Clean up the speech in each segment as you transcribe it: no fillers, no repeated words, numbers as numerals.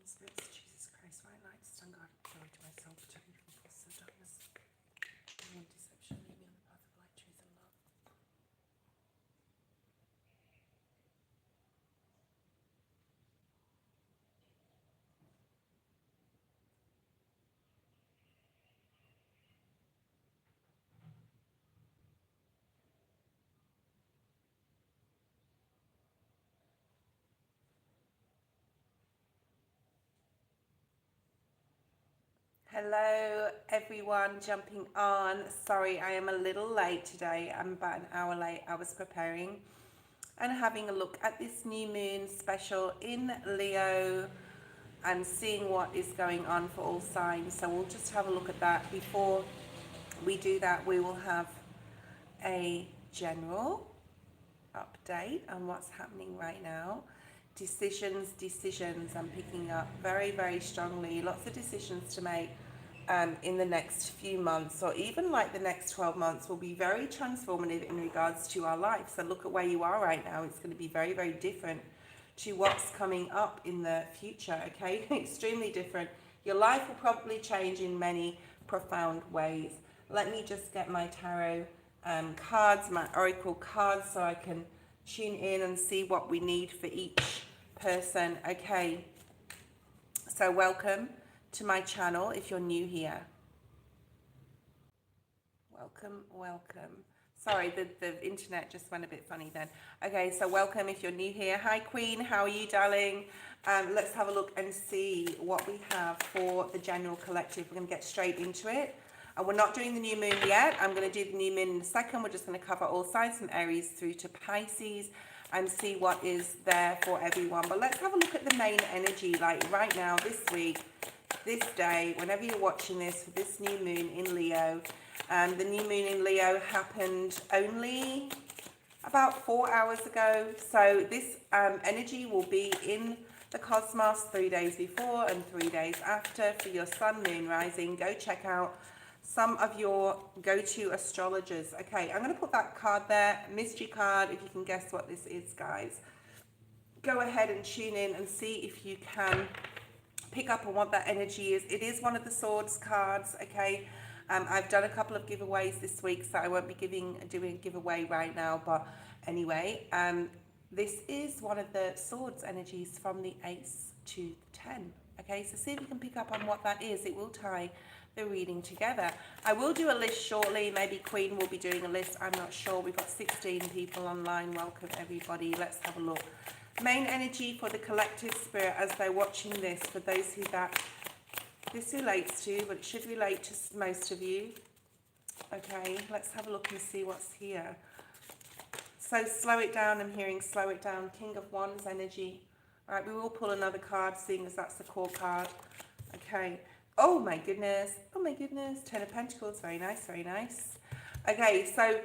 spirits, Jesus Christ, right light, stand guard, glory to myself, protect me from forces of darkness, and deception, lead me on the path of light, truth, and love. Hello everyone jumping on. Sorry, I am a little late today. I'm about an hour late. I was preparing and having a look at this new moon special in Leo and seeing what is going on for all signs. So we'll just have a look at that. Before we do that, we will have a general update on what's happening right now. Decisions I'm picking up very, very strongly. Lots of decisions to make in the next few months, or even like the next 12 months, will be very transformative in regards to our life. So look at where you are right now. It's going to be very, very different to what's coming up in the future, okay? Extremely different. Your life will probably change in many profound ways. Let me just get my tarot cards, my oracle cards, so I can tune in and see what we need for each person. Okay, so welcome to my channel if you're new here. Welcome. Sorry, the internet just went a bit funny then. Okay, so welcome if you're new here. Hi Queen, how are you, darling? Let's have a look and see what we have for the general collective. We're going to get straight into it. And we're not doing the new moon yet. I'm going to do the new moon in a second. We're just going to cover all signs from Aries through to Pisces and see what is there for everyone. But let's have a look at the main energy, like right now, this week, this day, whenever you're watching this, for this new moon in Leo. The new moon in Leo happened only about 4 hours ago. So this energy will be in the cosmos 3 days before and 3 days after for your sun, moon, rising. Go check out some of your go-to astrologers. Okay, I'm going to put that card there, mystery card, if you can guess what this is, guys. Go ahead and tune in and see if you can pick up on what that energy is. It is one of the swords cards, okay? I've done a couple of giveaways this week, so I won't be doing a giveaway right now, but anyway, this is one of the swords energies from the Ace to 10. Okay, so see if you can pick up on what that is. It will tie the reading together. I will do a list shortly. Maybe Queen will be doing a list. I'm not sure. We've got 16 people online. Welcome everybody. Let's have a look. Main energy for the collective spirit as they're watching this, for those who this relates to, but it should relate to most of you. Okay, let's have a look and see what's here. So slow it down. I'm hearing slow it down. King of Wands energy. All right, we will pull another card, seeing as that's the core card. Okay. Oh my goodness. Oh my goodness. Ten of Pentacles. Very nice. Very nice. Okay, so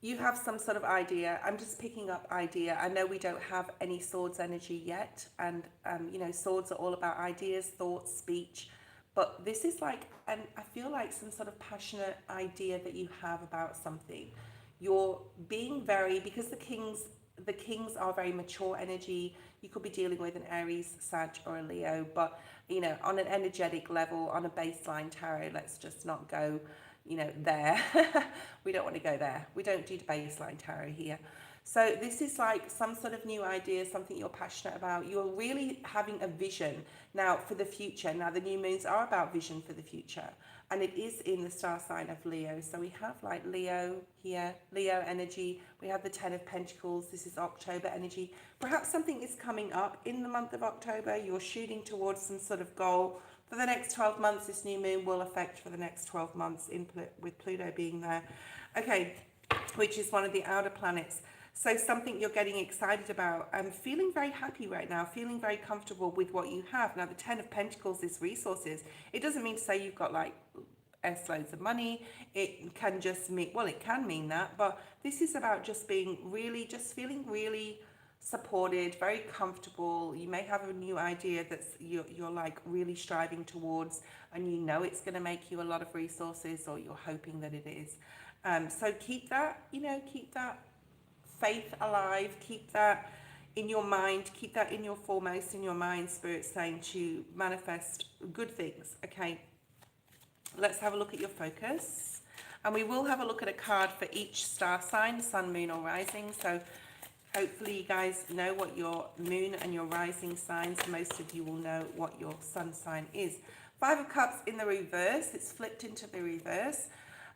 you have some sort of idea. I'm just picking up idea. I know we don't have any swords energy yet. And, you know, swords are all about ideas, thoughts, speech. But this is like, and I feel like some sort of passionate idea that you have about something. You're being very, because the kings are very mature energy. You could be dealing with an Aries, Sag, or a Leo. But, you know, on an energetic level, on a baseline tarot, let's just not go, you know, there. We don't want to go there. We don't do the baseline tarot here. So this is like some sort of new idea, something you're passionate about. You're really having a vision now for the future. Now the new moons are about vision for the future, and it is in the star sign of Leo. So we have like Leo here, Leo energy. We have the 10 of Pentacles. This is October energy. Perhaps something is coming up in the month of October. You're shooting towards some sort of goal. For the next 12 months, this new moon will affect for the next 12 months, with Pluto being there. Okay, which is one of the outer planets. So something you're getting excited about. I'm feeling very happy right now, feeling very comfortable with what you have. Now, the 10 of Pentacles is resources. It doesn't mean to say you've got like loads of money. It can just mean, well, it can mean that, but this is about just being really, just feeling really supported, very comfortable. You may have a new idea that's you're like really striving towards, and you know it's going to make you a lot of resources, or you're hoping that it is. So keep that, you know, keep that faith alive, keep that, in your mind. Keep that in your foremost in your mind, Spirit saying to manifest good things. Okay, let's have a look at your focus. And we will have a look at a card for each star sign, sun, moon or rising. So hopefully you guys know what your moon and your rising signs. Most of you will know what your sun sign is. Five of Cups in the reverse. It's flipped into the reverse.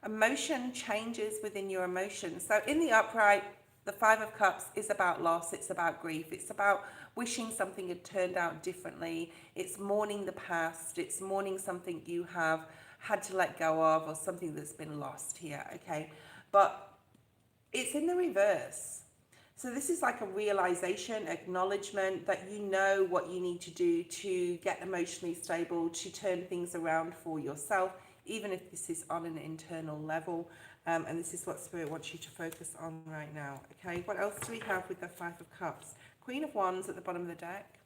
Emotion changes within your emotions. So in the upright, the Five of Cups is about loss. It's about grief. It's about wishing something had turned out differently. It's mourning the past. It's mourning something you have had to let go of, or something that's been lost here, okay? But it's in the reverse. So this is like a realization, acknowledgement that you know what you need to do to get emotionally stable, to turn things around for yourself, even if this is on an internal level. And this is what Spirit wants you to focus on right now, okay? What else do we have with the Five of Cups? Queen of Wands at the bottom of the deck.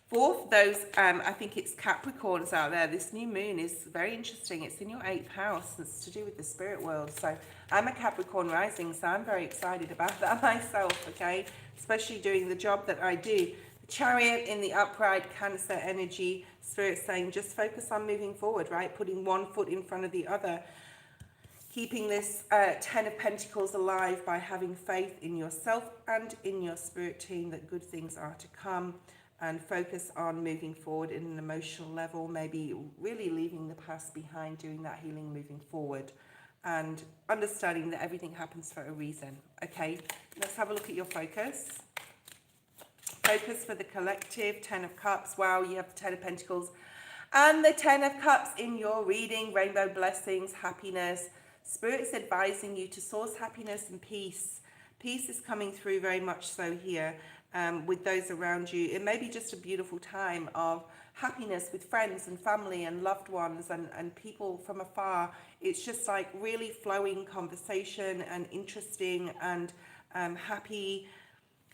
For those, I think it's Capricorns out there, this new moon is very interesting. It's in your 8th house. It's to do with the spirit world. So I'm a Capricorn rising, so I'm very excited about that myself, okay? Especially doing the job that I do. The Chariot in the upright, Cancer energy, Spirit saying just focus on moving forward, right? Putting one foot in front of the other. Keeping this 10 of Pentacles alive by having faith in yourself and in your spirit team that good things are to come. And focus on moving forward in an emotional level, maybe really leaving the past behind, doing that healing, moving forward, and understanding that everything happens for a reason. Okay, let's have a look at your focus. Focus for the collective, 10 of Cups. Wow, you have the 10 of Pentacles and the 10 of Cups in your reading. Rainbow blessings, happiness. Spirit is advising you to source happiness and peace. Peace is coming through very much so here. With those around you. It may be just a beautiful time of happiness with friends and family and loved ones and people from afar. It's just like really flowing conversation and interesting and happy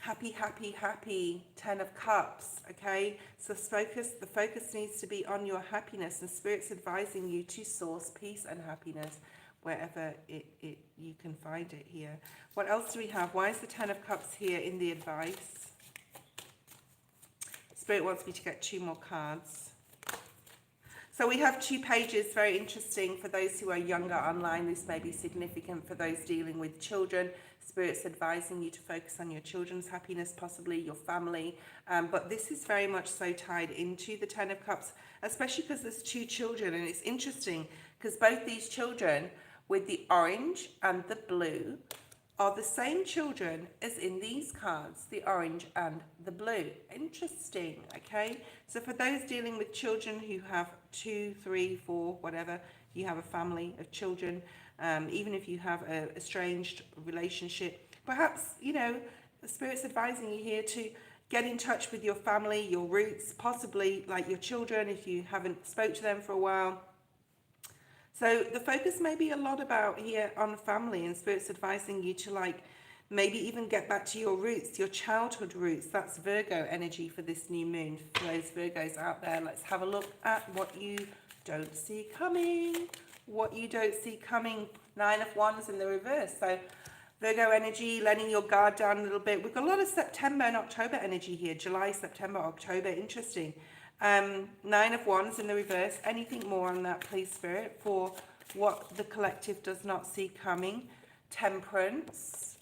10 of Cups, okay? So the focus needs to be on your happiness, and Spirit's advising you to source peace and happiness wherever you can find it here. What else do we have? Why is the 10 of Cups here in the advice? Spirit wants me to get 2 more cards. So we have 2 pages, very interesting for those who are younger online. This may be significant for those dealing with children. Spirit's advising you to focus on your children's happiness, possibly your family. But this is very much so tied into the 10 of Cups, especially because there's 2 children. And it's interesting because both these children with the orange and the blue are the same children as in these cards, the orange and the blue. Interesting, okay? So for those dealing with children who have 2, 3, 4, whatever, you have a family of children, even if you have a estranged relationship, perhaps, you know, the Spirit's advising you here to get in touch with your family, your roots, possibly like your children if you haven't spoke to them for a while. So the focus may be a lot about here on family, and Spirit's advising you to like maybe even get back to your roots, your childhood roots. That's Virgo energy for this new moon. For those Virgos out there, let's have a look at what you don't see coming. What you don't see coming. 9 of Wands in the reverse. So Virgo energy, letting your guard down a little bit. We've got a lot of September and October energy here. July, September, October. Interesting. 9 of Wands in the reverse. Anything more on that, please, Spirit, for what the collective does not see coming? Temperance.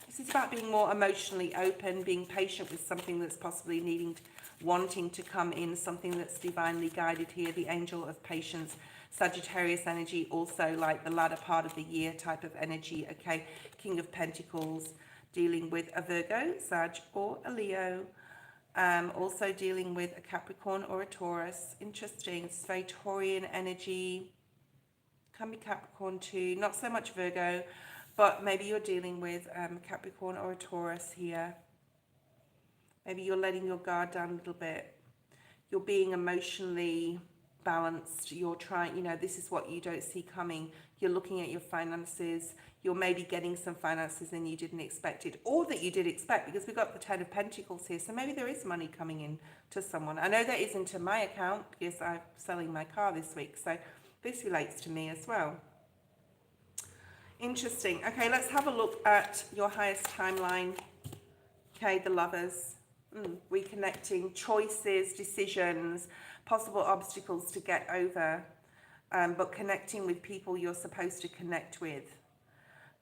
This is about being more emotionally open, being patient with something that's possibly wanting to come in, something that's divinely guided here. The Angel of Patience. Sagittarius energy, also like the latter part of the year type of energy. Okay, King of Pentacles, dealing with a Virgo, Sag, or a Leo. Also dealing with a Capricorn or a Taurus. Interesting. It's very Taurian energy. Can be Capricorn too. Not so much Virgo, but maybe you're dealing with a Capricorn or a Taurus here. Maybe you're letting your guard down a little bit. You're being emotionally balanced. You're trying, you know, this is what you don't see coming. You're looking at your finances. You're maybe getting some finances and you didn't expect it, or that you did expect, because we've got the 10 of Pentacles here. So maybe there is money coming in to someone. I know there isn't to my account because I'm selling my car this week. So this relates to me as well. Interesting. Okay, let's have a look at your highest timeline. Okay, the Lovers. Reconnecting, choices, decisions, possible obstacles to get over, but connecting with people you're supposed to connect with.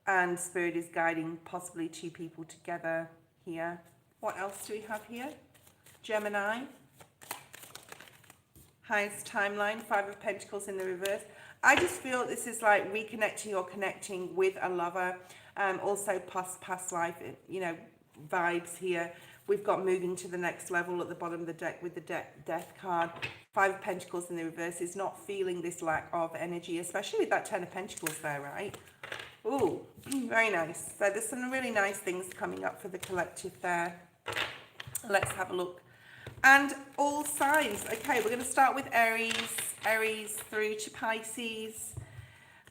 And Spirit is guiding possibly two people together here. What else do we have here? Gemini. Highest timeline, Five of Pentacles in the reverse. I just feel this is like reconnecting or connecting with a lover. Also past life, you know, vibes here. We've got moving to the next level at the bottom of the deck with the Death card. Five of Pentacles in the reverse is not feeling this lack of energy, especially with that Ten of Pentacles there, right? Ooh, very nice. So there's some really nice things coming up for the collective there. Let's have a look. And all signs. Okay, we're going to start with Aries through to Pisces.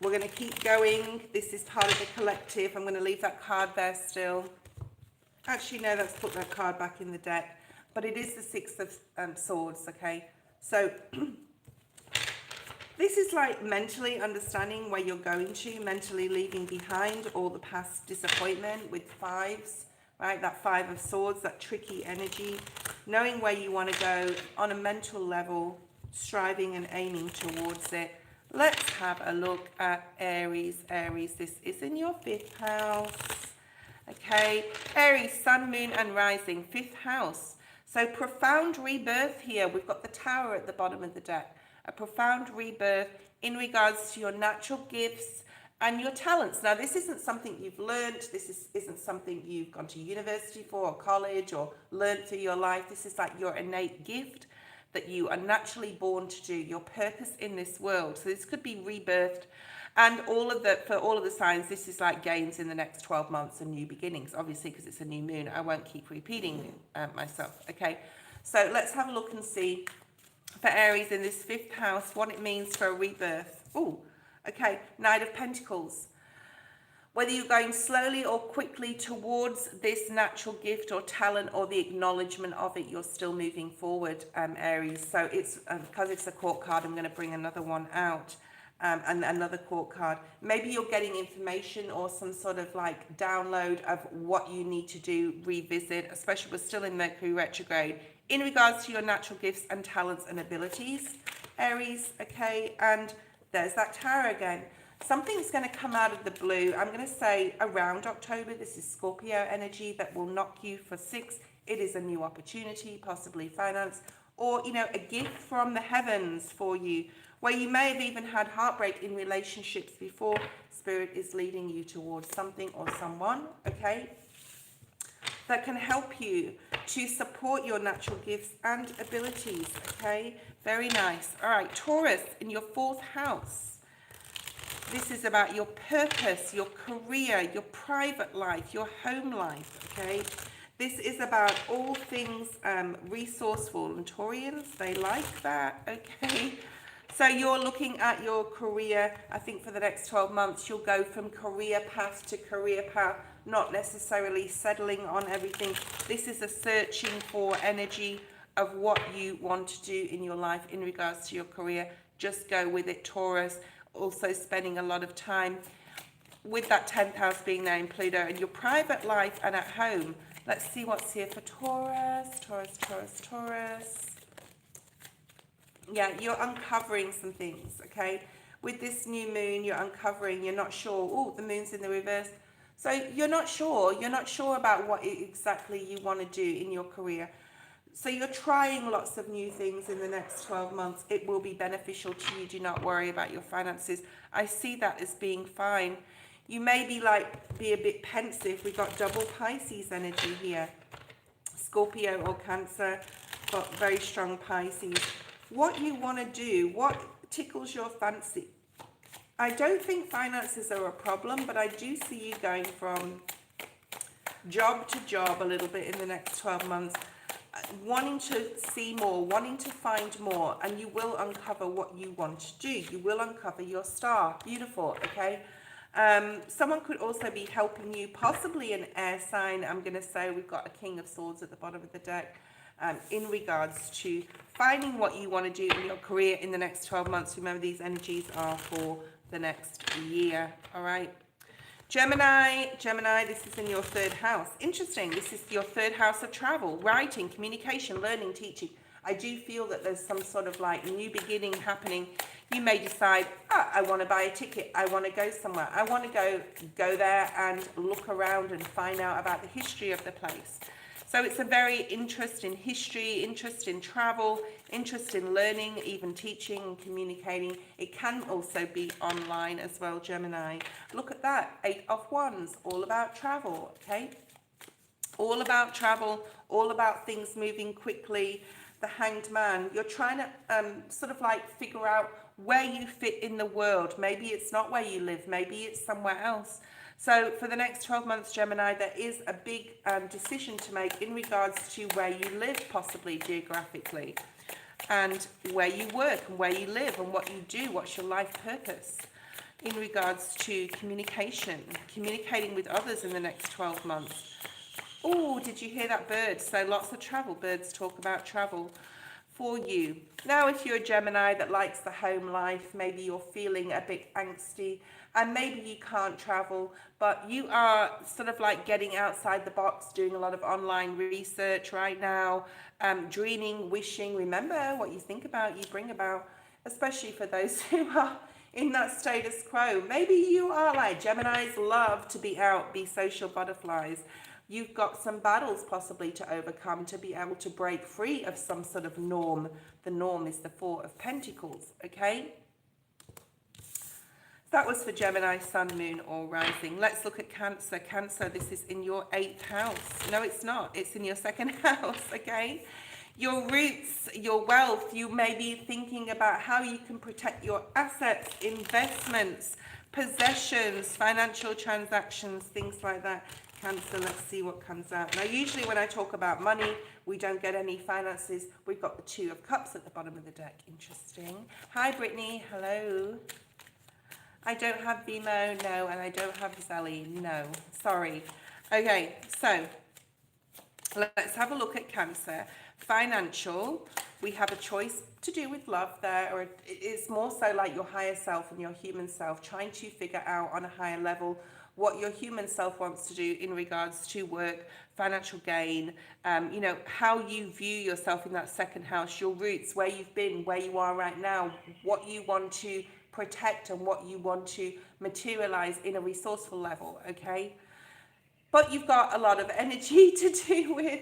We're going to keep going. This is part of the collective. I'm going to leave that card there still. Actually, no, let's put that card back in the deck. But it is the Six of Swords, okay? So this is like mentally understanding where you're going to, mentally leaving behind all the past disappointment with fives, right? That Five of Swords, that tricky energy, knowing where you want to go on a mental level, striving and aiming towards it. Let's have a look at Aries. Aries, this is in your 5th house. Okay, Aries, Sun, Moon and Rising, 5th house. So profound rebirth here. We've got the Tower at the bottom of the deck. A profound rebirth in regards to your natural gifts and your talents. Now, this isn't something you've learned. This isn't something you've gone to university for or college or learned through your life. This is like your innate gift that you are naturally born to do, your purpose in this world. So this could be rebirthed. And for all of the signs, this is like gains in the next 12 months and new beginnings, obviously, because it's a new moon. I won't keep repeating myself. Okay, so let's have a look and see for Aries in this 5th house what it means for a rebirth. Oh, okay, Knight of Pentacles. Whether you're going slowly or quickly towards this natural gift or talent or the acknowledgement of it, you're still moving forward, Aries. So it's because it's a court card, I'm going to bring another one out. And another court card. Maybe you're getting information or some sort of like download of what you need to do, revisit, especially we're still in Mercury retrograde, in regards to your natural gifts and talents and abilities, Aries, okay? And there's that Tower again. Something's going to come out of the blue. I'm going to say around October. This is Scorpio energy that will knock you for 6. It is a new opportunity, possibly finance, or, you know, a gift from the heavens for you, where you may have even had heartbreak in relationships before. Spirit is leading you towards something or someone, okay, that can help you to support your natural gifts and abilities, okay? Very nice. All right, Taurus, in your 4th house. This is about your purpose, your career, your private life, your home life, okay? This is about all things resourceful, and Taurians, they like that, okay? So you're looking at your career. I think for the next 12 months, you'll go from career path to career path, not necessarily settling on everything. This is a searching for energy of what you want to do in your life in regards to your career. Just go with it, Taurus. Also spending a lot of time with that 10th house being there in Pluto in your private life and at home. Let's see what's here for Taurus. Taurus. Yeah, you're uncovering some things, okay? With this new moon, you're uncovering, you're not sure. Oh, the moon's in the reverse. So you're not sure about what exactly you want to do in your career. So you're trying lots of new things in the next 12 months. It will be beneficial to you. Do not worry about your finances. I see that as being fine. You may be a bit pensive. We've got double Pisces energy here. Scorpio or Cancer, got very strong Pisces. What you want to do, what tickles your fancy. I don't think finances are a problem, but I do see you going from job to job a little bit in the next 12 months, wanting to see more, wanting to find more, and you will uncover what you want to do. You will uncover your star. Beautiful, okay? Someone could also be helping you, possibly an air sign. I'm going to say we've got a King of Swords at the bottom of the deck. In regards to finding what you want to do in your career in the next 12 months. Remember, these energies are for the next year, all right? Gemini, this is in your third house. Interesting. This is your third house of travel, writing, communication, learning, teaching. I do feel that there's some sort of like new beginning happening. You may decide, I want to buy a ticket. I want to go somewhere. I want to go there and look around and find out about the history of the place. So it's a very interest in history, interest in travel, interest in learning, even teaching and communicating. It can also be online as well, Gemini. Look at that, 8 of Wands, all about travel, okay? All about travel, all about things moving quickly. The Hanged Man, you're trying to sort of like figure out where you fit in the world. Maybe it's not where you live, maybe it's somewhere else. So for the next 12 months, Gemini, there is a big decision to make in regards to where you live, possibly geographically, and where you work and where you live and what you do, what's your life purpose in regards to communication, communicating with others in the next 12 months. Oh, did you hear that bird? So lots of travel. Birds talk about travel for you. Now, if you're a Gemini that likes the home life, maybe you're feeling a bit angsty and maybe you can't travel, but you are sort of like getting outside the box, doing a lot of online research right now, dreaming, wishing. Remember, what you think about, you bring about, especially for those who are in that status quo. Maybe you are like Geminis, love to be out, be social butterflies. You've got some battles possibly to overcome to be able to break free of some sort of norm. The norm is the Four of Pentacles, okay? That was for Gemini, Sun, Moon, or Rising. Let's look at Cancer. Cancer, this is in your 8th house. No, it's not. It's in your 2nd house, okay? Your roots, your wealth, you may be thinking about how you can protect your assets, investments, possessions, financial transactions, things like that. Cancer, let's see what comes out. Now, usually when I talk about money, we don't get any finances. We've got the 2 of Cups at the bottom of the deck. Interesting. Hi, Brittany. Hello. I don't have Vimo, no, and I don't have Zelly, no. Sorry. Okay, so let's have a look at Cancer. Financial, we have a choice to do with love there, or it's more so like your higher self and your human self, trying to figure out on a higher level what your human self wants to do in regards to work, financial gain, you know, how you view yourself in that 2nd house, your roots, where you've been, where you are right now, what you want to protect and what you want to materialize in a resourceful level, okay? But you've got a lot of energy to do with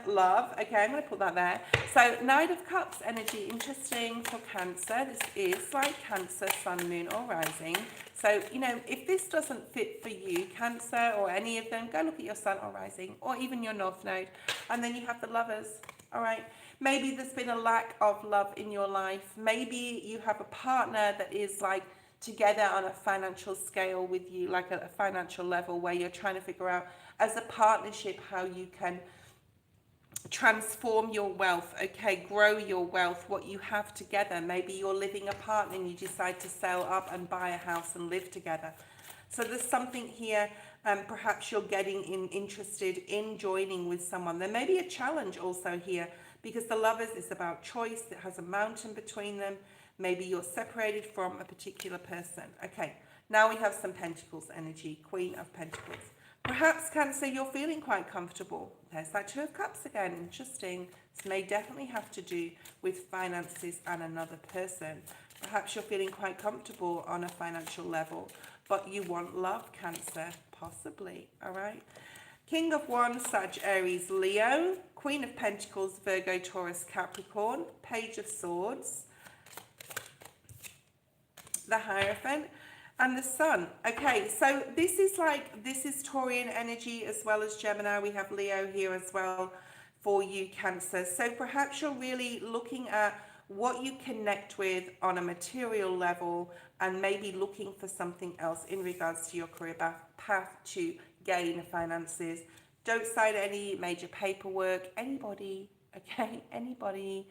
love. Okay, I'm going to put that there. So Knight of Cups energy, interesting for Cancer. This is like Cancer, Sun, Moon, or Rising. So, you know, if this doesn't fit for you, Cancer, or any of them, go look at your Sun or Rising, or even your North Node. And then you have the Lovers, all right? Maybe there's been a lack of love in your life. Maybe you have a partner that is like together on a financial scale with you, like a financial level where you're trying to figure out as a partnership how you can transform your wealth, okay, grow your wealth, what you have together. Maybe you're living apart and you decide to sell up and buy a house and live together. So there's something here, perhaps you're getting interested in joining with someone. There may be a challenge also here, because the Lovers is about choice. It has a mountain between them. Maybe you're separated from a particular person. Okay, now we have some Pentacles energy, Queen of Pentacles. Perhaps, Cancer, you're feeling quite comfortable. There's that 2 of Cups again. Interesting. This may definitely have to do with finances and another person. Perhaps you're feeling quite comfortable on a financial level, but you want love, Cancer, possibly, all right? King of Wands, Sag, Aries, Leo. Queen of Pentacles, Virgo, Taurus, Capricorn. Page of Swords. The Hierophant. And the Sun. Okay, so this is Taurian energy as well as Gemini. We have Leo here as well for you, Cancer. So perhaps you're really looking at what you connect with on a material level and maybe looking for something else in regards to your career path to gain finances. Don't sign any major paperwork. Anybody, okay, anybody,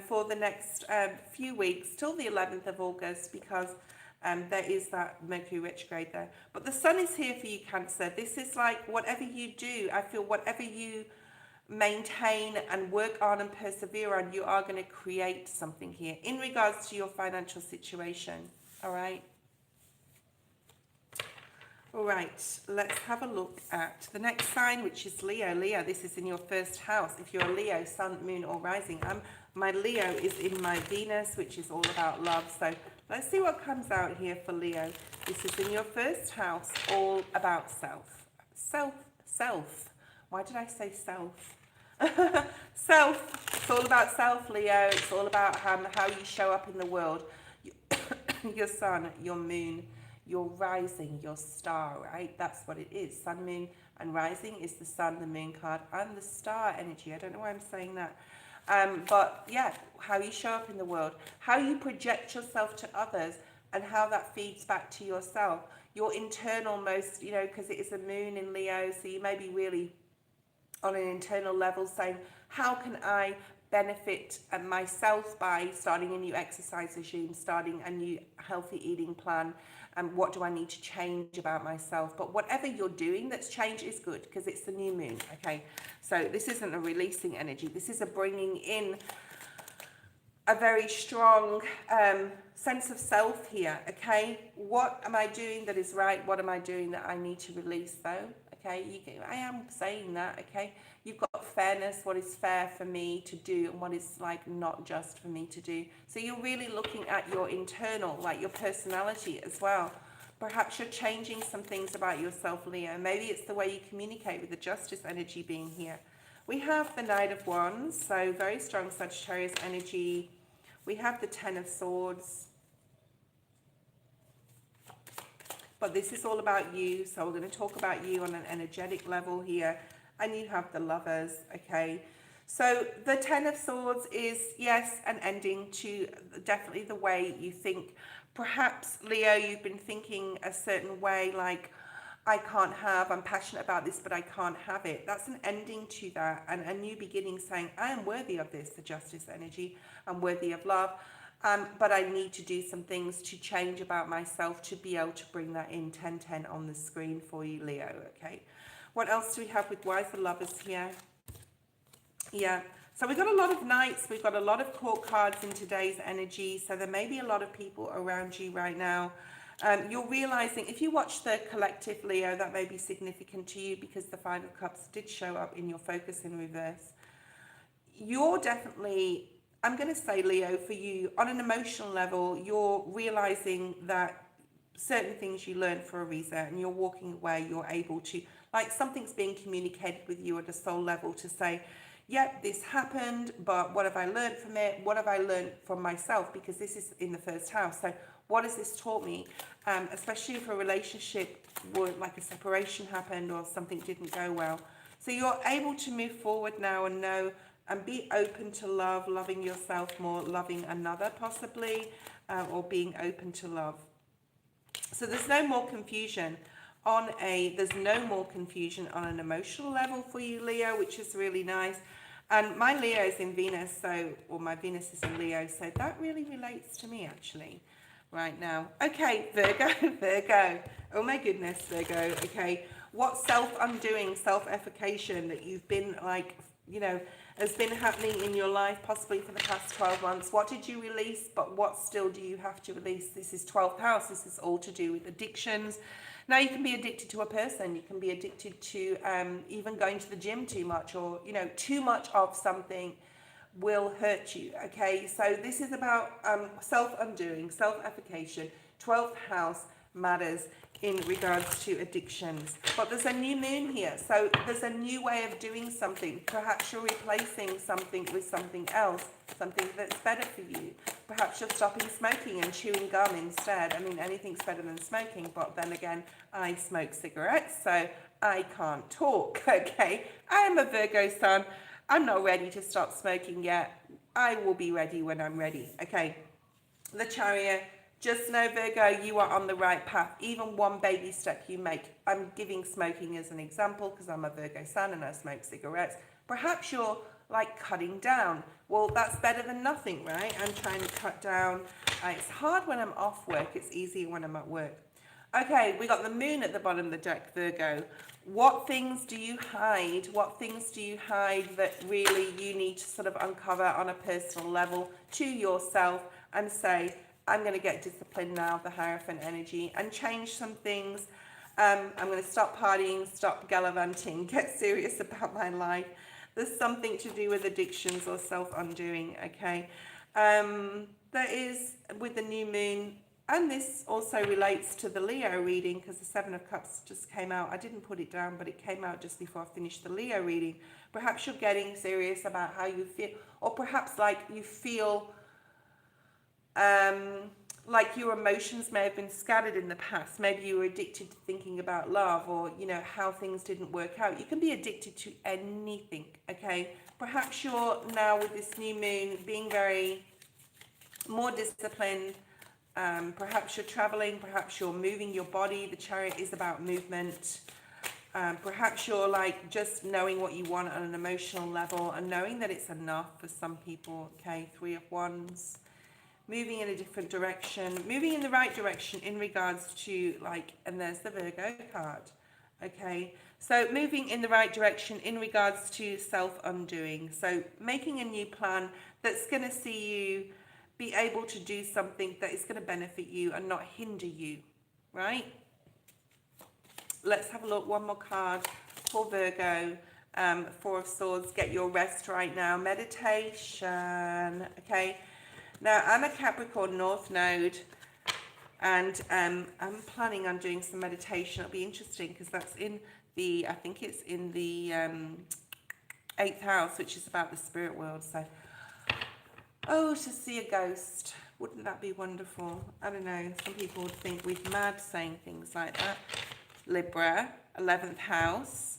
for the next few weeks till the 11th of August, because there is that Mercury retrograde there. But the Sun is here for you, Cancer. This is like whatever you do, I feel whatever you maintain and work on and persevere on, you are going to create something here in regards to your financial situation. All right. All right, let's have a look at the next sign, which is Leo. Leo, this is in your first house. If you're a Leo, sun, moon, or rising, my Leo is in my Venus, which is all about love. So let's see what comes out here for Leo. This is in your first house, all about self. Self. Why did I say self? Self. It's all about self, Leo. It's all about how you show up in the world. Your sun, your moon, your rising, your star, right? That's what it is. Sun, moon, and rising is the sun, the moon card, and the star energy. I don't know why I'm saying that. But yeah, how you show up in the world, how you project yourself to others, and how that feeds back to yourself. Your internal most, because it is a moon in Leo, so you may be really on an internal level saying, how can I benefit myself by starting a new exercise regime, starting a new healthy eating plan, and what do I need to change about myself? But whatever you're doing that's changed is good, because it's the new moon, okay? So this isn't a releasing energy. This is a bringing in a very strong sense of self here, okay? What am I doing that is right? What am I doing that I need to release, though? Okay, I am saying that, okay? You've got fairness, what is fair for me to do, and what is like not just for me to do. So you're really looking at your internal, like your personality as well. Perhaps you're changing some things about yourself, Leo. Maybe it's the way you communicate with the Justice energy being here. We have the Knight of Wands, so very strong Sagittarius energy. We have the Ten of Swords. But this is all about you, so we're going to talk about you on an energetic level here. And you have the Lovers, okay? So the Ten of Swords is, yes, an ending to definitely the way you think. Perhaps, Leo, you've been thinking a certain way, like, I'm passionate about this, but I can't have it. That's an ending to that, and a new beginning saying, I am worthy of this, the Justice energy. I'm worthy of love. But I need to do some things to change about myself to be able to bring that in. 1010 on the screen for you, Leo, okay? What else do we have with Why is the Lovers here? Yeah, so we've got a lot of Knights. We've got a lot of Court cards in today's energy. So there may be a lot of people around you right now. You're realizing, if you watch the collective, Leo, that may be significant to you because the Five of Cups did show up in your focus in reverse. You're definitely, I'm going to say, Leo, for you, on an emotional level, you're realizing that certain things you learn for a reason, and you're walking away, you're able to, like, something's being communicated with you at a soul level to say, yep, this happened, but what have I learned from it? What have I learned from myself? Because this is in the first house. So what has this taught me? Especially if a relationship would, like a separation happened or something didn't go well. So you're able to move forward now and know and be open to love, loving yourself more, loving another possibly, or being open to love. So there's no more confusion on an emotional level for you, Leo, which is really nice. And my Leo is in Venus, my Venus is in Leo, so that really relates to me actually right now. Okay, Virgo. Oh my goodness, Virgo. Okay, what self-undoing, self-effication that you've been like, has been happening in your life possibly for the past 12 months. What did you release, but what still do you have to release? This is 12th house. This is all to do with addictions. Now, you can be addicted to a person. You can be addicted to even going to the gym too much, or, too much of something will hurt you, okay? So this is about self-undoing, self-effication. 12th house matters in regards to addictions. But there's a new moon here, so there's a new way of doing something. Perhaps you're replacing something with something else, something that's better for you. Perhaps you're stopping smoking and chewing gum instead. I mean, anything's better than smoking, but then again, I smoke cigarettes, so I can't talk, okay? I am a Virgo sun. I'm not ready to stop smoking yet. I will be ready when I'm ready, okay? The Chariot. Just know, Virgo, you are on the right path. Even one baby step you make. I'm giving smoking as an example because I'm a Virgo sun and I smoke cigarettes. Perhaps you're like cutting down. Well, that's better than nothing, right? I'm trying to cut down. It's hard when I'm off work. It's easier when I'm at work. Okay, we got the moon at the bottom of the deck, Virgo. What things do you hide? What things do you hide that really you need to sort of uncover on a personal level to yourself and say, I'm going to get disciplined now, the Hierophant energy, and change some things. I'm going to stop partying, stop gallivanting, get serious about my life. There's something to do with addictions or self-undoing, okay? There is, with the new moon, and this also relates to the Leo reading, because the Seven of Cups just came out. I didn't put it down, but it came out just before I finished the Leo reading. Perhaps you're getting serious about how you feel, or perhaps like you feel like your emotions may have been scattered in the past. Maybe you were addicted to thinking about love, or you know how things didn't work out. You can be addicted to anything, okay? Perhaps you're now, with this new moon, being very more disciplined. Perhaps you're traveling, perhaps you're moving your body. The Chariot is about movement. Perhaps you're like just knowing what you want on an emotional level and knowing that it's enough for some people, okay? Three of Wands. Moving in a different direction, moving in the right direction in regards to like, and there's the Virgo card, okay? So moving in the right direction in regards to self-undoing. So making a new plan that's going to see you be able to do something that is going to benefit you and not hinder you, right? Let's have a look. One more card for Virgo. Four of Swords. Get your rest right now. Meditation, okay? Now, I'm a Capricorn North Node, and I'm planning on doing some meditation. It'll be interesting because that's in the, I think it's in the 8th house, which is about the spirit world. So, oh, to see a ghost. Wouldn't that be wonderful? I don't know. Some people would think we're mad saying things like that. Libra, 11th house.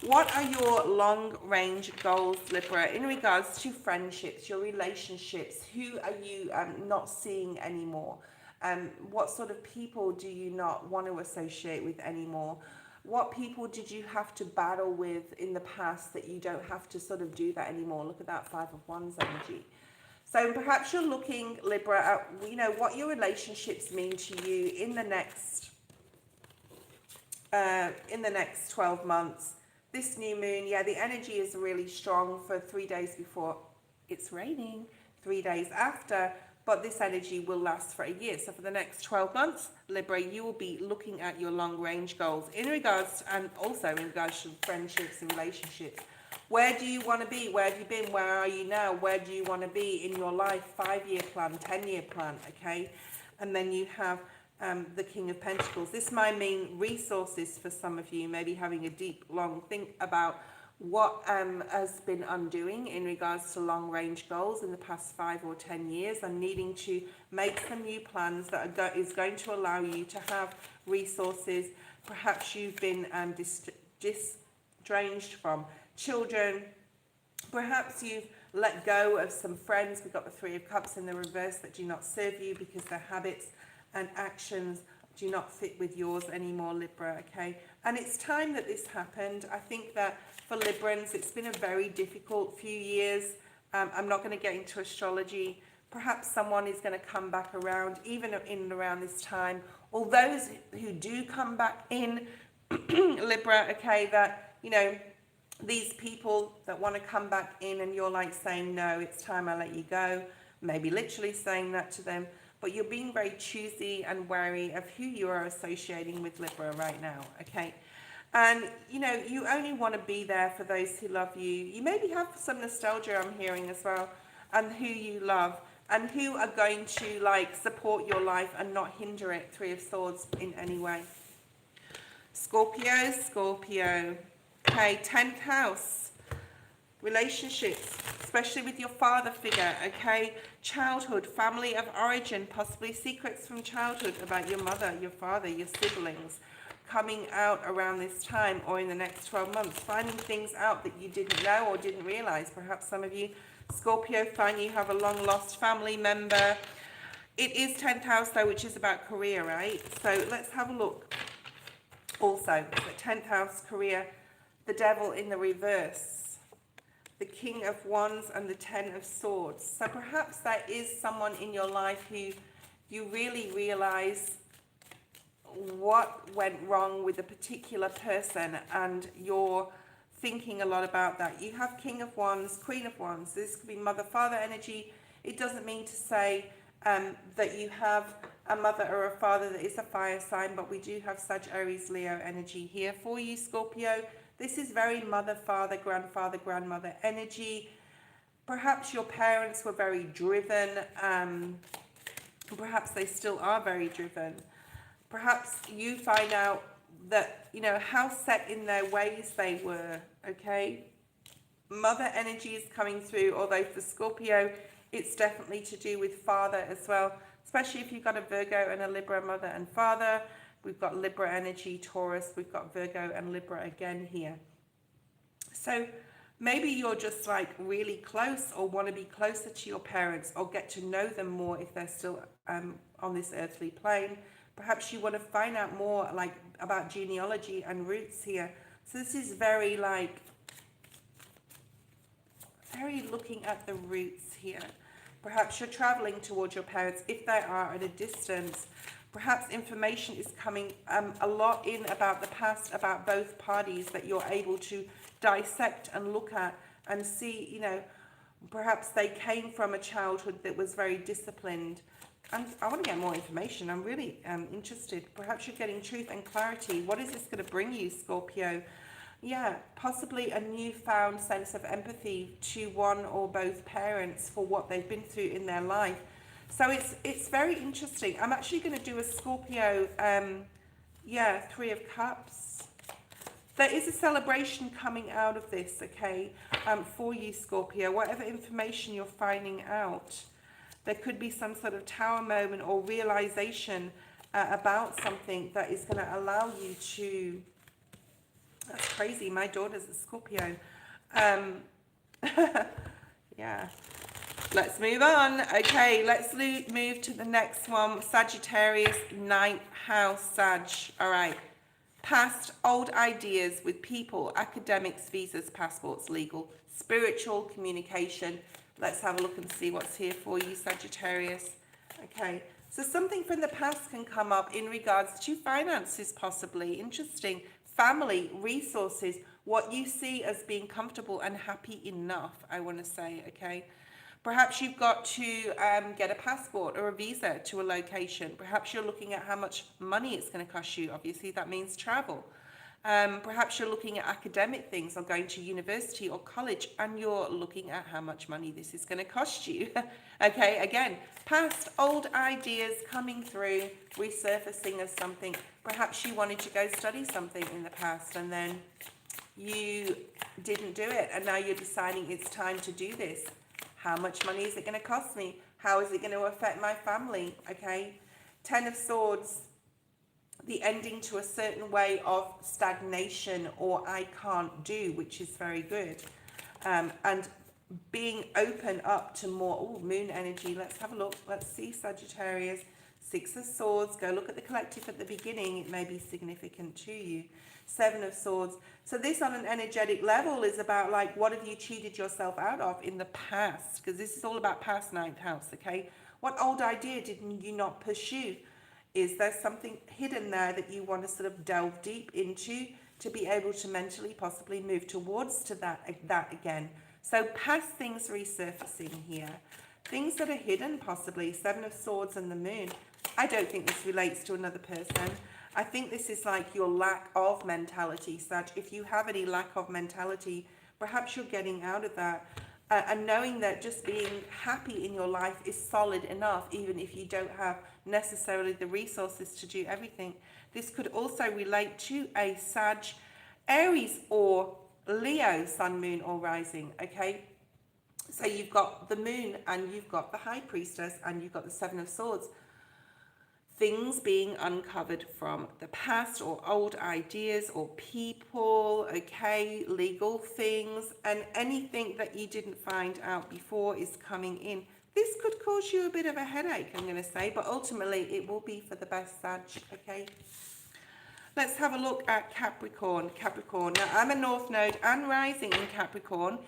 What are your long-range goals, Libra, in regards to friendships, your relationships? Who are you not seeing anymore? What sort of people do you not want to associate with anymore? What people did you have to battle with in the past that you don't have to sort of do that anymore? Look at that Five of Wands energy. So perhaps you're looking, Libra, at, you know, what your relationships mean to you in the next 12 months. This new moon, yeah, the energy is really strong for 3 days before it's raining, 3 days after, but this energy will last for a year. So for the next 12 months, Libra, you will be looking at your long-range goals in regards, and also in regards to friendships and relationships. Where do you want to be? Where have you been? Where are you now? Where do you want to be in your life? 5-year plan, 10-year plan, okay? And then you have the King of Pentacles. This might mean resources for some of you, maybe having a deep, long think about what has been undoing in regards to long-range goals in the past 5 or 10 years, and needing to make some new plans that is going to allow you to have resources. Perhaps you've been estranged from children. Perhaps you've let go of some friends. We've got the Three of Cups in the reverse that do not serve you because their habits and actions do not fit with yours anymore, Libra, okay? And it's time that this happened. I think that for Librans, it's been a very difficult few years. I'm not going to get into astrology. Perhaps someone is going to come back around, even in and around this time. Or those who do come back in, Libra, okay, that, you know, these people that want to come back in and you're like saying, no, it's time I let you go. Maybe literally saying that to them. But you're being very choosy and wary of who you are associating with, Libra, right now, okay? And, you know, you only want to be there for those who love you. You maybe have some nostalgia, I'm hearing as well, and who you love, and who are going to, like, support your life and not hinder it, Three of Swords, in any way. Scorpio, okay, 10th house. Relationships, especially with your father figure, okay? Childhood, family of origin, possibly secrets from childhood about your mother, your father, your siblings, coming out around this time or in the next 12 months, finding things out that you didn't know or didn't realize. Perhaps some of you, Scorpio, find you have a long lost family member. It is 10th house though, which is about career, right? So let's have a look. Also, the 10th house, career, the Devil in the reverse, the King of Wands and the Ten of Swords. So perhaps there is someone in your life who you really realize what went wrong with a particular person, and you're thinking a lot about that. You have King of Wands, Queen of Wands. This could be mother-father energy. It doesn't mean to say that you have a mother or a father that is a fire sign, but we do have Sag, Aries, Leo energy here for you, Scorpio. This is very mother, father, grandfather, grandmother energy. Perhaps your parents were very driven. Perhaps they still are very driven. Perhaps you find out that, you know, how set in their ways they were, okay? Mother energy is coming through, although for Scorpio, it's definitely to do with father as well, especially if you've got a Virgo and a Libra mother and father. We've got Libra energy, Taurus, we've got Virgo and Libra again here. So maybe you're just like really close or want to be closer to your parents or get to know them more if they're still on this earthly plane. Perhaps you want to find out more like about genealogy and roots here. So this is very looking at the roots here. Perhaps you're traveling towards your parents if they are at a distance. Perhaps information is coming a lot in about the past, about both parties, that you're able to dissect and look at and see, you know, perhaps they came from a childhood that was very disciplined. And I want to get more information. I'm really interested. Perhaps you're getting truth and clarity. What is this going to bring you, Scorpio? Yeah, possibly a newfound sense of empathy to one or both parents for what they've been through in their life. So it's very interesting. I'm actually going to do a Scorpio, Three of Cups. There is a celebration coming out of this, okay, for you, Scorpio. Whatever information you're finding out, there could be some sort of tower moment or realization about something that is going to allow you to... That's crazy. My daughter's a Scorpio. Yeah. Let's move on. Okay, let's move to the next one. Sagittarius, 9th house, Sag. All right. Past old ideas with people, academics, visas, passports, legal, spiritual, communication. Let's have a look and see what's here for you, Sagittarius. Okay. So something from the past can come up in regards to finances, possibly. Interesting. Family, resources, what you see as being comfortable and happy enough, I want to say, okay? Perhaps you've got to get a passport or a visa to a location. Perhaps you're looking at how much money it's going to cost you. Obviously, that means travel. Perhaps you're looking at academic things or going to university or college, and you're looking at how much money this is going to cost you. Okay, again, past old ideas coming through, resurfacing as something. Perhaps you wanted to go study something in the past and then you didn't do it, and now you're deciding it's time to do this. How much money is it going to cost me? How is it going to affect my family? Okay, 10 of Swords. The ending to a certain way of stagnation or I can't do, which is very good. And being open up to more, moon energy. Let's have a look. Let's see, Sagittarius. 6 of Swords. Go look at the collective at the beginning. It may be significant to you. 7 of Swords. So this on an energetic level is about like, what have you cheated yourself out of in the past? Because this is all about past 9th house, okay? What old idea did you not pursue? Is there something hidden there that you want to sort of delve deep into to be able to mentally possibly move towards to that again? So past things resurfacing here. Things that are hidden possibly. 7 of Swords and the Moon. I don't think this relates to another person. I think this is like your lack of mentality, Sag. If you have any lack of mentality, perhaps you're getting out of that. And knowing that just being happy in your life is solid enough, even if you don't have necessarily the resources to do everything. This could also relate to a Sag, Aries or Leo sun, moon or rising, okay? So you've got the moon and you've got the high priestess and you've got the 7 of Swords. Things being uncovered from the past or old ideas or people, okay, legal things, and anything that you didn't find out before is coming in. This could cause you a bit of a headache, I'm going to say, but ultimately it will be for the best, Sag, okay? Let's have a look at Capricorn. Capricorn. Now, I'm a North Node and rising in Capricorn.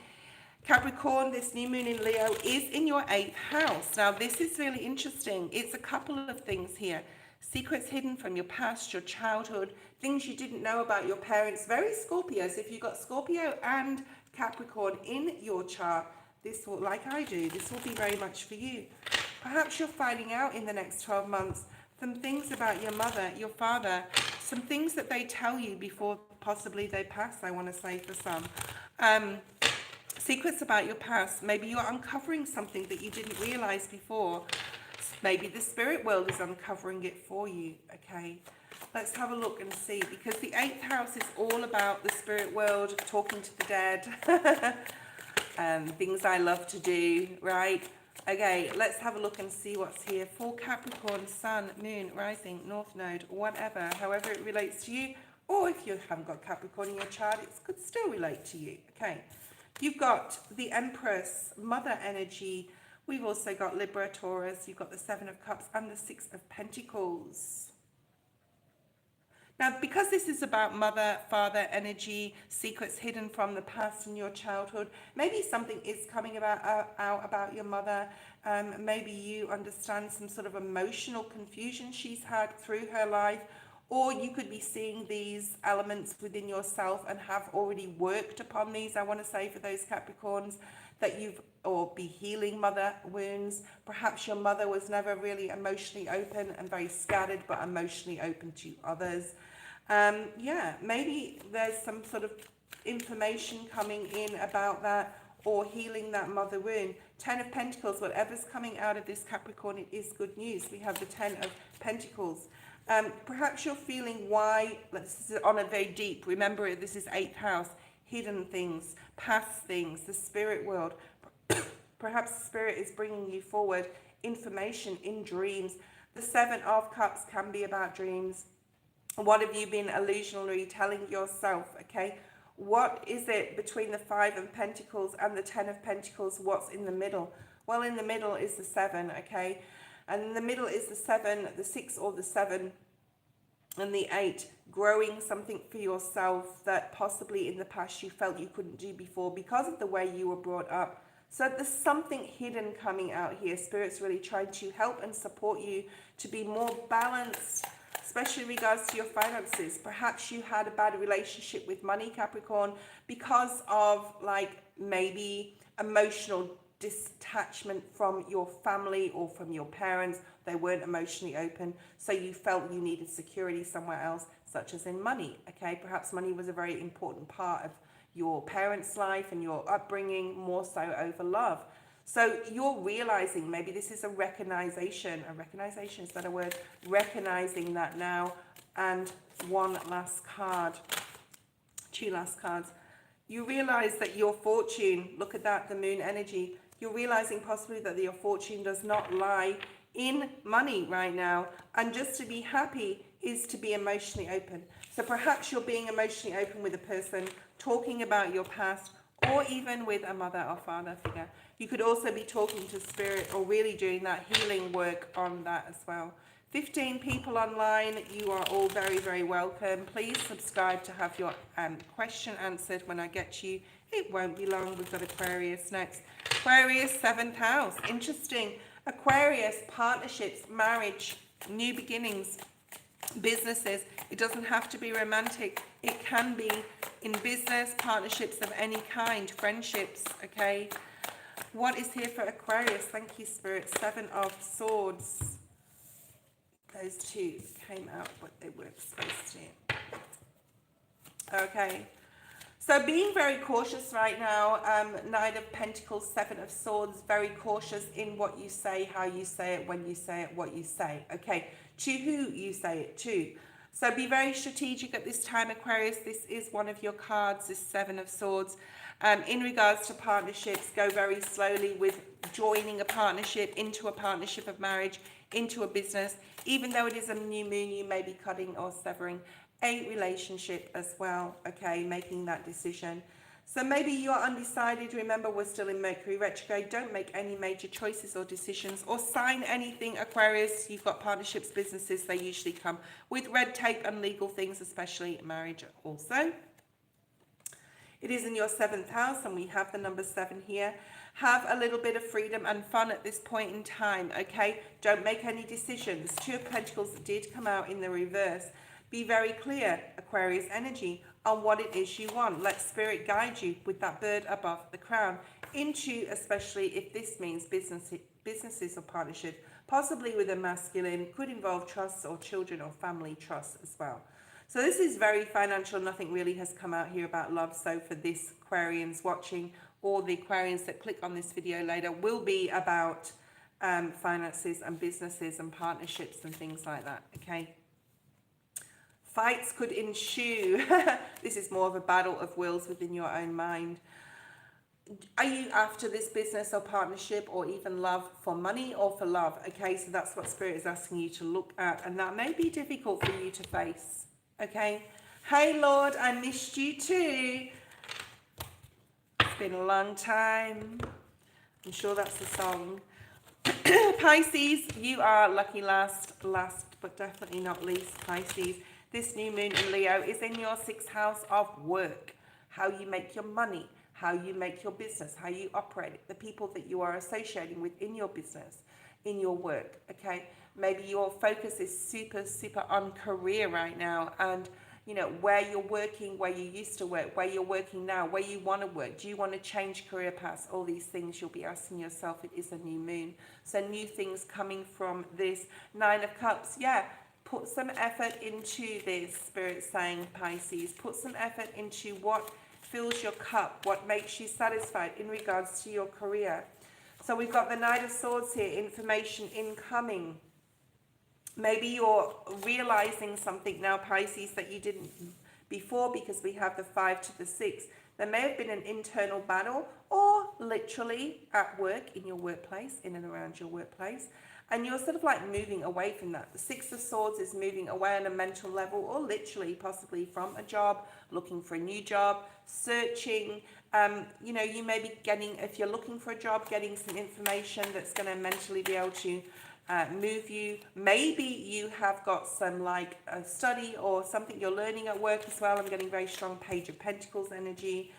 Capricorn, this new moon in Leo is in your 8th house. Now, this is really interesting. It's a couple of things here. Secrets hidden from your past, your childhood, things you didn't know about your parents. Very Scorpio. So if you've got Scorpio and Capricorn in your chart, this will, like I do, this will be very much for you. Perhaps you're finding out in the next 12 months some things about your mother, your father, some things that they tell you before possibly they pass, I want to say for some. Secrets about your past. Maybe you're uncovering something that you didn't realize before. Maybe the spirit world is uncovering it for you, okay? Let's have a look and see, because the 8th house is all about the spirit world, talking to the dead, things I love to do, right? Okay, let's have a look and see what's here for Capricorn, Sun, Moon, Rising, North Node, whatever, however it relates to you, or if you haven't got Capricorn in your chart, it could still relate to you, okay? You've got the Empress, Mother energy. We've also got Libra, Taurus. You've got the 7 of Cups and the 6 of Pentacles. Now, because this is about mother, father energy, secrets hidden from the past in your childhood, maybe something is coming out about your mother. Maybe you understand some sort of emotional confusion she's had through her life, or you could be seeing these elements within yourself and have already worked upon these. I want to say for those Capricorns that or be healing mother wounds. Perhaps your mother was never really emotionally open and very scattered, but emotionally open to others. Yeah, maybe there's some sort of information coming in about that, or healing that mother wound. 10 of Pentacles, whatever's coming out of this Capricorn, it is good news. We have the 10 of Pentacles. Perhaps you're feeling why, this is on a very deep, remember this is 8th house, hidden things, past things, the spirit world. Perhaps spirit is bringing you forward information in dreams. The 7 of Cups can be about dreams. What have you been illusionally telling yourself, okay? What is it between the 5 of Pentacles and the 10 of Pentacles? What's in the middle? Well, in the middle is the 7, okay? And in the middle is the 7, the 6 or the 7, and the 8, growing something for yourself that possibly in the past you felt you couldn't do before because of the way you were brought up. So there's something hidden coming out here. Spirit's really trying to help and support you to be more balanced, especially in regards to your finances. Perhaps you had a bad relationship with money, Capricorn, because of maybe emotional detachment from your family or from your parents. They weren't emotionally open, so you felt you needed security somewhere else, such as in money, okay? Perhaps money was a very important part of your parents' life and your upbringing, more so over love. So you're realizing, maybe this is a recognition, is that a word? Recognizing that now. And one last card, 2 last cards. You realize that your fortune, look at that, the moon energy, you're realizing possibly that your fortune does not lie in money right now. And just to be happy is to be emotionally open. So perhaps you're being emotionally open with a person, talking about your past, or even with a mother or father figure. You could also be talking to spirit or really doing that healing work on that as well. 15 people online, you are all very, very welcome. Please subscribe to have your question answered when I get to you. It won't be long. We've got Aquarius next. Aquarius, 7th house. Interesting. Aquarius, partnerships, marriage, new beginnings, businesses. It doesn't have to be romantic. It can be in business, partnerships of any kind, friendships, okay? What is here for Aquarius? Thank you, Spirit. 7 of Swords. Those 2 came out what they were supposed to. Okay. So being very cautious right now. 9 of Pentacles, 7 of Swords. Very cautious in what you say, how you say it, when you say it, what you say. Okay. To who you say it to. So be very strategic at this time, Aquarius. This is one of your cards, this 7 of Swords. In regards to partnerships, go very slowly with joining a partnership, into a partnership of marriage, into a business. Even though it is a new moon, you may be cutting or severing a relationship as well, okay, making that decision. So maybe you're undecided. Remember, we're still in Mercury retrograde. Don't make any major choices or decisions or sign anything, Aquarius. You've got partnerships, businesses. They usually come with red tape and legal things, especially marriage also. It is in your 7th house, and we have the number 7 here. Have a little bit of freedom and fun at this point in time, okay? Don't make any decisions. 2 of Pentacles did come out in the reverse. Be very clear, Aquarius energy, on what it is you want. Let Spirit guide you with that bird above the crown. into, especially if this means businesses or partnership, possibly with a masculine, could involve trusts or children or family trusts as well. So this is very financial. Nothing really has come out here about love. So for this Aquarians watching, or the Aquarians that click on this video later, will be about finances and businesses and partnerships and things like that. Okay. Fights could ensue. This is more of a battle of wills within your own mind. Are you after this business or partnership or even love for money or for love? Okay, so that's what Spirit is asking you to look at, and that may be difficult for you to face. Okay. Hey Lord, I missed you too. It's been a long time. I'm sure that's the song. Pisces, you are lucky last but definitely not least, Pisces. This new moon in Leo is in your 6th house of work. How you make your money, how you make your business, how you operate it, the people that you are associating with in your business, in your work. Okay, maybe your focus is super on career right now, and you know where you're working, where you used to work, where you're working now, where you want to work. Do you want to change career paths? All these things you'll be asking yourself. It is a new moon, so new things coming from this 9 of Cups. Yeah, put some effort into this, Spirit saying, Pisces. Put some effort into what fills your cup, what makes you satisfied in regards to your career. So we've got the Knight of Swords here, information incoming. Maybe you're realizing something now, Pisces, that you didn't before, because we have the 5 to the 6. There may have been an internal battle, or literally at work, in your workplace, in and around your workplace, and you're sort of like moving away from that. The 6 of Swords is moving away on a mental level, or literally possibly from a job, looking for a new job, searching. You know, you may be getting, if you're looking for a job, getting some information that's going to mentally be able to move you. Maybe you have got some like a study or something you're learning at work as well. I'm getting very strong Page of Pentacles energy,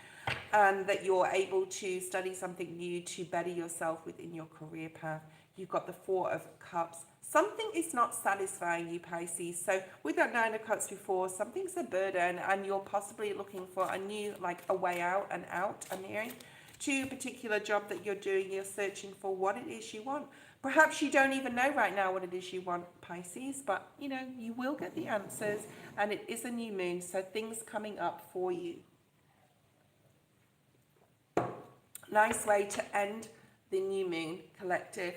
and that you're able to study something new to better yourself within your career path. You've got the 4 of Cups. Something is not satisfying you, Pisces. So with that 9 of Cups before, something's a burden, and you're possibly looking for a new, like a way out, I'm hearing, to a particular job that you're doing. You're searching for what it is you want. Perhaps you don't even know right now what it is you want, Pisces, but you know, you will get the answers, and it is a new moon, so things coming up for you. Nice way to end the new moon collective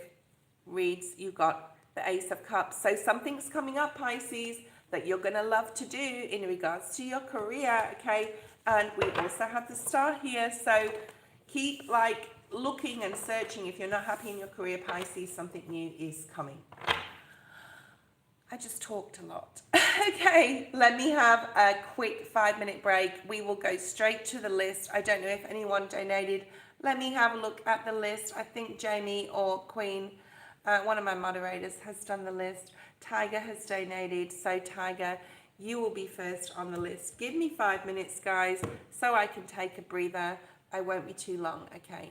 reads. You got the Ace of Cups. So something's coming up, Pisces, that you're going to love to do in regards to your career, okay? And we also have the Star here, so keep like looking and searching. If you're not happy in your career, Pisces, something new is coming. I just talked a lot. Okay, let me have a quick 5-minute break. We will go straight to the list. I don't know if anyone donated. Let me have a look at the list. I think Jamie or Queen, one of my moderators, has done the list. Tiger has donated. So Tiger, you will be first on the list. Give me 5 minutes, guys, so I can take a breather. I won't be too long, okay?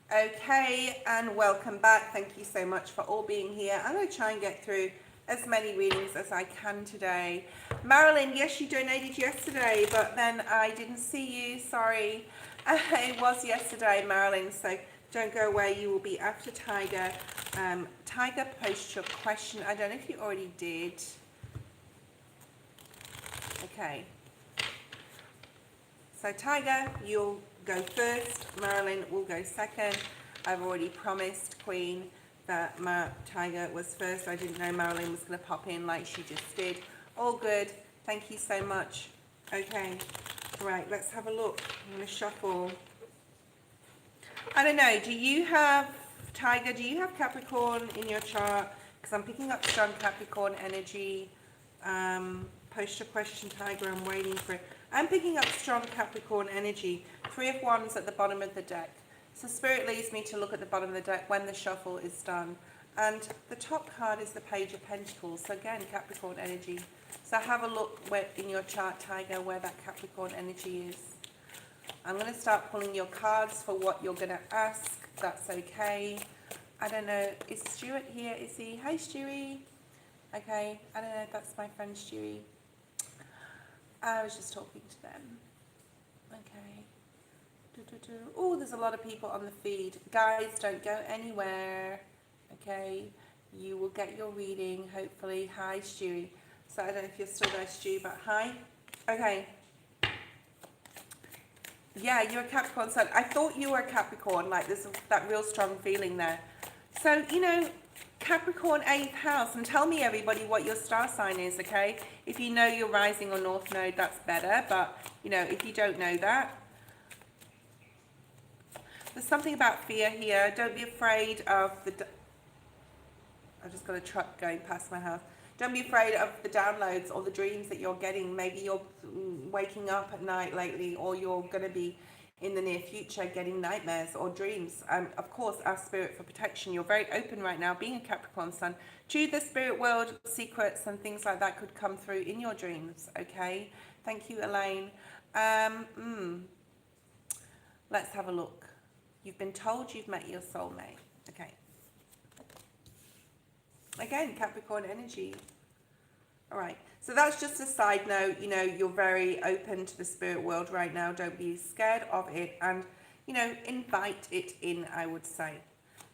Okay, and welcome back. Thank you so much for all being here. I'm going to try and get through as many readings as I can today. Marilyn, yes, you donated yesterday, but then I didn't see you. Sorry. It was yesterday, Marilyn, so don't go away. You will be after Tiger. Tiger, post your question. I don't know if you already did. Okay. So Tiger, you'll go first. Marilyn will go second. I've already promised Queen that Tiger was first. I didn't know Marilyn was going to pop in like she just did. All good. Thank you so much. Okay. Right, let's have a look. I'm going to shuffle. I don't know. Do you have, Tiger, do you have Capricorn in your chart? Because I'm picking up strong Capricorn energy. Post your question, Tiger. I'm waiting for it. I'm picking up strong Capricorn energy. 3 of Wands at the bottom of the deck. So Spirit leads me to look at the bottom of the deck when the shuffle is done. And the top card is the Page of Pentacles. So again, Capricorn energy. So have a look in your chart, Tiger, where that Capricorn energy is. I'm going to start pulling your cards for what you're going to ask. That's okay. I don't know. Is Stuart here? Is he? Hi, Stewie. Okay. I don't know if that's my friend Stewie. I was just talking to them. Okay. Oh, there's a lot of people on the feed. Guys, don't go anywhere. Okay. You will get your reading, hopefully. Hi, Stewie. So I don't know if you're still there, Stewie, but hi. Okay. Yeah, you're a Capricorn sun. I thought you were a Capricorn. Like, there's that real strong feeling there. So, you know, Capricorn 8th house, and tell me, everybody, what your star sign is, okay? If you know your rising or north node, that's better, but, you know, if you don't know that, there's something about fear here. Don't be afraid of I've just got a truck going past my house. Don't be afraid of the downloads or the dreams that you're getting. Maybe you're waking up at night lately, or you're going to be in the near future getting nightmares or dreams. Of course, ask Spirit for protection. You're very open right now, being a Capricorn sun. To the spirit world, secrets and things like that could come through in your dreams, okay? Thank you, Elaine. Let's have a look. You've been told you've met your soulmate. Okay. Again, Capricorn energy. All right. So that's just a side note. You know, you're very open to the spirit world right now. Don't be scared of it, and, you know, invite it in, I would say.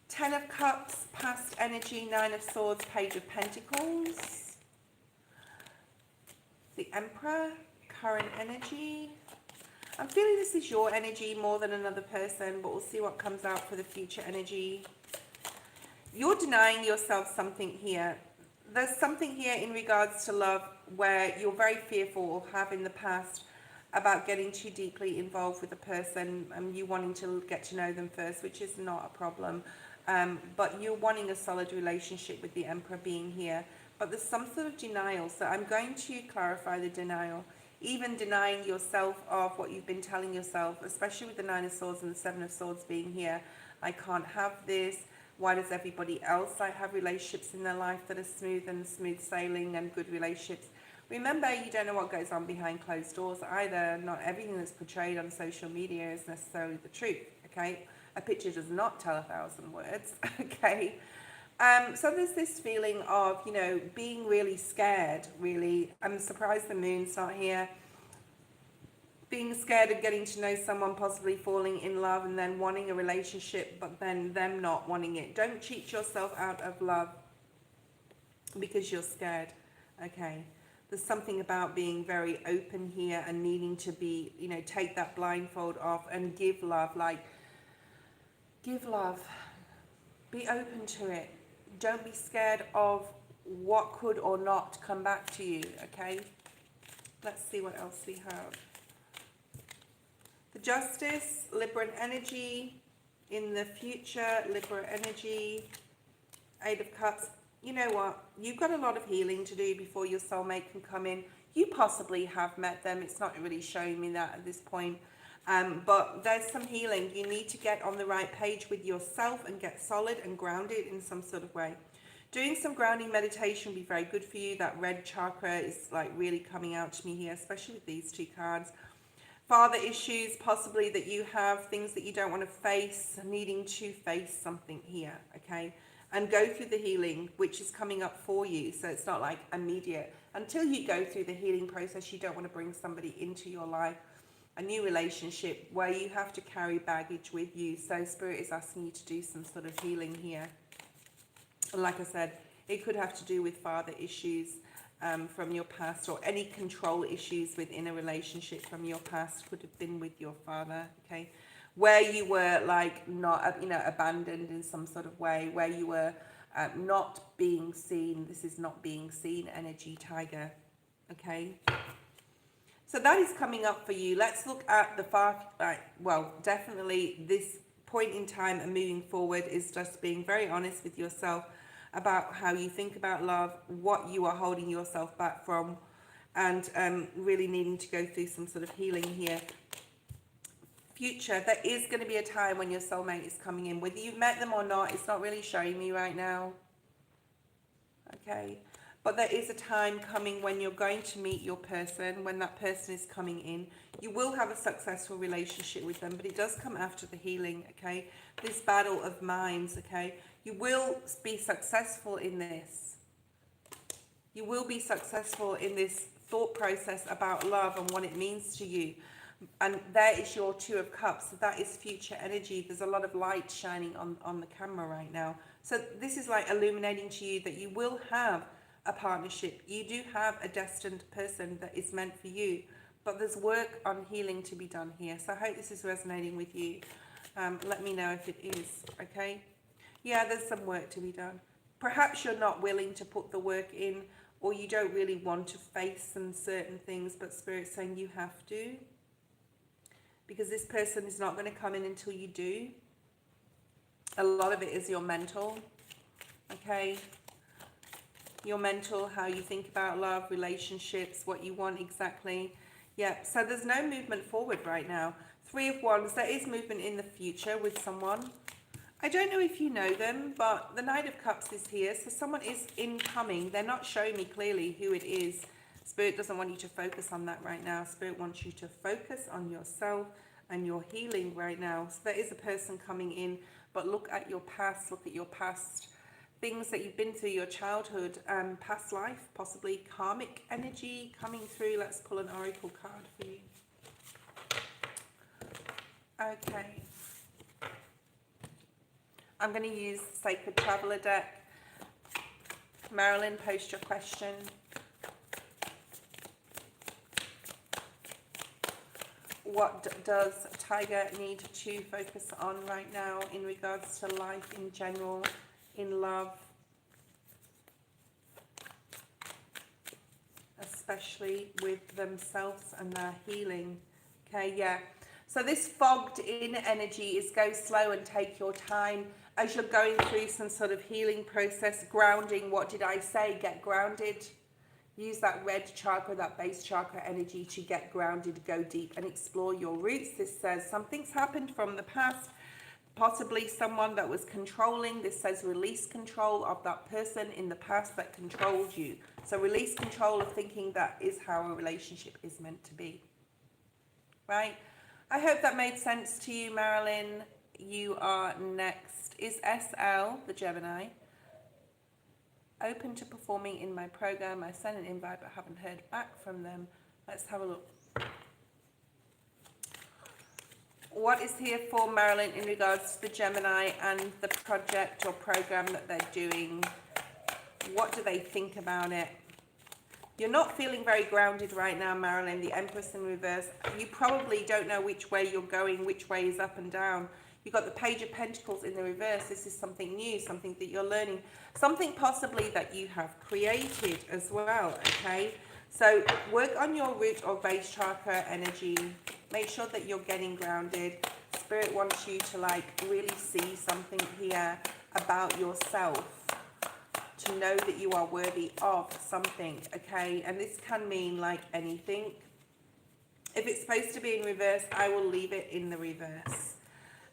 10 of Cups, past energy. 9 of Swords, Page of Pentacles. The Emperor, current energy. I'm feeling this is your energy more than another person, but we'll see what comes out for the future energy. You're denying yourself something here. There's something here in regards to love where you're very fearful, or have in the past, about getting too deeply involved with a person, and you wanting to get to know them first, which is not a problem. But you're wanting a solid relationship with the Emperor being here. But there's some sort of denial. So I'm going to clarify the denial. Even denying yourself of what you've been telling yourself, especially with the 9 of Swords and the 7 of Swords being here. I can't have this. Why does everybody else have relationships in their life that are smooth sailing and good relationships? Remember, you don't know what goes on behind closed doors either. Not everything that's portrayed on social media is necessarily the truth, okay? A picture does not tell 1,000 words, okay? So there's this feeling of, you know, being really scared, really. I'm surprised the moon's not here. Being scared of getting to know someone, possibly falling in love and then wanting a relationship, but then them not wanting it. Don't cheat yourself out of love because you're scared, okay? There's something about being very open here and needing to be, you know, take that blindfold off and give love. Like, give love. Be open to it. Don't be scared of what could or not come back to you, okay? Let's see what else we have. The Justice, Libran energy in the future, Libra energy, 8 of Cups. You know what? You've got a lot of healing to do before your soulmate can come in. You possibly have met them. It's not really showing me that at this point. But there's some healing. You need to get on the right page with yourself and get solid and grounded in some sort of way. Doing some grounding meditation will be very good for you. That red chakra is like really coming out to me here, especially with these two cards. Father issues, possibly that you have, things that you don't want to face, needing to face something here, okay? And go through the healing, which is coming up for you. So it's not like immediate. Until you go through the healing process, you don't want to bring somebody into your life, a new relationship where you have to carry baggage with you. So Spirit is asking you to do some sort of healing here. And like I said, it could have to do with father issues from your past, or any control issues within a relationship from your past. Could have been with your father, okay? Where you were like not, you know, abandoned in some sort of way, where you were not being seen. This is not being seen energy, Tiger, okay? So that is coming up for you. Let's look at the far, well, definitely this point in time and moving forward is just being very honest with yourself about how you think about love, what you are holding yourself back from, and really needing to go through some sort of healing here. Future, there is going to be a time when your soulmate is coming in. Whether you've met them or not, it's not really showing me right now. Okay. But there is a time coming when you're going to meet your person, when that person is coming in. You will have a successful relationship with them, but it does come after the healing, okay? This battle of minds, okay? You will be successful in this. You will be successful in this thought process about love and what it means to you. And there is your Two of Cups. So that is future energy. There's a lot of light shining on the camera right now. So this is like illuminating to you that you will have a partnership. You do have a destined person that is meant for you, but there's work on healing to be done here. So I hope this is resonating with you. Let me know if it is, okay? Yeah, there's some work to be done. Perhaps you're not willing to put the work in, or you don't really want to face some certain things, but Spirit's saying you have to, because this person is not going to come in until you do. A lot of it is your mental, okay? Your mental, how you think about love, relationships, what you want exactly. Yeah, so there's no movement forward right now. Three of Wands, there is movement in the future with someone. I don't know if you know them, but the Knight of Cups is here. So someone is incoming. They're not showing me clearly who it is. Spirit doesn't want you to focus on that right now. Spirit wants you to focus on yourself and your healing right now. So there is a person coming in, but look at your past, look at your past. Things that you've been through, your childhood, past life, possibly karmic energy coming through. Let's pull an oracle card for you. Okay. I'm going to use the Sacred Traveler deck. Marilyn, post your question. What does Tiger need to focus on right now in regards to life in general, in love, especially with themselves and their healing? Okay, yeah. So this fogged in energy is go slow and take your time as you're going through some sort of healing process. Grounding, what did I say? Get grounded. Use that red chakra, that base chakra energy to get grounded, go deep and explore your roots. This says something's happened from the past, possibly someone that was controlling. This says release control of that person in the past that controlled you. So release control of thinking that is how a relationship is meant to be. Right? I hope that made sense to you, Marilyn. You are next. Is SL, the Gemini, open to performing in my program? I sent an invite but haven't heard back from them. Let's have a look. What is here for Marilyn in regards to the Gemini and the project or program that they're doing? What do they think about it? You're not feeling very grounded right now, Marilyn. The Empress in reverse. You probably don't know which way you're going, which way is up and down. You've got the Page of Pentacles in the reverse. This is something new, something that you're learning, something possibly that you have created as well, okay? So work on your root or base chakra energy. Make sure that you're getting grounded. Spirit wants you to like really see something here about yourself, to know that you are worthy of something, okay? And this can mean like anything. If it's supposed to be in reverse, I will leave it in the reverse.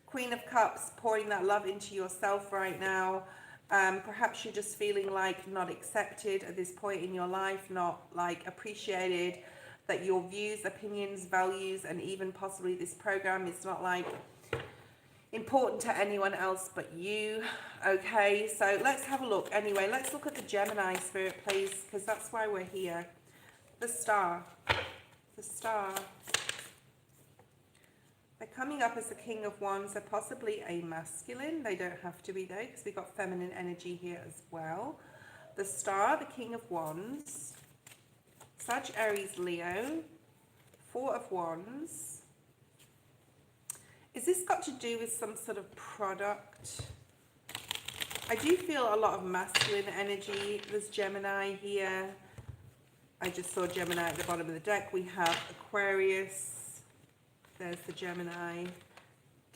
Queen of Cups, pouring that love into yourself right now. Perhaps you're just feeling like not accepted at this point in your life, not like appreciated. that your views, opinions, values, and even possibly this program is not like important to anyone else but you. Okay, so let's have a look. Anyway, let's look at the Gemini spirit, please, because that's why we're here. The Star. The Star. They're coming up as the King of Wands. They're possibly a masculine. They don't have to be though, because we've got feminine energy here as well. The Star, the King of Wands. Sag, Aries, Leo. Four of Wands. Is this got to do with some sort of product? I do feel a lot of masculine energy. There's Gemini here. I just saw Gemini at the bottom of the deck. We have Aquarius. There's the Gemini,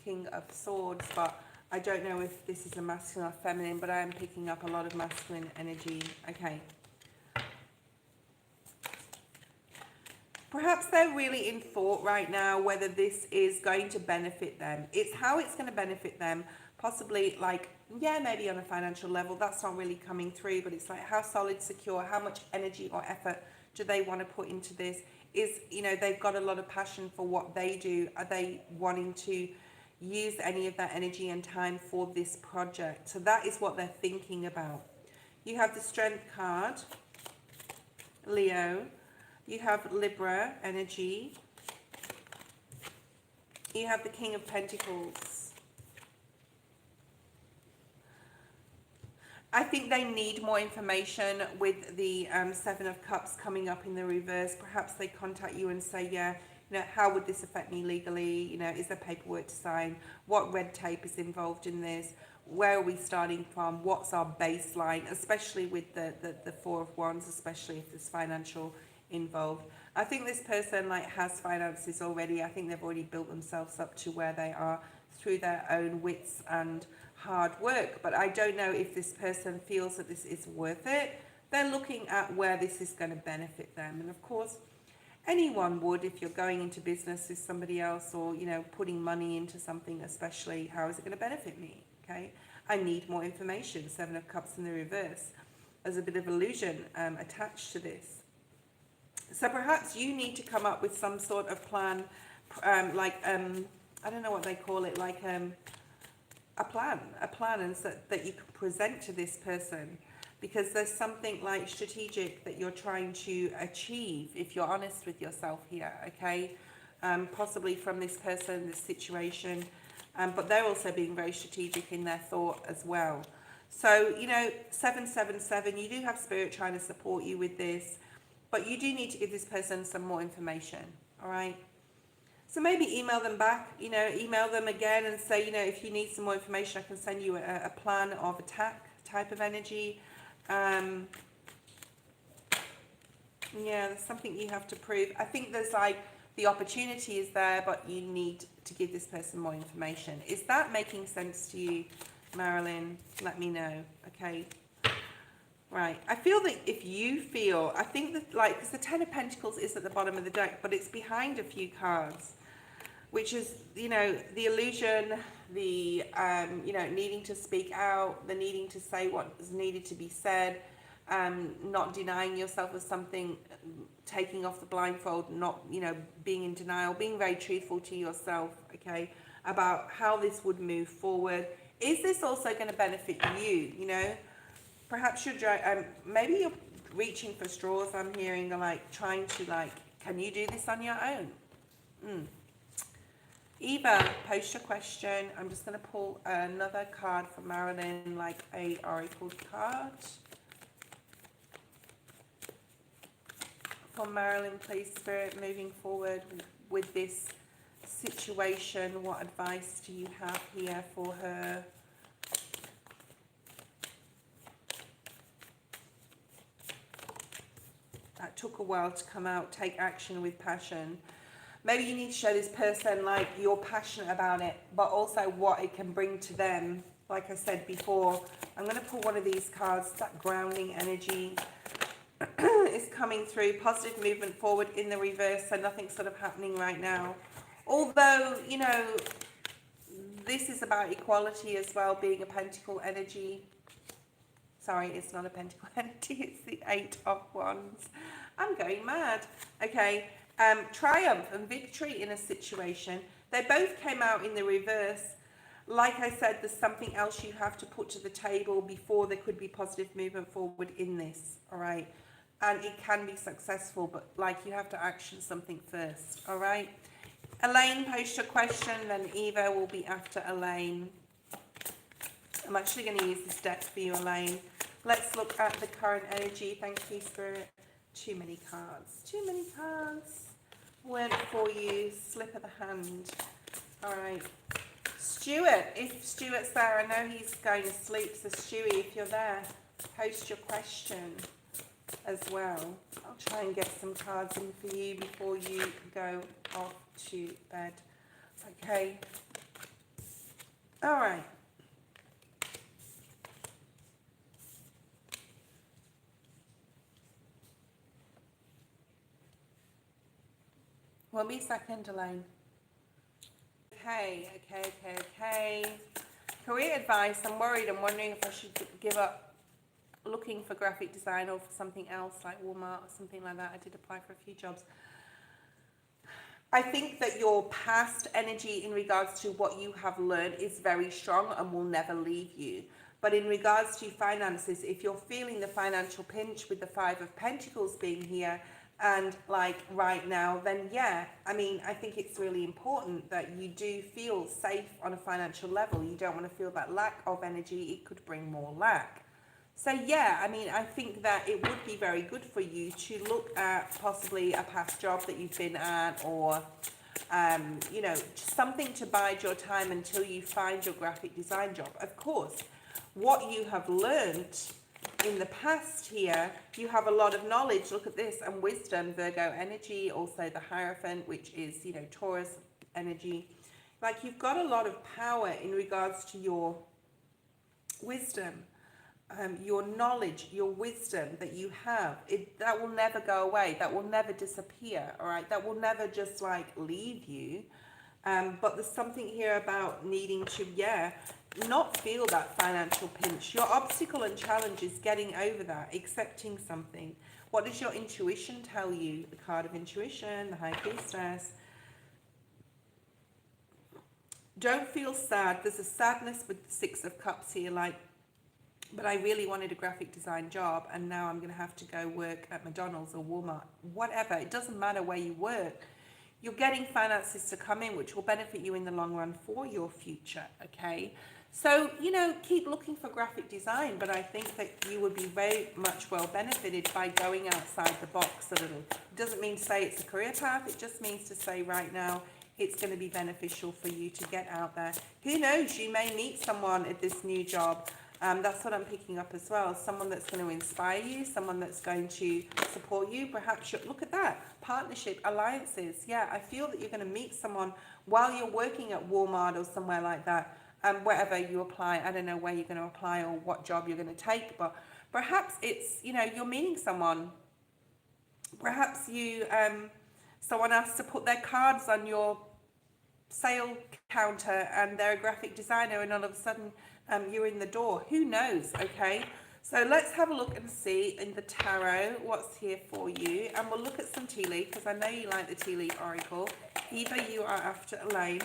King of Swords, but I don't know if this is a masculine or feminine, but I am picking up a lot of masculine energy. Okay. Perhaps they're really in thought right now whether this is going to benefit them. It's how it's going to benefit them, possibly like, yeah, maybe on a financial level. That's not really coming through, but it's like how solid, secure, how much energy or effort do they want to put into this? Is, you know, they've got a lot of passion for what they do. Are they wanting to use any of that energy and time for this project? So that is what they're thinking about. You have the Strength card, Leo. You have Libra energy. You have the King of Pentacles. I think they need more information with the Seven of Cups coming up in the reverse. Perhaps they contact you and say, yeah, you know, how would this affect me legally? You know, is there paperwork to sign? What red tape is involved in this? Where are we starting from? What's our baseline? Especially with the Four of Wands, especially if there's financial involved. I think this person like has finances already. I think they've already built themselves up to where they are through their own wits and hard work, but I don't know if this person feels that this is worth it. They're looking at where this is going to benefit them, and of course anyone would if you're going into business with somebody else, or you know, putting money into something, especially how is it going to benefit me. Okay, I need more information. Seven of Cups in the reverse. There's a bit of illusion attached to this, so perhaps you need to come up with some sort of plan, like I don't know what they call it, like a plan, and so that you can present to this person, because there's something like strategic that you're trying to achieve if you're honest with yourself here. Okay, possibly from this person, this situation, but they're also being very strategic in their thought as well. So you know, 777, you do have spirit trying to support you with this, but you do need to give this person some more information. All right. So maybe email them back, you know, email them again and say, you know, if you need some more information, I can send you a plan of attack type of energy. Yeah, there's something you have to prove. I think there's like the opportunity is there, but you need to give this person more information. Is that making sense to you, Marilyn? Let me know. Okay. Right. I feel that if you feel, I think that like, because the Ten of Pentacles is at the bottom of the deck, but it's behind a few cards, which is, you know, the illusion, the, you know, needing to speak out, the needing to say what is needed to be said, not denying yourself of something, taking off the blindfold, not, you know, being in denial, being very truthful to yourself, okay, about how this would move forward. Is this also going to benefit you, you know? Perhaps you're, maybe you're reaching for straws, I'm hearing, like, trying to, like, can you do this on your own? Eva, post your question. I'm just going to pull another card for Marilyn, like a oracle card. For Marilyn, please, Spirit, moving forward with this situation, what advice do you have here for her? That took a while to come out. Take action with passion. Maybe you need to show this person like you're passionate about it, but also what it can bring to them. Like I said before, I'm going to pull one of these cards. That grounding energy is coming through. Positive movement forward in the reverse, so nothing's sort of happening right now. Although, you know, this is about equality as well, being a pentacle energy. Sorry, it's not a pentacle energy, it's the Eight of Wands. I'm going mad. Okay, Triumph and victory in a situation. They both came out in the reverse. Like I said, there's something else you have to put to the table before there could be positive movement forward in this, all right? And it can be successful, but like you have to action something first, all right? Elaine, post your question, then Eva will be after Elaine. I'm actually going to use this deck for you, Elaine. Let's look at the current energy. Thank you, Spirit. Too many cards. Too many cards. Word for you. Slip of the hand. All right. Stuart. If Stuart's there, I know he's going to sleep. So, Stewie, if you're there, post your question as well. I'll try and get some cards in for you before you go off to bed. Okay. All right. Won't be a second, Elaine. Okay. Career advice. I'm worried. I'm wondering if I should give up looking for graphic design or for something else like Walmart or something like that. I did apply for a few jobs. I think that your past energy in regards to what you have learned is very strong and will never leave you. But in regards to finances, if you're feeling the financial pinch with the Five of Pentacles being here, and like right now, then yeah, I mean, I think it's really important that you do feel safe on a financial level. You don't want to feel that lack of energy. It could bring more lack. So yeah, I mean, I think that it would be very good for you to look at possibly a past job that you've been at, or you know, something to bide your time until you find your graphic design job. Of course, what you have learned in the past here, you have a lot of knowledge. Look at this, and wisdom, Virgo energy, also the Hierophant, which is, you know, Taurus energy. Like, you've got a lot of power in regards to your wisdom, your knowledge, your wisdom that you have. That will never go away. That will never disappear, all right? That will never just like leave you. But there's something here about needing to, yeah, not feel that financial pinch. Your obstacle and challenge is getting over that, accepting something. What does your intuition tell you? The card of intuition, the High Priestess. Don't feel sad. There's a sadness with the Six of Cups here, like, but I really wanted a graphic design job, and now I'm going to have to go work at McDonald's or Walmart. Whatever. It doesn't matter where you work. You're getting finances to come in, which will benefit you in the long run for your future, okay? So, you know, keep looking for graphic design, but I think that you would be very much well benefited by going outside the box a little. It doesn't mean to say it's a career path. It just means to say right now it's going to be beneficial for you to get out there. Who knows? You may meet someone at this new job. That's what I'm picking up as well. Someone that's going to inspire you, someone that's going to support you. Perhaps look at that. Partnership, alliances. Yeah, I feel that you're going to meet someone while you're working at Walmart or somewhere like that. Wherever you apply, I don't know where you're going to apply or what job you're going to take, but perhaps it's, you know, you're meeting someone. Perhaps you, someone asks to put their cards on your sale counter and they're a graphic designer, and all of a sudden you're in the door. Who knows? Okay, so let's have a look and see in the tarot what's here for you, and we'll look at some tea leaf because I know you like the tea leaf oracle. Eva, you are after Elaine.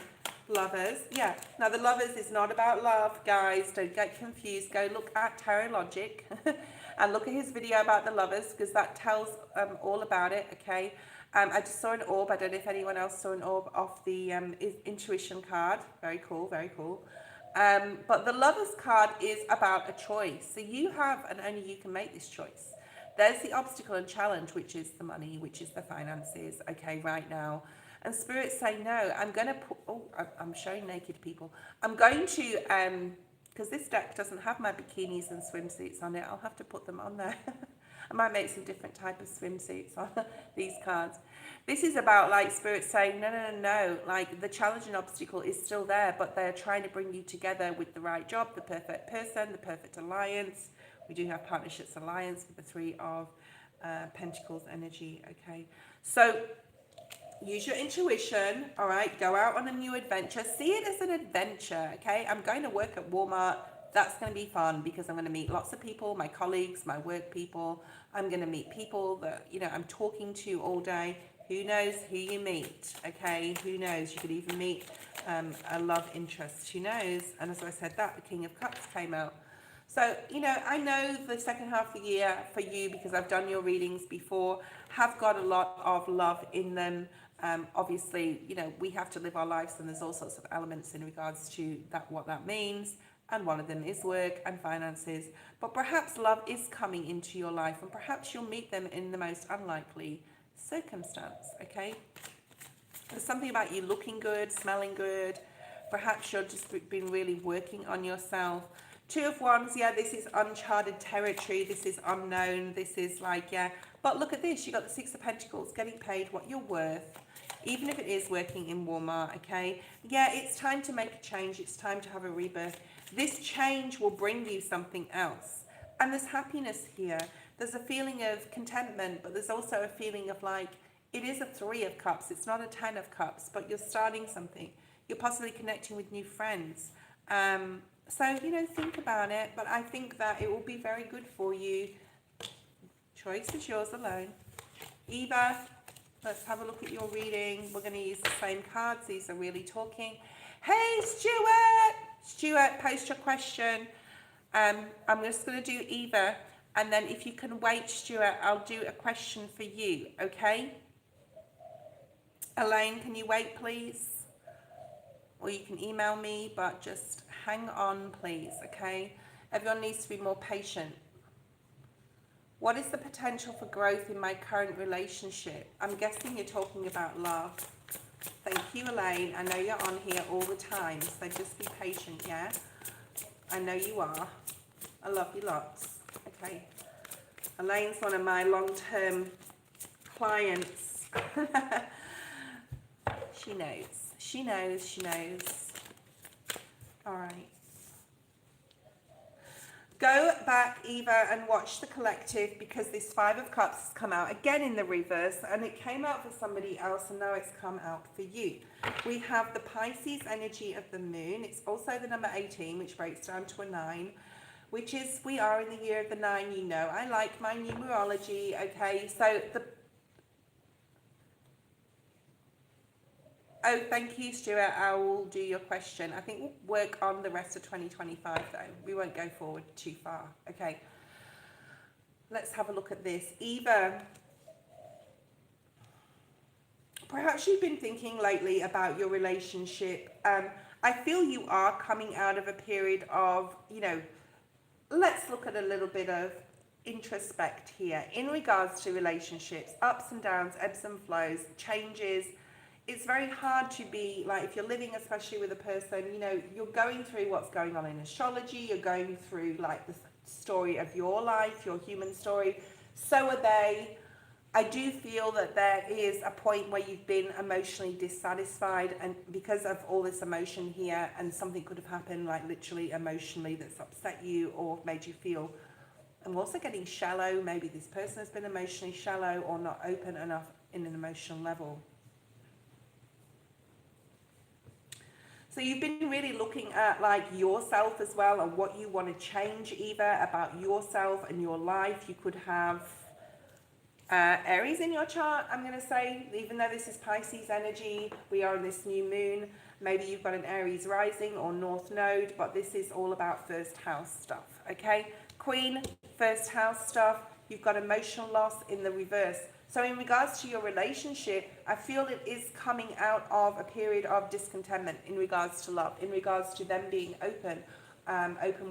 Lovers, yeah. Now the Lovers is not about love, guys. Don't get confused. Go look at Tarologic and look at his video about the Lovers, because that tells all about it. Okay. I just saw an orb. I don't know if anyone else saw an orb off the intuition card. Very cool, very cool. But the Lovers card is about a choice. So you have, and only you can make this choice. There's the obstacle and challenge, which is the money, which is the finances. Okay, right now. And Spirit's saying, no, I'm going to put, I'm showing naked people. I'm going to, because this deck doesn't have my bikinis and swimsuits on it, I'll have to put them on there. I might make some different type of swimsuits on these cards. This is about, like, Spirit saying, no, like, the challenge and obstacle is still there, but they're trying to bring you together with the right job, the perfect person, the perfect alliance. We do have partnerships alliance with the Three of Pentacles energy, okay? So use your intuition, all right? Go out on a new adventure. See it as an adventure, okay? I'm going to work at Walmart. That's going to be fun because I'm going to meet lots of people, my colleagues, my work people. I'm going to meet people that, you know, I'm talking to all day. Who knows who you meet, okay? Who knows? You could even meet a love interest. Who knows? And as I said that, the King of Cups came out. So, I know the second half of the year for you, because I've done your readings before, have got a lot of love in them. Obviously, we have to live our lives, and there's all sorts of elements in regards to that, what that means. And one of them is work and finances. But perhaps love is coming into your life, and perhaps you'll meet them in the most unlikely circumstance, okay? There's something about you looking good, smelling good. Perhaps you've just been really working on yourself. Two of Wands, yeah, this is uncharted territory. This is unknown. This is like, yeah. But look at this. You got the Six of Pentacles, getting paid what you're worth, even if it is working in Walmart, okay? Yeah, it's time to make a change. It's time to have a rebirth. This change will bring you something else. And there's happiness here. There's a feeling of contentment, but there's also a feeling of like, it is a 3 of Cups. It's not a 10 of Cups, but you're starting something. You're possibly connecting with new friends. So, think about it. But I think that it will be very good for you. Choice is yours alone. Eva, let's have a look at your reading. We're going to use the same cards. These are really talking. Hey, Stuart! Stuart, post your question. I'm just going to do Eva. And then if you can wait, Stuart, I'll do a question for you, okay? Elaine, can you wait, please? Or you can email me, but just hang on, please, okay? Everyone needs to be more patient. What is the potential for growth in my current relationship? I'm guessing you're talking about love. Thank you, Elaine. I know you're on here all the time, so just be patient, yeah? I know you are. I love you lots. Okay. Elaine's one of my long-term clients. She knows. She knows. She knows. All right. Go back, Eva, and watch the collective, because this 5 of Cups has come out again in the reverse, and it came out for somebody else, and now it's come out for you. We have the Pisces energy of the moon. It's also the number 18, which breaks down to a 9, which is, we are in the year of the 9, I like my numerology, okay? So oh, thank you, Stuart. I will do your question. I think we'll work on the rest of 2025, though. We won't go forward too far. Okay. Let's have a look at this. Eva, perhaps you've been thinking lately about your relationship. I feel you are coming out of a period of, let's look at a little bit of introspect here in regards to relationships, ups and downs, ebbs and flows, changes. It's very hard to be, like, if you're living especially with a person, you're going through what's going on in astrology, you're going through, like, the story of your life, your human story. So are they. I do feel that there is a point where you've been emotionally dissatisfied, and because of all this emotion here, and something could have happened, like, literally emotionally, that's upset you or made you feel. I'm also getting shallow. Maybe this person has been emotionally shallow or not open enough in an emotional level. So you've been really looking at, like, yourself as well, and what you want to change, Eva, about yourself and your life. You could have Aries in your chart, I'm going to say, even though this is Pisces energy, we are in this new moon. Maybe you've got an Aries rising or North Node, but this is all about first house stuff, okay? Queen, first house stuff. You've got emotional loss in the reverse. So in regards to your relationship, I feel it is coming out of a period of discontentment in regards to love, in regards to them being open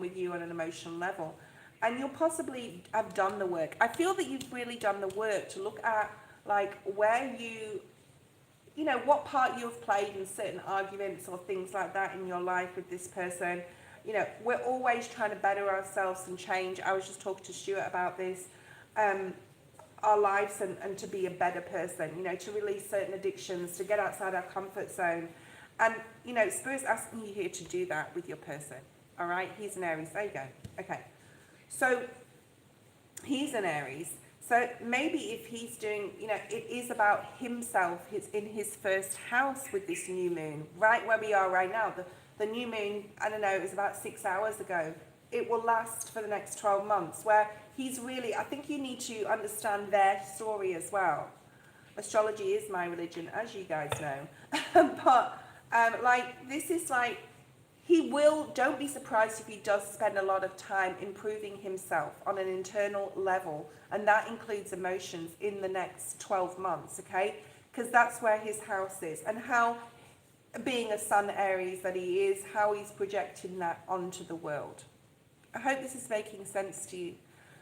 with you on an emotional level. And you'll possibly have done the work. I feel that you've really done the work to look at, like, where what part you've played in certain arguments or things like that in your life with this person. We're always trying to better ourselves and change. I was just talking to Stuart about this. Our lives and to be a better person, to release certain addictions, to get outside our comfort zone. And, Spirit's asking you here to do that with your person. All right? He's an Aries. There you go. Okay. So he's an Aries. So maybe if he's doing, it is about himself. He's in his first house with this new moon, right where we are right now. The new moon, I don't know, it was about 6 hours ago. It will last for the next 12 months, where he's really, I think you need to understand their story as well. Astrology is my religion, as you guys know. But like, this is like, he will, don't be surprised if he does spend a lot of time improving himself on an internal level, and that includes emotions in the next 12 months, okay? Because that's where his house is, and how, being a Sun Aries that he is, how he's projecting that onto the world. I hope this is making sense to you.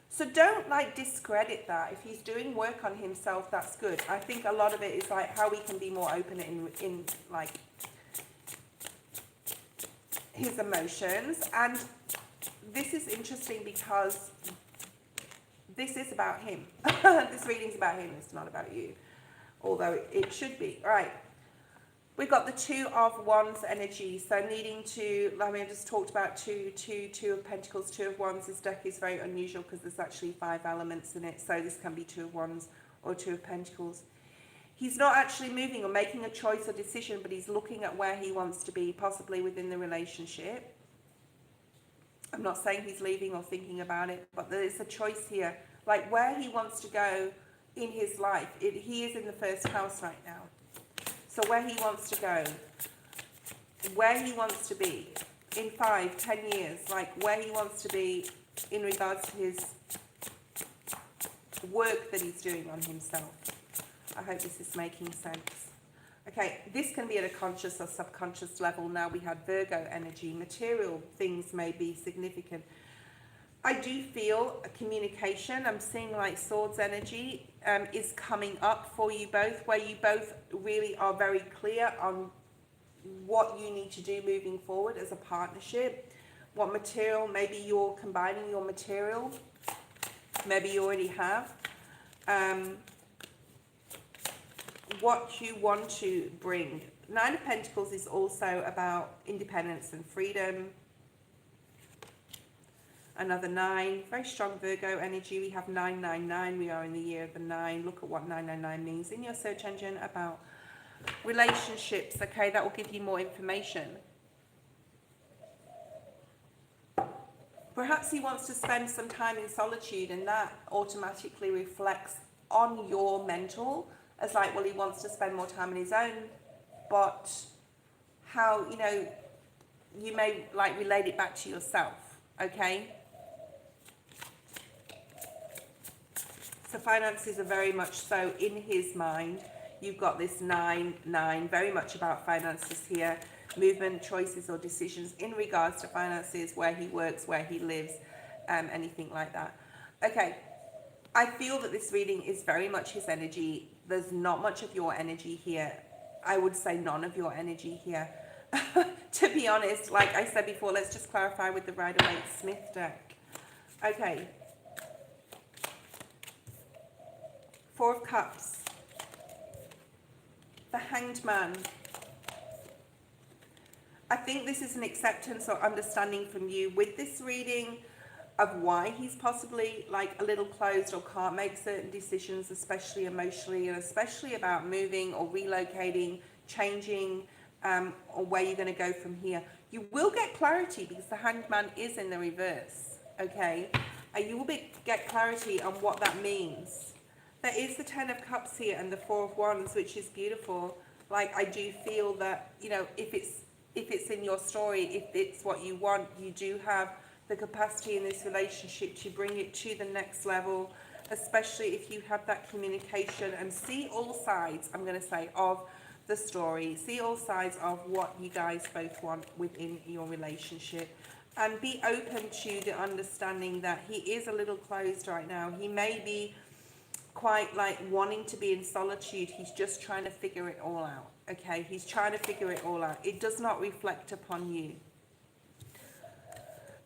So don't like discredit that. If he's doing work on himself, that's good. I think a lot of it is like how we can be more open in like his emotions. And this is interesting because this is about him. This reading's about him, it's not about you, although it should be. All right, we've got the Two of Wands energy, so needing to, I mean, I just talked about Two of Pentacles. Two of Wands, this deck is very unusual because there's actually 5 elements in it, so this can be Two of Wands or Two of Pentacles. He's not actually moving or making a choice or decision, but he's looking at where he wants to be, possibly within the relationship. I'm not saying he's leaving or thinking about it, but there is a choice here, like where he wants to go in his life. He is in the first house right now. So where he wants to go, where he wants to be in 5, 10 years, like where he wants to be in regards to his work that he's doing on himself. I hope this is making sense. Okay, this can be at a conscious or subconscious level. Now we had Virgo energy. Material things may be significant. I do feel a communication. I'm seeing like Swords energy is coming up for you both, where you both really are very clear on what you need to do moving forward as a partnership. What material, maybe you're combining your material. Maybe you already have. What you want to bring. 9 of Pentacles is also about independence and freedom. Another 9, very strong Virgo energy. We have 999. We are in the year of the 9. Look at what 999 means in your search engine about relationships. Okay, that will give you more information. Perhaps he wants to spend some time in solitude, and that automatically reflects on your mental as like, well, he wants to spend more time on his own, but how, you know, you may like relate it back to yourself, okay? So finances are very much so in his mind. You've got this 9-9, very much about finances here. Movement, choices or decisions in regards to finances, where he works, where he lives, anything like that. Okay, I feel that this reading is very much his energy. There's not much of your energy here. I would say none of your energy here. To be honest, like I said before, let's just clarify with the Rider-Waite-Smith deck. Okay. 4 of Cups. The Hanged Man. I think this is an acceptance or understanding from you with this reading of why he's possibly like a little closed or can't make certain decisions, especially emotionally, and especially about moving or relocating, changing, or where you're going to go from here. You will get clarity because the Hanged Man is in the reverse, okay? And you will get clarity on what that means. There is the 10 of Cups here and the 4 of Wands, which is beautiful. Like, I do feel that, you know, if it's in your story, if it's what you want, you do have the capacity in this relationship to bring it to the next level, especially if you have that communication and see all sides, I'm going to say, of the story. See all sides of what you guys both want within your relationship, and be open to the understanding that he is a little closed right now. He may be quite like wanting to be in solitude. He's just trying to figure it all out. Okay, he's trying to figure it all out. It does not reflect upon you.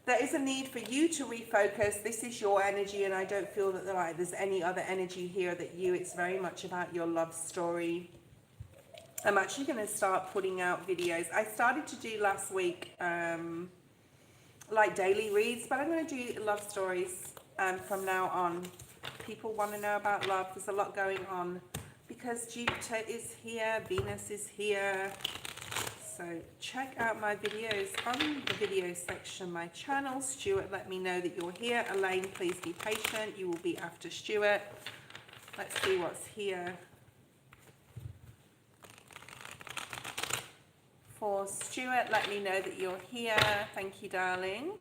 There is a need for you to refocus. This is your energy, and I don't feel that there's any other energy here that you. It's very much about your love story. I'm actually going to start putting out videos. I started to do last week like daily reads, but I'm going to do love stories from now on. People want to know about love. There's a lot going on because Jupiter is here, Venus is here. So check out my videos on the video section of my channel. Stuart, let me know that you're here. Elaine, please be patient. You will be after Stuart. Let's see what's here. For Stuart, let me know that you're here. Thank you, darling.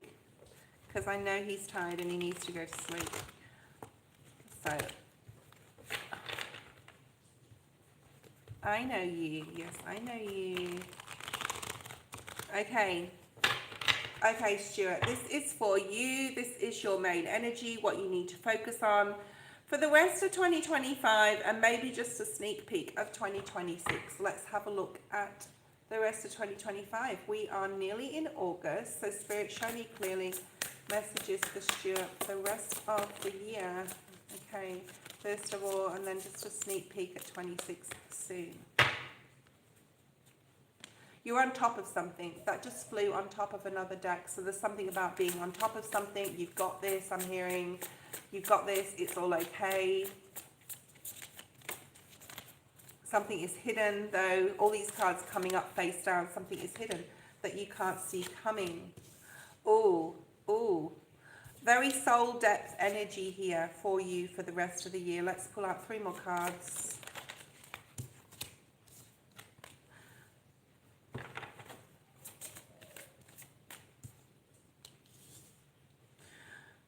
Because I know he's tired and he needs to go to sleep. So, I know you. Yes, I know you. Okay. Okay, Stuart, this is for you. This is your main energy, what you need to focus on for the rest of 2025 and maybe just a sneak peek of 2026. Let's have a look at the rest of 2025. We are nearly in August, so Spirit, show me clearly messages for Stuart for the rest of the year. Okay, first of all, and then just a sneak peek at 26 soon. You're on top of something. That just flew on top of another deck. So there's something about being on top of something. You've got this, I'm hearing. You've got this, it's all okay. Something is hidden, though. All these cards coming up face down. Something is hidden that you can't see coming. Ooh, ooh. Very soul depth energy here for you for the rest of the year. Let's pull out 3 more cards.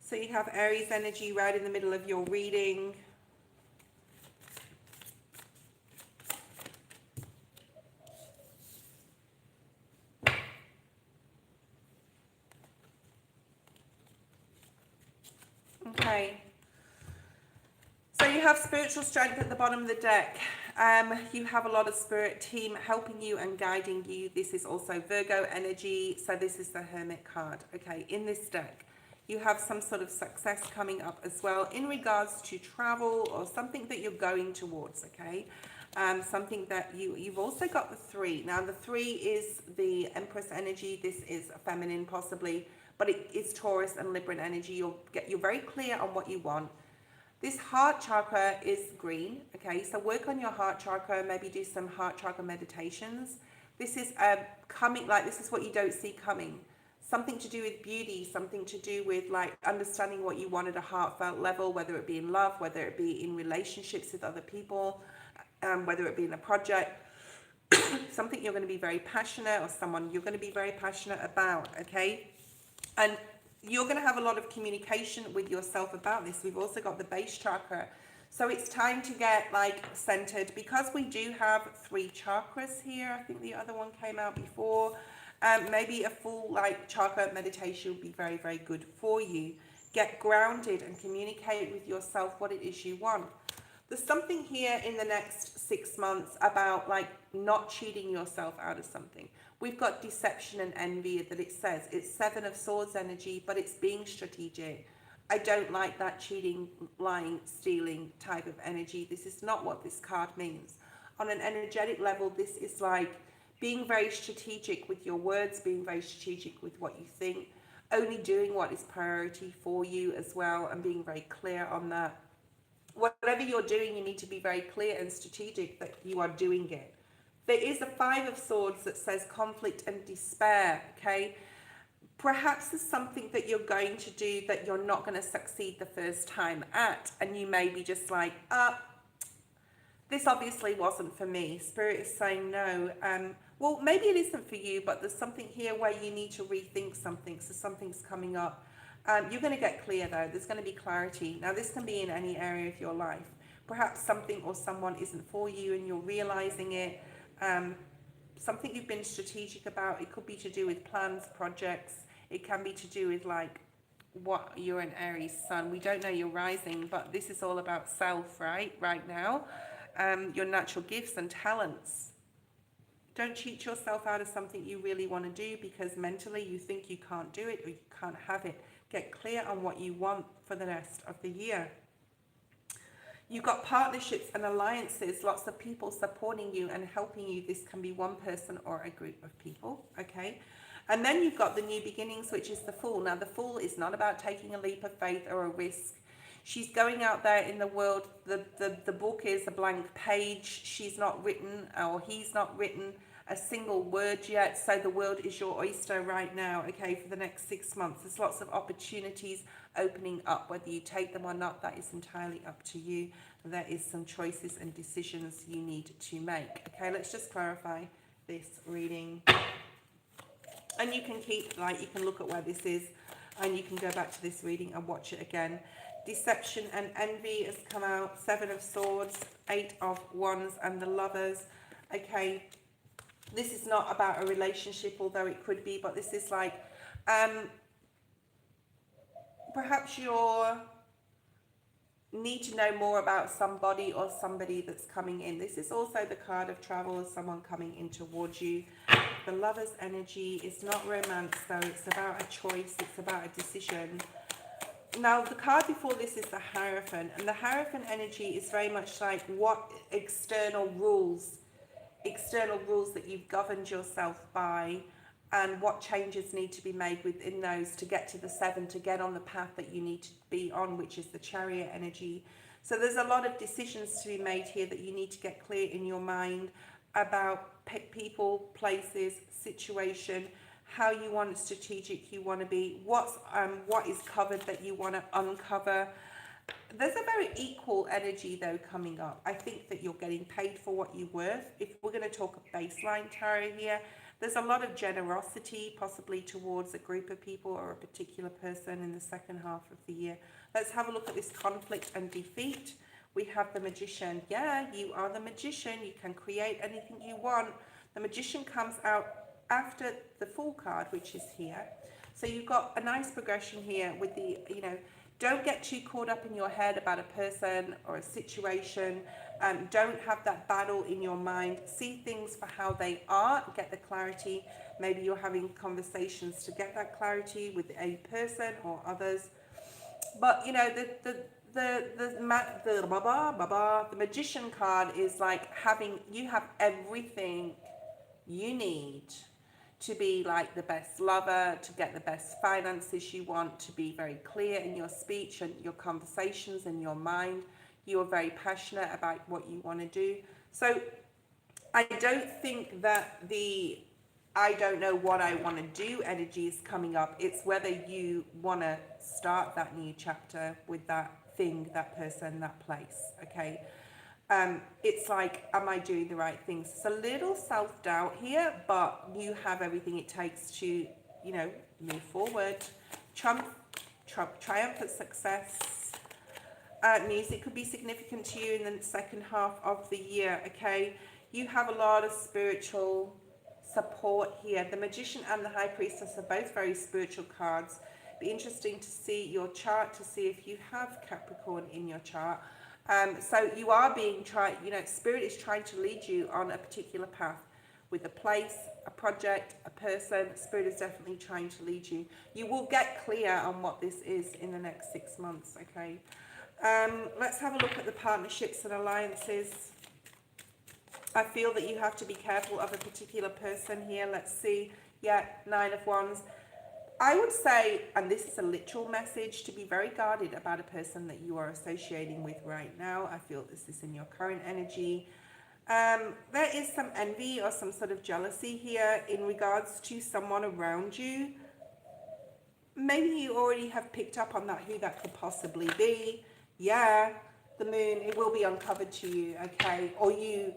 So you have Aries energy right in the middle of your reading. Okay. So you have spiritual strength at the bottom of the deck. You have a lot of spirit team helping you and guiding you. This is also Virgo energy. So this is the Hermit card. Okay, in this deck. You have some sort of success coming up as well in regards to travel or something that you're going towards, okay? Something that you've also got the 3. Now, the 3 is the Empress energy. This is feminine possibly, but it is Taurus and Libra energy. You're very clear on what you want. This heart chakra is green, okay? So work on your heart chakra, maybe do some heart chakra meditations. This is coming, like this is what you don't see coming. Something to do with beauty, something to do with like understanding what you want at a heartfelt level, whether it be in love, whether it be in relationships with other people, whether it be in a project, something you're going to be very passionate or someone you're going to be very passionate about, okay? And you're going to have a lot of communication with yourself about this. We've also got the base chakra. So it's time to get like centered because we do have 3 chakras here. I think the other one came out before. Maybe a full like chakra meditation would be very, very good for you. Get grounded and communicate with yourself what it is you want. There's something here in the next 6 months about like not cheating yourself out of something. We've got deception and envy that it says. It's 7 of Swords energy, but it's being strategic. I don't like that cheating, lying, stealing type of energy. This is not what this card means. On an energetic level, this is like being very strategic with your words, being very strategic with what you think, only doing what is priority for you as well, and being very clear on that. Whatever you're doing, you need to be very clear and strategic that you are doing it. There is a 5 of Swords that says conflict and despair, okay? Perhaps there's something that you're going to do that you're not going to succeed the first time at, and you may be just like, this obviously wasn't for me. Spirit is saying no. Well, maybe it isn't for you, but there's something here where you need to rethink something. So something's coming up. You're going to get clear though. There's going to be clarity. Now this can be in any area of your life. Perhaps something or someone isn't for you and you're realizing it. Something you've been strategic about. It could be to do with plans, projects. It can be to do with like what you're an Aries sun. We don't know your rising, but this is all about self, right now. Your natural gifts and talents. Don't cheat yourself out of something you really want to do because mentally you think you can't do it or you can't have it. Get clear on what you want for the rest of the year. You've got partnerships and alliances, lots of people supporting you and helping you. This can be one person or a group of people, okay? And then you've got the new beginnings, which is the Fool. Now, the Fool is not about taking a leap of faith or a risk. She's going out there in the world. The book is a blank page. She's not written, or he's not written a single word yet. So the world is your oyster right now, okay, for the next 6 months. There's lots of opportunities opening up. Whether you take them or not, that is entirely up to you. There is some choices and decisions you need to make. Okay, let's just clarify this reading. And you can keep, like, you can look at where this is, and you can go back to this reading and watch it again. Deception and envy has come out. 7 of Swords, 8 of Wands, and the Lovers. Okay, this is not about a relationship, although it could be, but this is like, perhaps you're need to know more about somebody or somebody that's coming in. This is also the card of travel, someone coming in towards you. The Lover's energy is not romance though, it's about a choice, it's about a decision. Now the card before this is the Hierophant, and the Hierophant energy is very much like what external rules that you've governed yourself by, and what changes need to be made within those to get to the 7, to get on the path that you need to be on, which is the Chariot energy. So there's a lot of decisions to be made here that you need to get clear in your mind about people, places, situation, how you want strategic you want to be, what is covered that you want to uncover. There's a very equal energy though coming up. I think that you're getting paid for what you're worth. If we're going to talk a baseline tarot here, there's a lot of generosity possibly towards a group of people or a particular person in the second half of the year. Let's have a look at this conflict and defeat. We have the Magician. Yeah, you are the Magician. You can create anything you want. The Magician comes out after the Fool card, which is here. So you've got a nice progression here with the, don't get too caught up in your head about a person or a situation. Don't have that battle in your mind. See things for how they are. Get the clarity. Maybe you're having conversations to get that clarity with a person or others. But the Magician card is like you have everything you need to be like the best lover, to get the best finances you want, to be very clear in your speech and your conversations and your mind. You are very passionate about what you want to do. So I don't think that the I don't know what I want to do energy is coming up. It's whether you want to start that new chapter with that thing, that person, that place. Okay. It's like, am I doing the right things? It's a little self-doubt here, but you have everything it takes to, move forward. Triumphant success. Music could be significant to you in the second half of the year, okay? You have a lot of spiritual support here. The Magician and the High Priestess are both very spiritual cards. Be interesting to see your chart to see if you have Capricorn in your chart. So you are being Spirit is trying to lead you on a particular path with a place, a project, a person. Spirit is definitely trying to lead you. You will get clear on what this is in the next 6 months, okay? Let's have a look at the partnerships and alliances. I feel that you have to be careful of a particular person here. Let's see. Yeah, 9 of Wands. I would say, and this is a literal message, to be very guarded about a person that you are associating with right now. I feel this is in your current energy. There is some envy or some sort of jealousy here in regards to someone around you. Maybe you already have picked up on that, who that could possibly be. Yeah, the moon, it will be uncovered to you, okay? Or you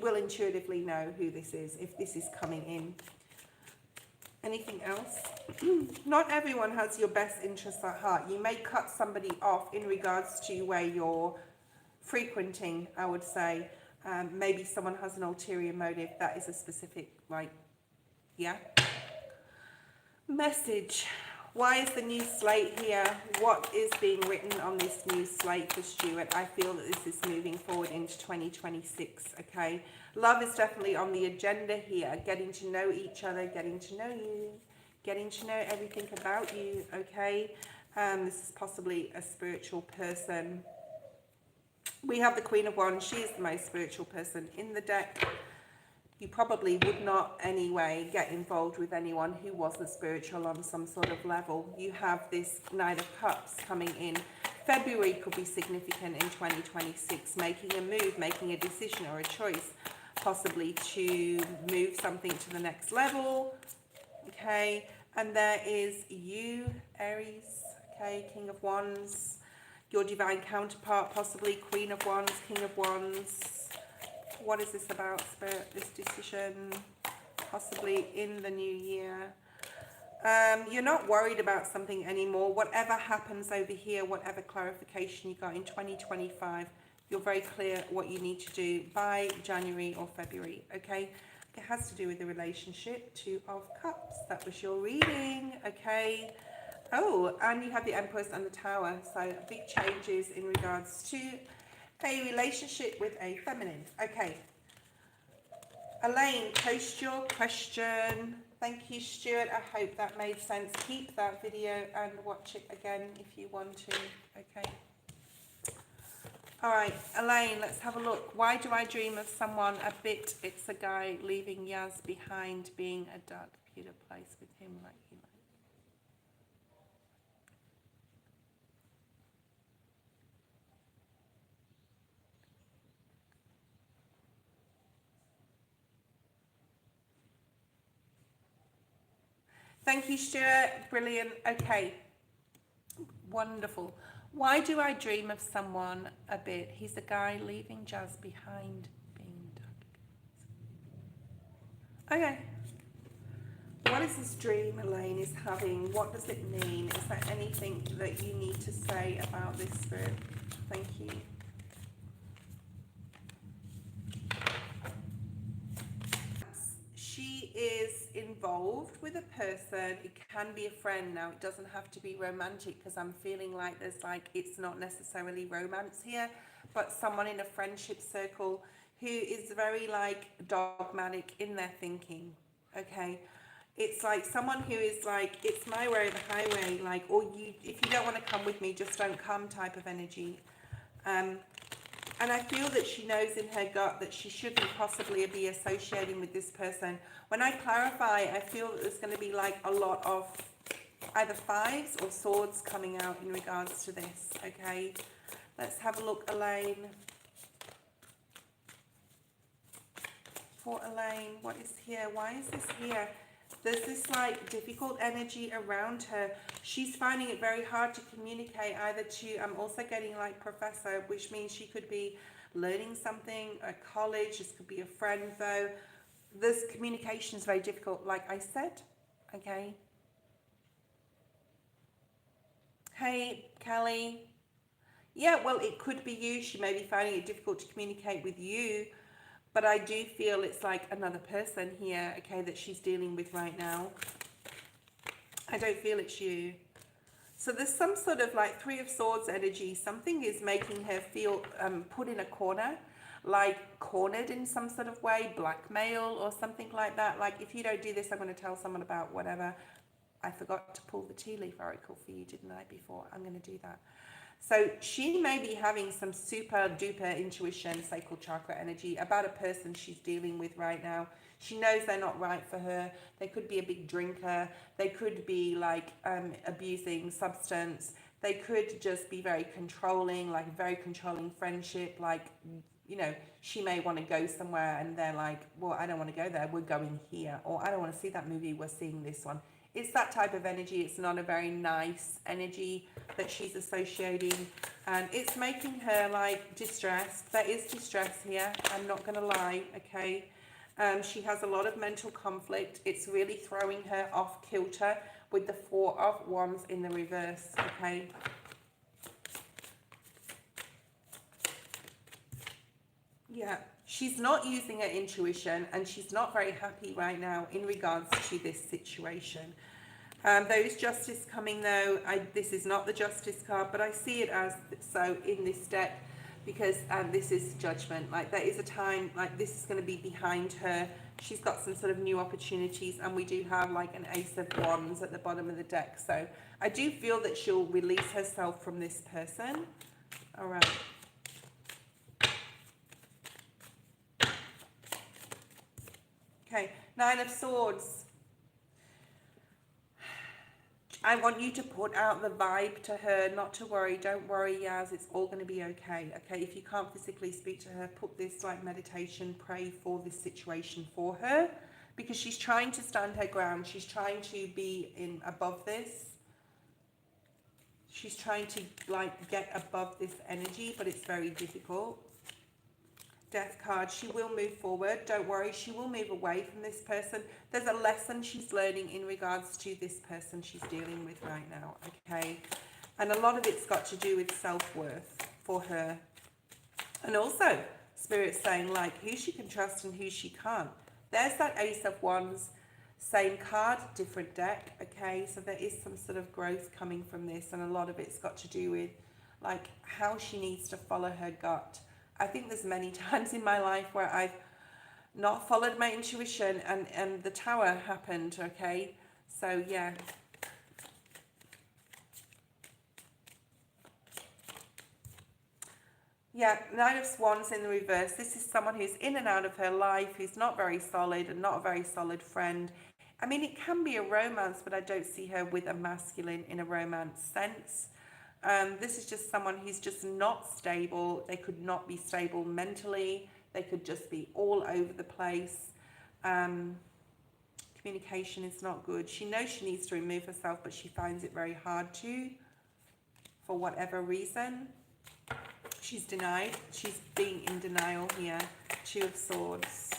will intuitively know who this is if this is coming in. Anything else? Not everyone has your best interests at heart. You may cut somebody off in regards to where you're frequenting, I would say. Maybe someone has an ulterior motive. That is a specific, message. Why is the new slate here? What is being written on this new slate for Stuart? I feel that this is moving forward into 2026, okay? Love is definitely on the agenda here. Getting to know each other, getting to know you, getting to know everything about you, okay? This is possibly a spiritual person. We have the Queen of Wands. She is the most spiritual person in the deck. You probably would not anyway get involved with anyone who wasn't spiritual on some sort of level. You have this Knight of Cups coming in. February could be significant in 2026, making a move, making a decision or a choice, possibly to move something to the next level, okay? And there is you, Aries, okay, King of Wands, your divine counterpart, possibly Queen of Wands, King of Wands. What is this about, Spirit? This decision, possibly in the new year. You're not worried about something anymore. Whatever happens over here, whatever clarification you got in 2025, you're very clear what you need to do by January or February, okay? It has to do with the relationship. Two of Cups. That was your reading, okay? Oh, and you have the Empress and the Tower. So big changes in regards to a relationship with a feminine. Okay. Elaine, post your question. Thank you, Stuart. I hope that made sense. Keep that video and watch it again if you want to. Okay. All right, Elaine, let's have a look. Why do I dream of someone a bit? It's a guy leaving Yaz behind, being a dark computer place with him like he likes. Thank you, Stuart. Brilliant. Okay. Wonderful. Why do I dream of someone a bit? He's a guy leaving Jazz behind, being dark. Okay. What is this dream Elaine is having? What does it mean? Is there anything that you need to say about this, Spirit? Thank you. She is involved with a person. It can be a friend now. It doesn't have to be romantic, because I'm feeling like there's like, it's not necessarily romance here, but someone in a friendship circle who is very like dogmatic in their thinking, okay? It's like someone who is like, it's my way or the highway, like, or you, if you don't want to come with me, just don't come type of energy. And I feel that she knows in her gut that she shouldn't possibly be associating with this person. When I clarify, I feel that there's going to be like a lot of either fives or swords coming out in regards to this, okay? Let's have a look, Elaine. For Elaine, what is here? Why is this here? There's this like difficult energy around her. She's finding it very hard to communicate either to, I'm also getting like professor, which means she could be learning something at college. This could be a friend though. This communication is very difficult, like I said, okay? Hey, Kelly. Yeah, well, it could be you. She may be finding it difficult to communicate with you. But I do feel it's like another person here, okay, that she's dealing with right now. I don't feel it's you. So there's some sort of like Three of Swords energy. Something is making her feel put in a corner, like cornered in some sort of way, blackmail or something like that. Like, if you don't do this, I'm going to tell someone about whatever. I forgot to pull the tea leaf oracle for you, didn't I, before? I'm going to do that. So she may be having some super duper intuition, sacral chakra energy about a person she's dealing with right now. She knows they're not right for her. They could be a big drinker. They could be like abusing substance. They could just be very controlling, like very controlling friendship. Like, you know, she may want to go somewhere and they're like, well, I don't want to go there. We're going here. Or I don't want to see that movie. We're seeing this one. It's that type of energy. It's not a very nice energy that she's associating. And it's making her like distressed. There is distress here. I'm not going to lie, okay? She has a lot of mental conflict. It's really throwing her off kilter with the Four of Wands in the reverse, okay? Yeah, she's not using her intuition and she's not very happy right now in regards to this situation. There is justice coming though. This is not the justice card, but I see it as so in this deck because this is judgment. Like, there is a time, like, this is going to be behind her. She's got some sort of new opportunities, and we do have like an Ace of Wands at the bottom of the deck. So I do feel that she'll release herself from this person. All right. Okay, Nine of Swords. I want you to put out the vibe to her, not to worry. Don't worry, Yaz, it's all going to be okay. Okay, if you can't physically speak to her, put this like meditation, pray for this situation for her, because she's trying to stand her ground. She's trying to be in above this. She's trying to like get above this energy, but it's very difficult. Death card. She will move forward. Don't worry. She will move away from this person. There's a lesson she's learning in regards to this person she's dealing with right now. Okay. And a lot of it's got to do with self-worth for her. And also, Spirit's saying, like, who she can trust and who she can't. There's that Ace of Wands. Same card, different deck. Okay. So there is some sort of growth coming from this. And a lot of it's got to do with, like, how she needs to follow her gut. I think there's many times in my life where I've not followed my intuition and the Tower happened, okay? So, yeah. Yeah, Nine of Wands in the reverse. This is someone who's in and out of her life, who's not very solid and not a very solid friend. I mean, it can be a romance, but I don't see her with a masculine in a romance sense. This is just someone who's just not stable. They could not be stable mentally. They could just be all over the place. Communication is not good. She knows she needs to remove herself, but she finds it very hard to, for whatever reason. She's denied. She's being in denial here. Two of Swords.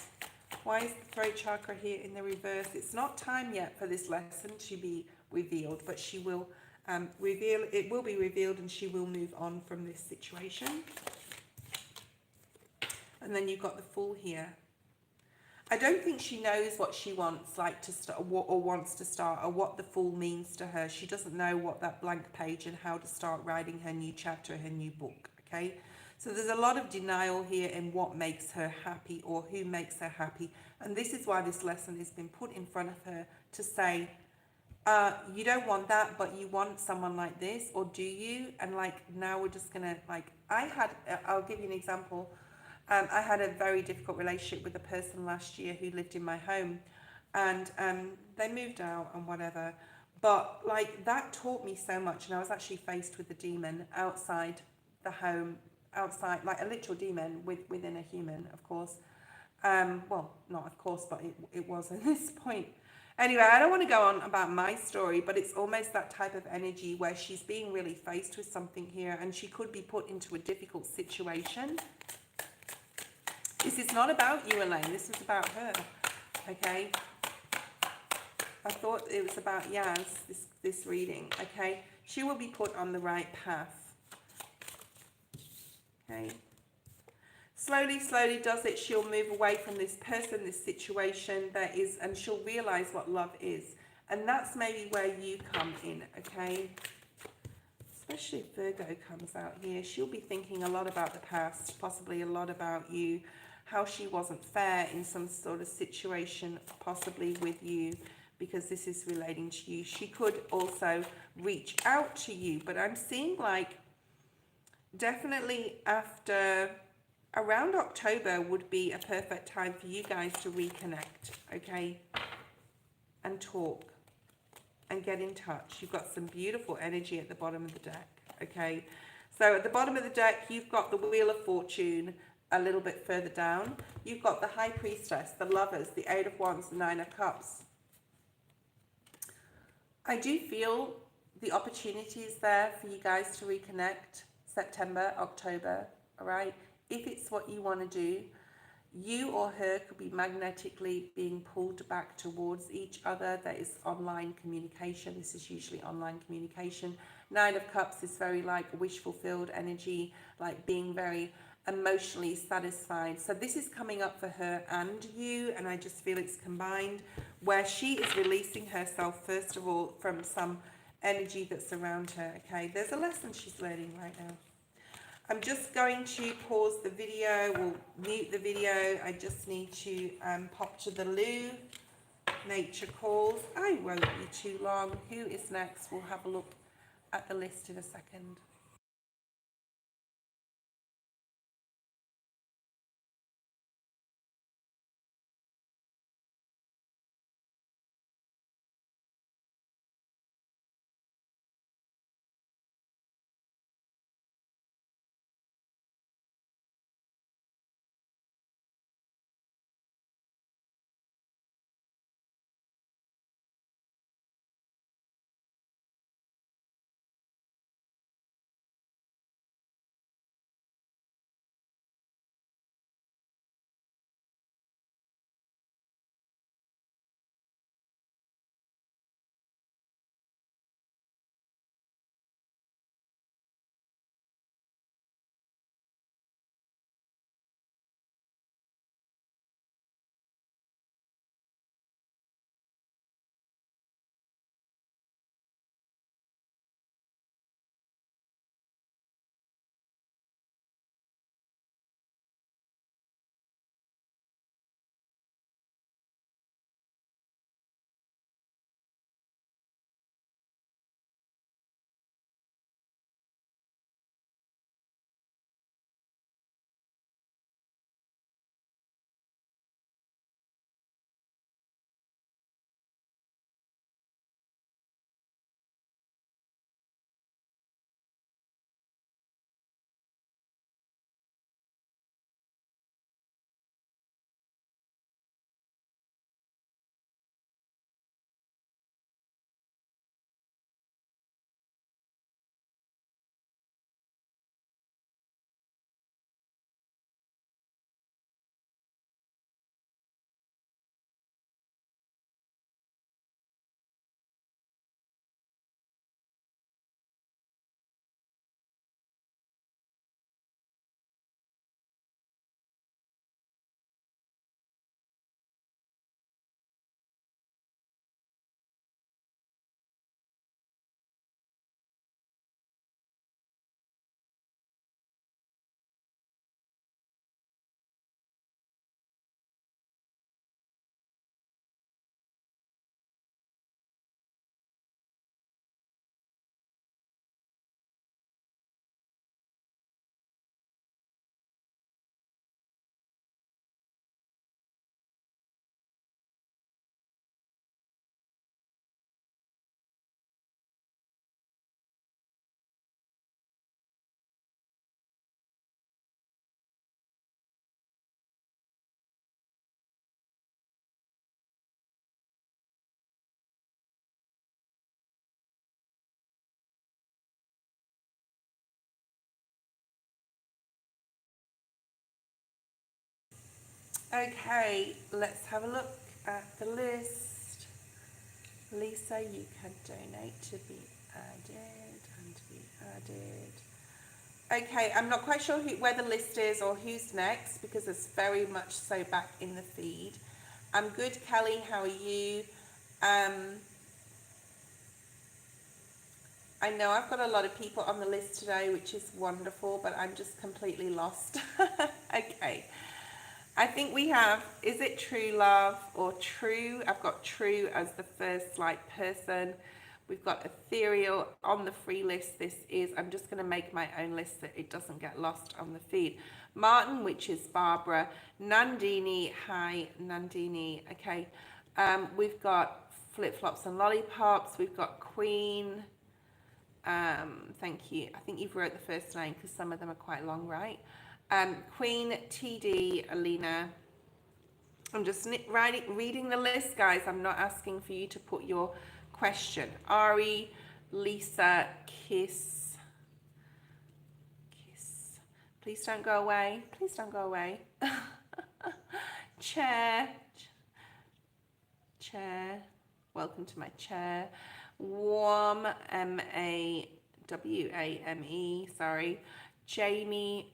Why is the throat chakra here in the reverse? It's not time yet for this lesson to be revealed, but she will it will be revealed and she will move on from this situation. And then you've got the Fool here. I don't think she knows what she wants, like, to start, or wants to start, or what the Fool means to her. She doesn't know what that blank page and how to start writing her new chapter, her new book, okay? So there's a lot of denial here in what makes her happy or who makes her happy. And this is why this lesson has been put in front of her to say, you don't want that, but you want someone like this, or do you? And, like, now we're just gonna, like, I'll give you an example. I had a very difficult relationship with a person last year who lived in my home, and they moved out and whatever. But, like, that taught me so much, and I was actually faced with a demon outside the home, outside, like a literal demon within a human, of course. Well, not of course, but it was at this point. Anyway, I don't want to go on about my story, but it's almost that type of energy where she's being really faced with something here, and she could be put into a difficult situation. This is not about you, Elaine. This is about her, okay? I thought it was about Yaz, this reading, okay? She will be put on the right path, okay? Slowly, slowly does it. She'll move away from this person, this situation that is, and she'll realize what love is. And that's maybe where you come in, okay? Especially if Virgo comes out here. She'll be thinking a lot about the past, possibly a lot about you, how she wasn't fair in some sort of situation, possibly with you, because this is relating to you. She could also reach out to you, but I'm seeing, like, definitely after around October would be a perfect time for you guys to reconnect, okay, and talk and get in touch. You've got some beautiful energy at the bottom of the deck, okay? So at the bottom of the deck, you've got the Wheel of Fortune. A little bit further down, you've got the High Priestess, the Lovers, the Eight of Wands, the Nine of Cups. I do feel the opportunity is there for you guys to reconnect September, October, all right? If it's what you want to do, you or her could be magnetically being pulled back towards each other. There is online communication. This is usually online communication. Nine of Cups is very like wish fulfilled energy, like being very emotionally satisfied. So this is coming up for her and you, and I just feel it's combined, where she is releasing herself, first of all, from some energy that's around her, okay? There's a lesson she's learning right now. I'm just going to pause the video, we'll mute the video. I just need to pop to the loo. Nature calls. I won't be too long. Who is next? We'll have a look at the list in a second. Okay, let's have a look at the list. Lisa, you can donate to be added and to be added. Okay, I'm not quite sure where the list is or who's next because it's very much so back in the feed. I'm good, Kelly. How are you? I know I've got a lot of people on the list today, which is wonderful, but I'm just completely lost. Okay. I think we have, is it true love or true? I've got true as the first person. We've got ethereal on the free list. This is, I'm just going to make my own list so it doesn't get lost on the feed. Martin, which is Barbara. Nandini, hi Nandini. Okay. We've got flip flops and lollipops. We've got Queen. Thank you. I think you've wrote the first name because some of them are quite long, right? Queen, TD, Alina. I'm just reading the list, guys. I'm not asking for you to put your question. Ari, Lisa, Kiss. Please don't go away. Please don't go away. Chair. Welcome to my chair. Wam, M-A-W-A-M-E, sorry. Jamie,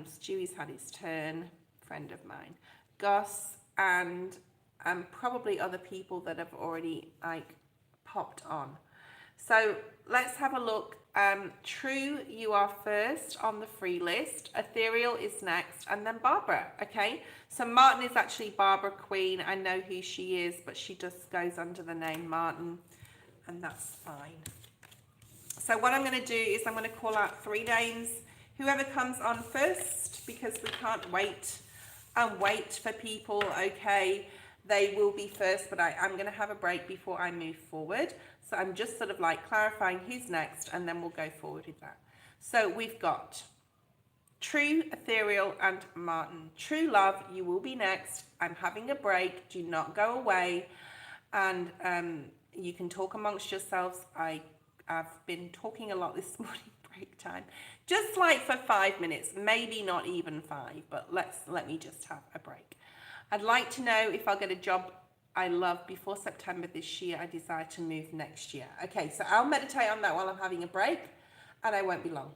Stewie's had his turn, friend of mine. Gus, and probably other people that have already popped on. So let's have a look. True, you are first on the free list. Ethereal is next, and then Barbara. Okay, so Martin is actually Barbara Queen. I know who she is, but she just goes under the name Martin, and that's fine. So what I'm going to do is I'm going to call out 3 names. Whoever comes on first, because we can't wait and wait for people. Okay, they will be first, but I'm going to have a break before I move forward. So I'm just sort of clarifying who's next, and then we'll go forward with that. So we've got True, Ethereal, and Martin. True Love, you will be next. I'm having a break. Do not go away. And you can talk amongst yourselves. I've been talking a lot this morning, break time. Just for 5 minutes, maybe not even 5, but let me just have a break. I'd like to know if I'll get a job I love before September this year. I desire to move next year. Okay, so I'll meditate on that while I'm having a break, and I won't be long.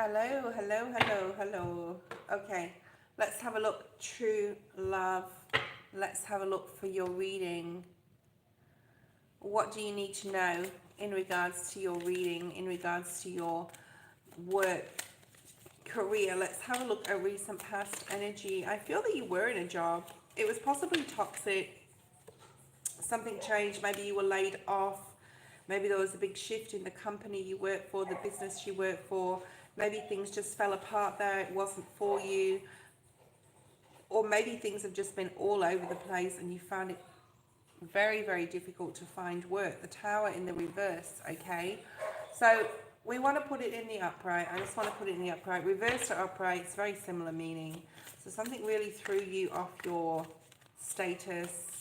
Hello, hello, hello, hello. Okay, let's have a look. True love. Let's have a look for your reading. What do you need to know in regards to your reading, in regards to your work, career? Let's have a look at recent past energy. I feel that you were in a job. It was possibly toxic. Something changed. Maybe you were laid off. Maybe there was a big shift in the company you work for, the business you work for. Maybe things just fell apart there. It wasn't for you. Or maybe things have just been all over the place and you found it very, very difficult to find work. The Tower in the reverse, okay? So we want to put it in the upright. I just want to put it in the upright. Reverse to upright, it's very similar meaning. So something really threw you off your status.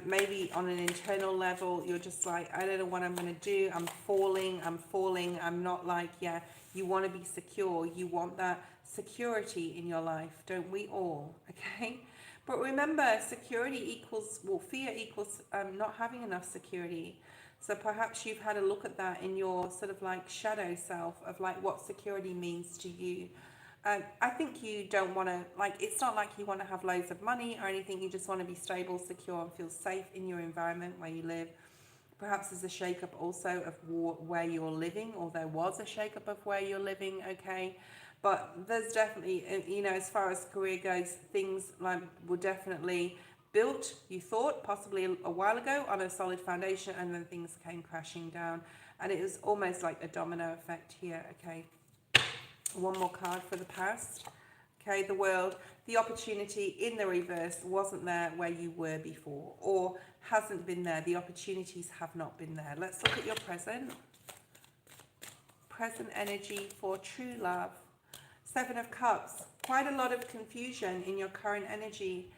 Maybe on an internal level, you're just like, I don't know what I'm going to do. I'm falling. I'm not like, yeah, you want to be secure. You want that security in your life, don't we all? Okay. But remember, security equals, well, fear equals not having enough security. So perhaps you've had a look at that in your sort of like shadow self of like what security means to you. I think you don't want to, like, it's not like you want to have loads of money or anything. You just want to be stable, secure, and feel safe in your environment where you live. Perhaps there's a shake-up also of where you're living, or there was a shake-up of where you're living, okay? But there's definitely, you know, as far as career goes, things like were definitely built, you thought, possibly a while ago on a solid foundation, and then things came crashing down. And it was almost like a domino effect here, okay? One more card for the past. Okay, the world. The opportunity in the reverse wasn't there where you were before, or hasn't been there. The opportunities have not been there. Let's look at your present. Present energy for true love. Seven of Cups. Quite a lot of confusion in your current energy.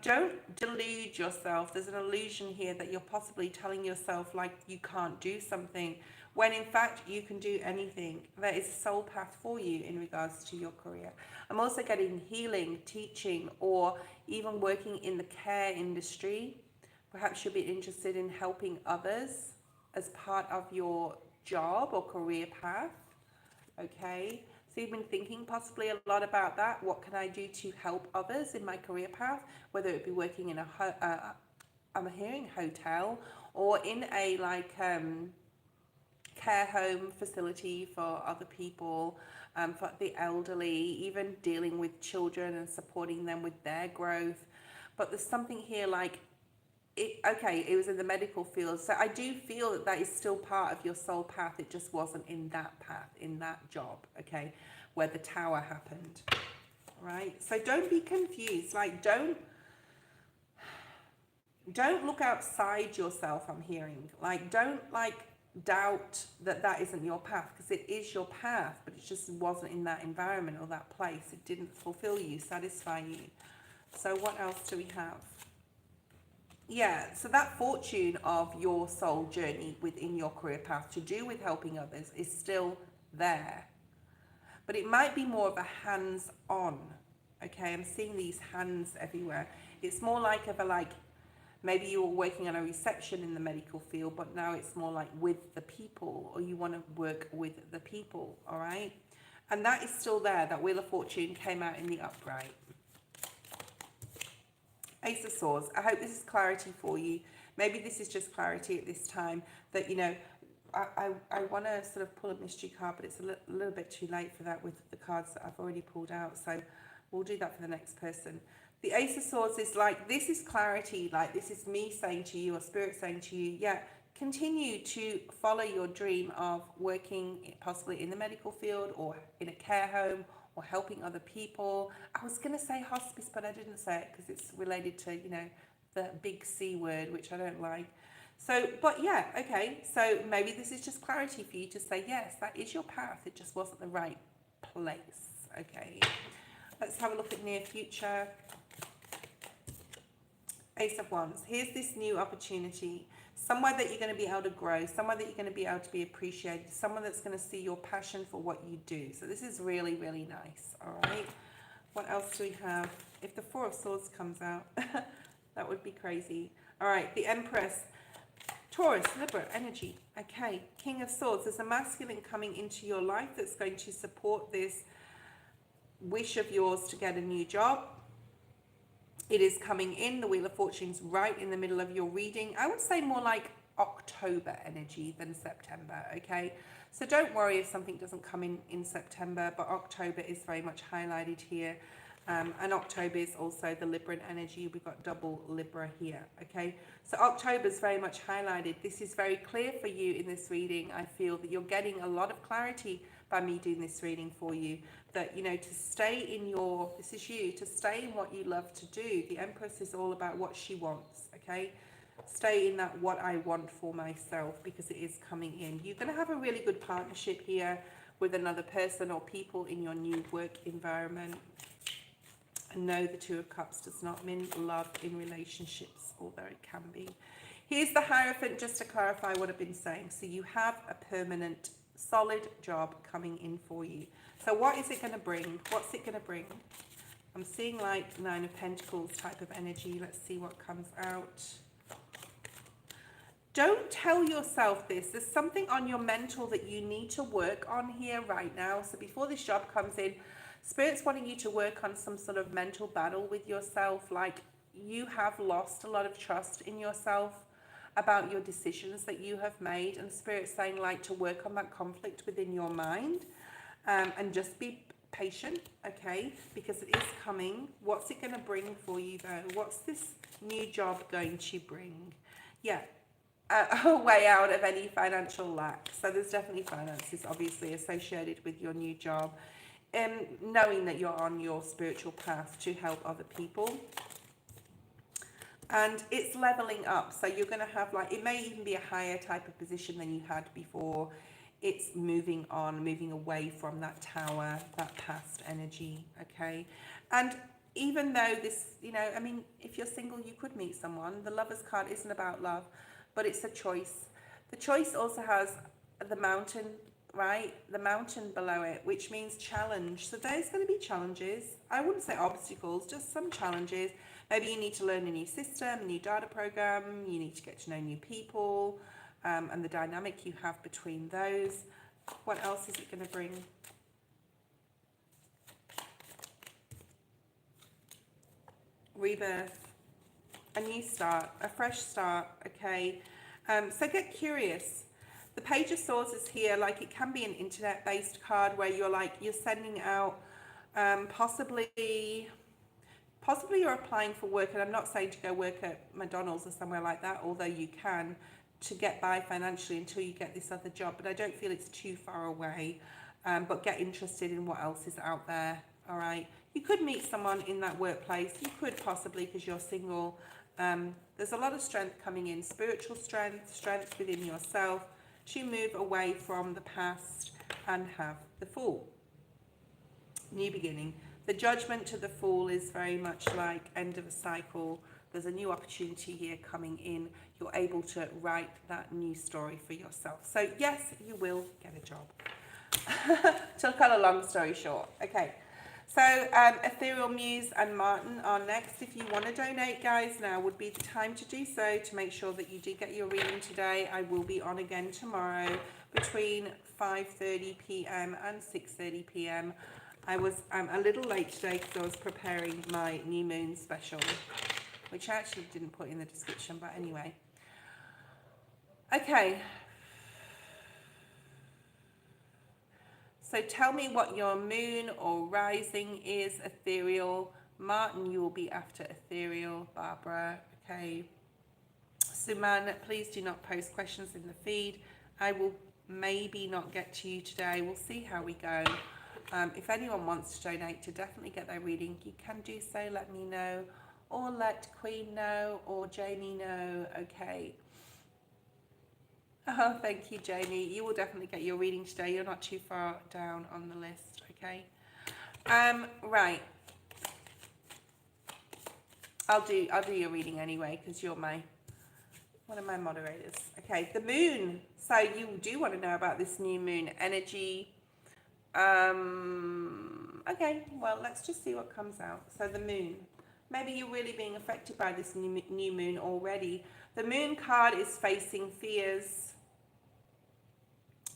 Don't delude yourself. There's an illusion here that you're possibly telling yourself like you can't do something, when in fact you can do anything. There is a soul path for you in regards to your career. I'm also getting healing, teaching, or even working in the care industry. Perhaps you'll be interested in helping others as part of your job or career path. Okay, so you've been thinking possibly a lot about that. What can I do to help others in my career path? Whether it be working in I'm hearing hotel, or in a like care home facility for other people, for the elderly, even dealing with children and supporting them with their growth. But there's something here like, it was in the medical field. So I do feel that that is still part of your soul path. It just wasn't in that path, in that job, okay, where the Tower happened, right? So don't be confused. Like, don't look outside yourself, I'm hearing. Like, don't, like, doubt that that isn't your path, because it is your path, but it just wasn't in that environment or that place. It didn't fulfill you, satisfy you. So what else do we have? Yeah, so that fortune of your soul journey within your career path to do with helping others is still there. But it might be more of a hands-on, okay? I'm seeing these hands everywhere. It's more like maybe you were working on a reception in the medical field, but now it's more like with the people, or you want to work with the people, all right? And that is still there. That Wheel of Fortune came out in the upright. Ace of Swords. I hope this is clarity for you. Maybe this is just clarity at this time that, you know, I want to sort of pull a mystery card, but it's a little bit too late for that with the cards that I've already pulled out. So we'll do that for the next person. The Ace of Swords is like, this is clarity. Like, this is me saying to you, or Spirit saying to you, yeah, continue to follow your dream of working possibly in the medical field or in a care home, or helping other people. I was going to say hospice, but I didn't say it because it's related to, you know, the big C word, which I don't like. So, but yeah, okay. So maybe this is just clarity for you to say, yes, that is your path. It just wasn't the right place. Okay. Let's have a look at near future. Ace of Wands. Here's this new opportunity. Somewhere that you're going to be able to grow, somewhere that you're going to be able to be appreciated, someone that's going to see your passion for what you do. So this is really, really nice. All right. What else do we have? If the Four of Swords comes out, that would be crazy. All right. The Empress. Taurus, Libra, energy. Okay, King of Swords. There's a masculine coming into your life that's going to support this wish of yours to get a new job. It is coming in. The Wheel of Fortune's right in the middle of your reading. I would say more like October energy than September, okay? So don't worry if something doesn't come in September, but October is very much highlighted here. And October is also the Libran energy. We've got double Libra here, okay? So October is very much highlighted. This is very clear for you in this reading. I feel that you're getting a lot of clarity by me doing this reading for you. That, you know, to stay in your, this is you, to stay in what you love to do. The Empress is all about what she wants, okay? Stay in that what I want for myself, because it is coming in. You're going to have a really good partnership here with another person or people in your new work environment. And no, the Two of Cups does not mean love in relationships, although it can be. Here's the Hierophant, just to clarify what I've been saying. So you have a permanent, solid job coming in for you. So what is it going to bring? What's it going to bring? I'm seeing like Nine of Pentacles type of energy. Let's see what comes out. Don't tell yourself this. There's something on your mental that you need to work on here right now. So before this job comes in, Spirit's wanting you to work on some sort of mental battle with yourself. Like you have lost a lot of trust in yourself about your decisions that you have made. And Spirit's saying like to work on that conflict within your mind and just be patient, okay? Because it is coming. What's it going to bring for you though? What's this new job going to bring? Yeah. A way out of any financial lack. So there's definitely finances obviously associated with your new job. Knowing that you're on your spiritual path to help other people. And it's leveling up. So you're going to have like, it may even be a higher type of position than you had before. It's moving on, moving away from that tower, that past energy, okay? And even though this, you know, I mean, if you're single, you could meet someone. The Lover's card isn't about love, but it's a choice. The choice also has the Mountain, right? The mountain below it, which means challenge. So there's going to be challenges. I wouldn't say obstacles, just some challenges. Maybe you need to learn a new system, a new data program. You need to get to know new people and the dynamic you have between those. What else is it going to bring? Rebirth, a new start, a fresh start, okay? So get curious. The Page of Swords is here, like it can be an internet-based card where you're like, you're sending out, possibly you're applying for work, and I'm not saying to go work at McDonald's or somewhere like that, although you can, to get by financially until you get this other job, but I don't feel it's too far away, but get interested in what else is out there, all right? You could meet someone in that workplace, you could possibly, because you're single. There's a lot of strength coming in, spiritual strength, strength within yourself, to move away from the past and have the Fool. New beginning. The Judgment to the Fool is very much like end of a cycle. There's a new opportunity here coming in. You're able to write that new story for yourself. So yes, you will get a job. To cut a long story short. Okay. So Ethereal Muse and Martin are next. If you want to donate, guys, now would be the time to do so, to make sure that you do get your reading today. I will be on again tomorrow between 5:30 p.m. and 6:30 p.m. I'm a little late today because I was preparing my new moon special, which I actually didn't put in the description, but anyway. Okay. So tell me what your moon or rising is, Ethereal. Martin, you will be after Ethereal. Barbara, okay. Suman, please do not post questions in the feed. I will maybe not get to you today. We'll see how we go. If anyone wants to donate to definitely get their reading, you can do so. Let me know, or let Queen know, or Jamie know, okay. Oh, thank you, Jamie. You will definitely get your reading today. You're not too far down on the list, okay? Right. I'll do your reading anyway because you're one of my moderators. Okay, the moon. So you do want to know about this new moon energy. Okay, well, let's just see what comes out. So the moon. Maybe you're really being affected by this new moon already. The moon card is facing fears.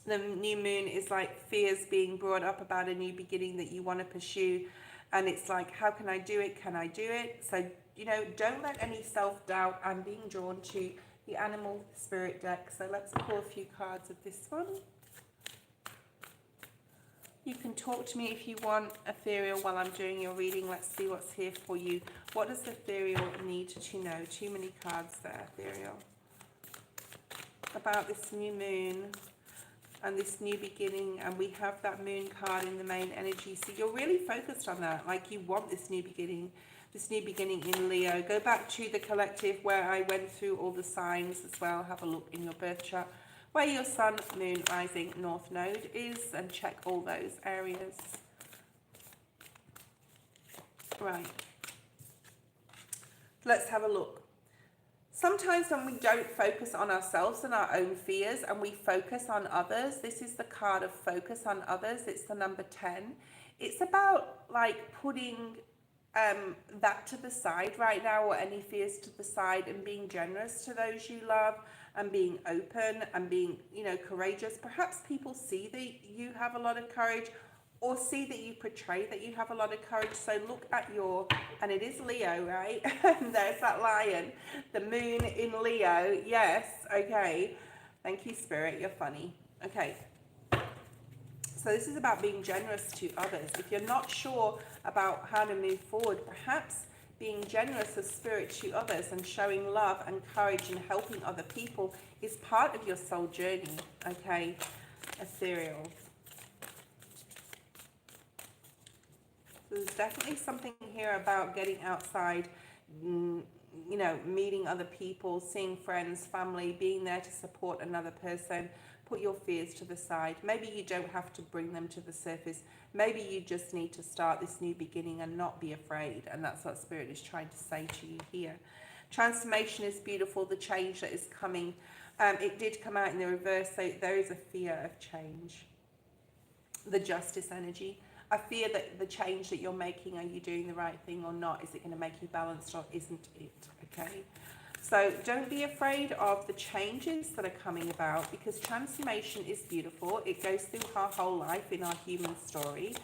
The new moon is like fears being brought up about a new beginning that you want to pursue. And it's like, how can I do it? Can I do it? So, you know, don't let any self-doubt. I'm being drawn to the animal spirit deck. So let's pull a few cards of this one. You can talk to me if you want, Ethereal, while I'm doing your reading. Let's see what's here for you. What does Ethereal need to know? Too many cards there, Ethereal. About this new moon and this new beginning, and we have that moon card in the main energy. So you're really focused on that, like you want this new beginning in Leo. Go back to the collective where I went through all the signs as well. Have a look in your birth chart where your sun, moon, rising, north node is, and check all those areas. Right. Let's have a look. Sometimes when we don't focus on ourselves and our own fears and we focus on others, this is the card of focus on others. It's the number 10. It's about like putting that to the side right now, or any fears to the side, and being generous to those you love, and being open and being, you know, courageous. Perhaps people see that you have a lot of courage, or see that you portray that you have a lot of courage. So look at your, and it is Leo, right? And there's that lion, the moon in Leo. Yes, okay. Thank you, Spirit. You're funny. Okay. So this is about being generous to others. If you're not sure about how to move forward, perhaps being generous as Spirit to others and showing love and courage and helping other people is part of your soul journey. Okay, Ethereal. There's definitely something here about getting outside, you know, meeting other people, seeing friends, family, being there to support another person. Put your fears to the side. Maybe you don't have to bring them to the surface. Maybe you just need to start this new beginning and not be afraid. And that's what Spirit is trying to say to you here. Transformation is beautiful. The change that is coming. It did come out in the reverse, so there is a fear of change. The justice energy. I fear that the change that you're making, are you doing the right thing or not? Is it going to make you balanced or isn't it? Okay. So don't be afraid of the changes that are coming about, because transformation is beautiful. It goes through our whole life in our human story.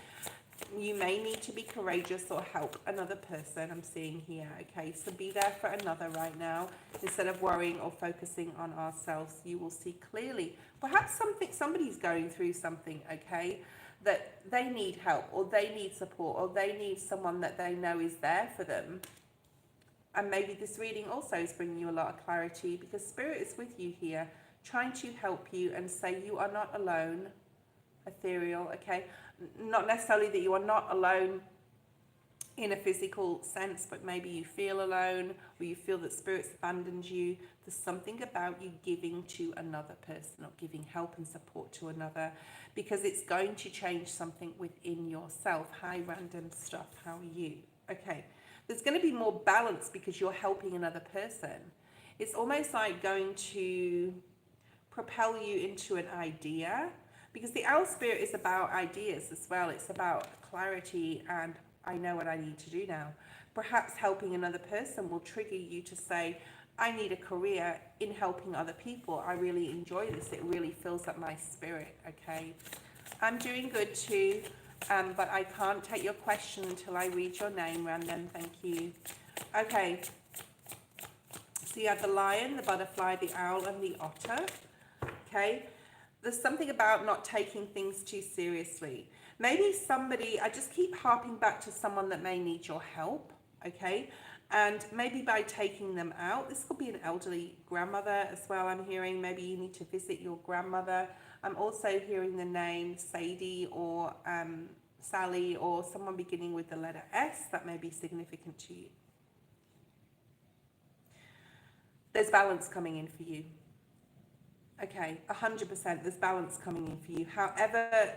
You may need to be courageous or help another person, I'm seeing here. Okay, so be there for another right now. Instead of worrying or focusing on ourselves, you will see clearly. Perhaps somebody's going through something, okay, that they need help, or they need support, or they need someone that they know is there for them. And maybe this reading also is bringing you a lot of clarity, because Spirit is with you here, trying to help you and say you are not alone, Ethereal, okay? Not necessarily that you are not alone in a physical sense, but maybe you feel alone, or you feel that Spirit's abandoned you. There's something about you giving to another person, or giving help and support to another, because it's going to change something within yourself. Hi, random stuff. How are you? Okay. There's going to be more balance because you're helping another person. It's almost like going to propel you into an idea, because the owl spirit is about ideas as well. It's about clarity and I know what I need to do now. Perhaps helping another person will trigger you to say, I need a career in helping other people. I really enjoy this. It really fills up my spirit. Okay. I'm doing good too. But I can't take your question until I read your name, random. Thank you. Okay. So you have the lion, the butterfly, the owl, and the otter. Okay. There's something about not taking things too seriously. Maybe somebody, I just keep harping back to someone that may need your help. Okay. And maybe by taking them out, this could be an elderly grandmother as well, I'm hearing. Maybe you need to visit your grandmother. I'm also hearing the name Sadie or Sally, or someone beginning with the letter S. That may be significant to you. There's balance coming in for you. Okay, 100%, there's balance coming in for you. However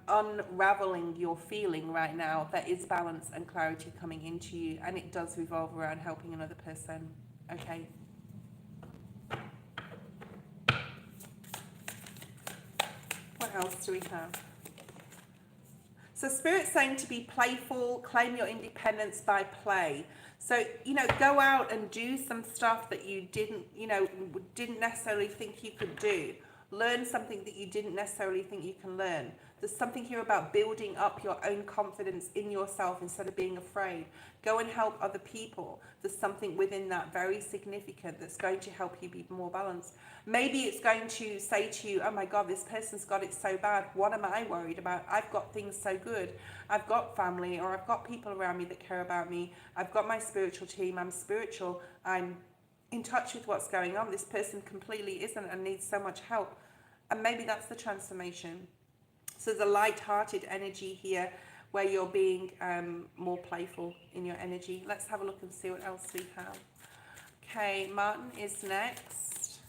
unraveling you're feeling right now, there is balance and clarity coming into you, and it does revolve around helping another person. Okay. What else do we have? So Spirit's saying to be playful, claim your independence by play. So, go out and do some stuff that you didn't necessarily think you could do. Learn something that you didn't necessarily think you can learn. There's something here about building up your own confidence in yourself instead of being afraid. Go and help other people. There's something within that very significant that's going to help you be more balanced. Maybe it's going to say to you, oh my God, this person's got it so bad. What am I worried about? I've got things so good. I've got family, or I've got people around me that care about me. I've got my spiritual team. I'm spiritual. I'm in touch with what's going on. This person completely isn't and needs so much help. And maybe that's the transformation. So there's a light-hearted energy here where you're being more playful in your energy. Let's have a look and see what else we have. Okay, Martin is next.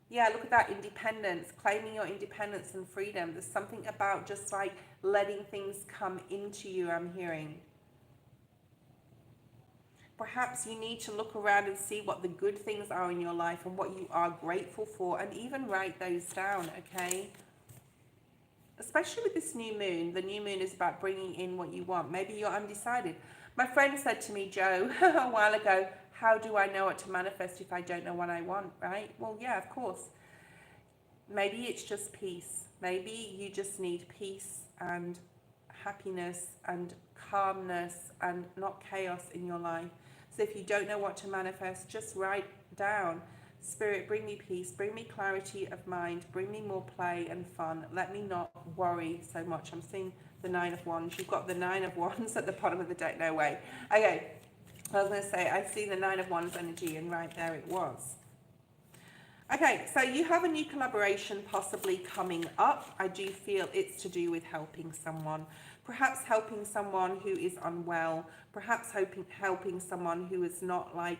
Yeah, look at that, independence, claiming your independence and freedom. There's something about just like letting things come into you, I'm hearing. Perhaps you need to look around and see what the good things are in your life and what you are grateful for, and even write those down, okay? Especially with this new moon. The new moon is about bringing in what you want. Maybe you're undecided. My friend said to me, Joe, a while ago, how do I know what to manifest if I don't know what I want, right? Well, yeah, of course. Maybe it's just peace. Maybe you just need peace and happiness and calmness and not chaos in your life. So if you don't know what to manifest, just write down, Spirit, bring me peace, bring me clarity of mind, bring me more play and fun. Let me not worry so much. I'm seeing the 9 of Wands. You've got the 9 of Wands at the bottom of the deck. No way. Okay. I was going to say, I see the 9 of Wands energy, and right there it was. Okay, so you have a new collaboration possibly coming up. I do feel it's to do with helping someone. Perhaps helping someone who is unwell. Perhaps helping someone who is not like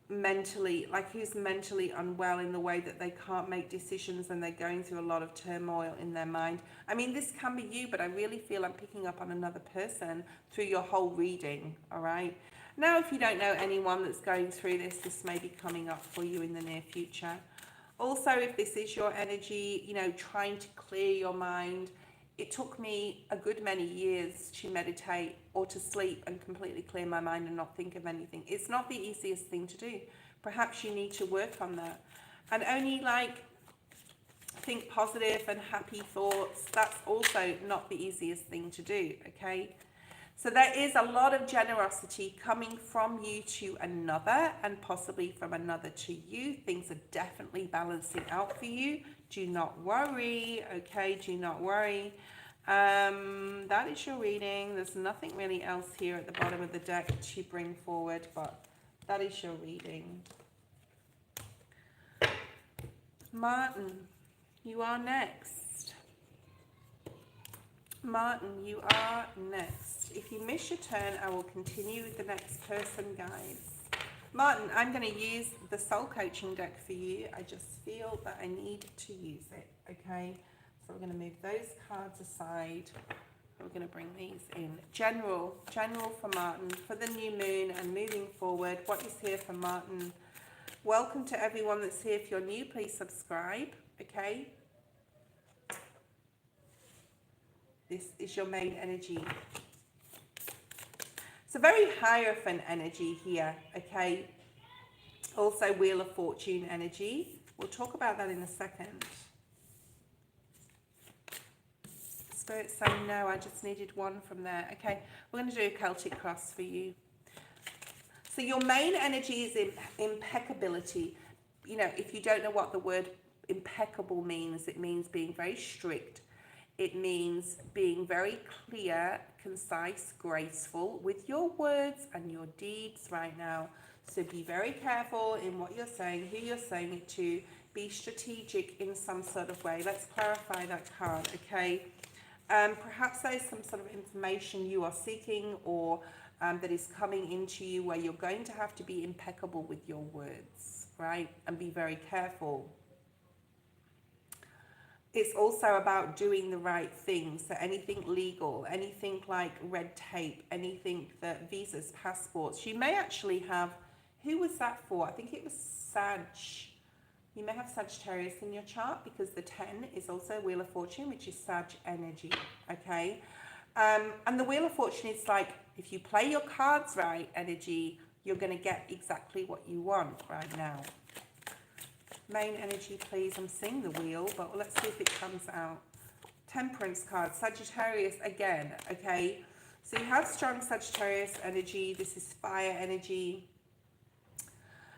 mentally, like who's mentally unwell in the way that they can't make decisions and they're going through a lot of turmoil in their mind. I mean, this can be you, but I really feel I'm picking up on another person through your whole reading, all right? Now, if you don't know anyone that's going through this may be coming up for you in the near future. Also, if this is your energy, trying to clear your mind. It took me a good many years to meditate or to sleep and completely clear my mind and not think of anything. It's not the easiest thing to do. Perhaps you need to work on that. And only think positive and happy thoughts. That's also not the easiest thing to do, okay? So there is a lot of generosity coming from you to another and possibly from another to you. Things are definitely balancing out for you. Do not worry, okay? Do not worry. That is your reading. There's nothing really else here at the bottom of the deck to bring forward, but that is your reading. Martin, you are next. Martin, you are next. If you miss your turn, I will continue with the next person, guys. Martin, I'm going to use the soul coaching deck for you. I just feel that I need to use it, okay? So we're going to move those cards aside. We're going to bring these in. General for Martin, for the new moon and moving forward. What is here for Martin? Welcome to everyone that's here. If you're new, please subscribe, okay? This is your main energy. It's a very Hierophant energy here, okay? Also Wheel of Fortune energy. We'll talk about that in a second. Spirit saying no, I just needed one from there. Okay, we're going to do a Celtic cross for you. So your main energy is impeccability. If you don't know what the word impeccable means, it means being very strict. It means being very clear, concise, graceful with your words and your deeds right now. So be very careful in what you're saying, who you're saying it to. Be strategic in some sort of way. Let's clarify that card, okay? Perhaps there's some sort of information you are seeking or that is coming into you where you're going to have to be impeccable with your words, right? And be very careful. It's also about doing the right thing. So anything legal, anything like red tape, anything that visas, passports. You may actually have, who was that for? I think it was Sag. You may have Sagittarius in your chart because the 10 is also Wheel of Fortune, which is Sag energy, okay? And the Wheel of Fortune is like, if you play your cards right, energy, you're going to get exactly what you want right now. Main energy, please. I'm seeing the wheel, but let's see if it comes out. Temperance card, Sagittarius again, okay? So you have strong Sagittarius energy. This is fire energy.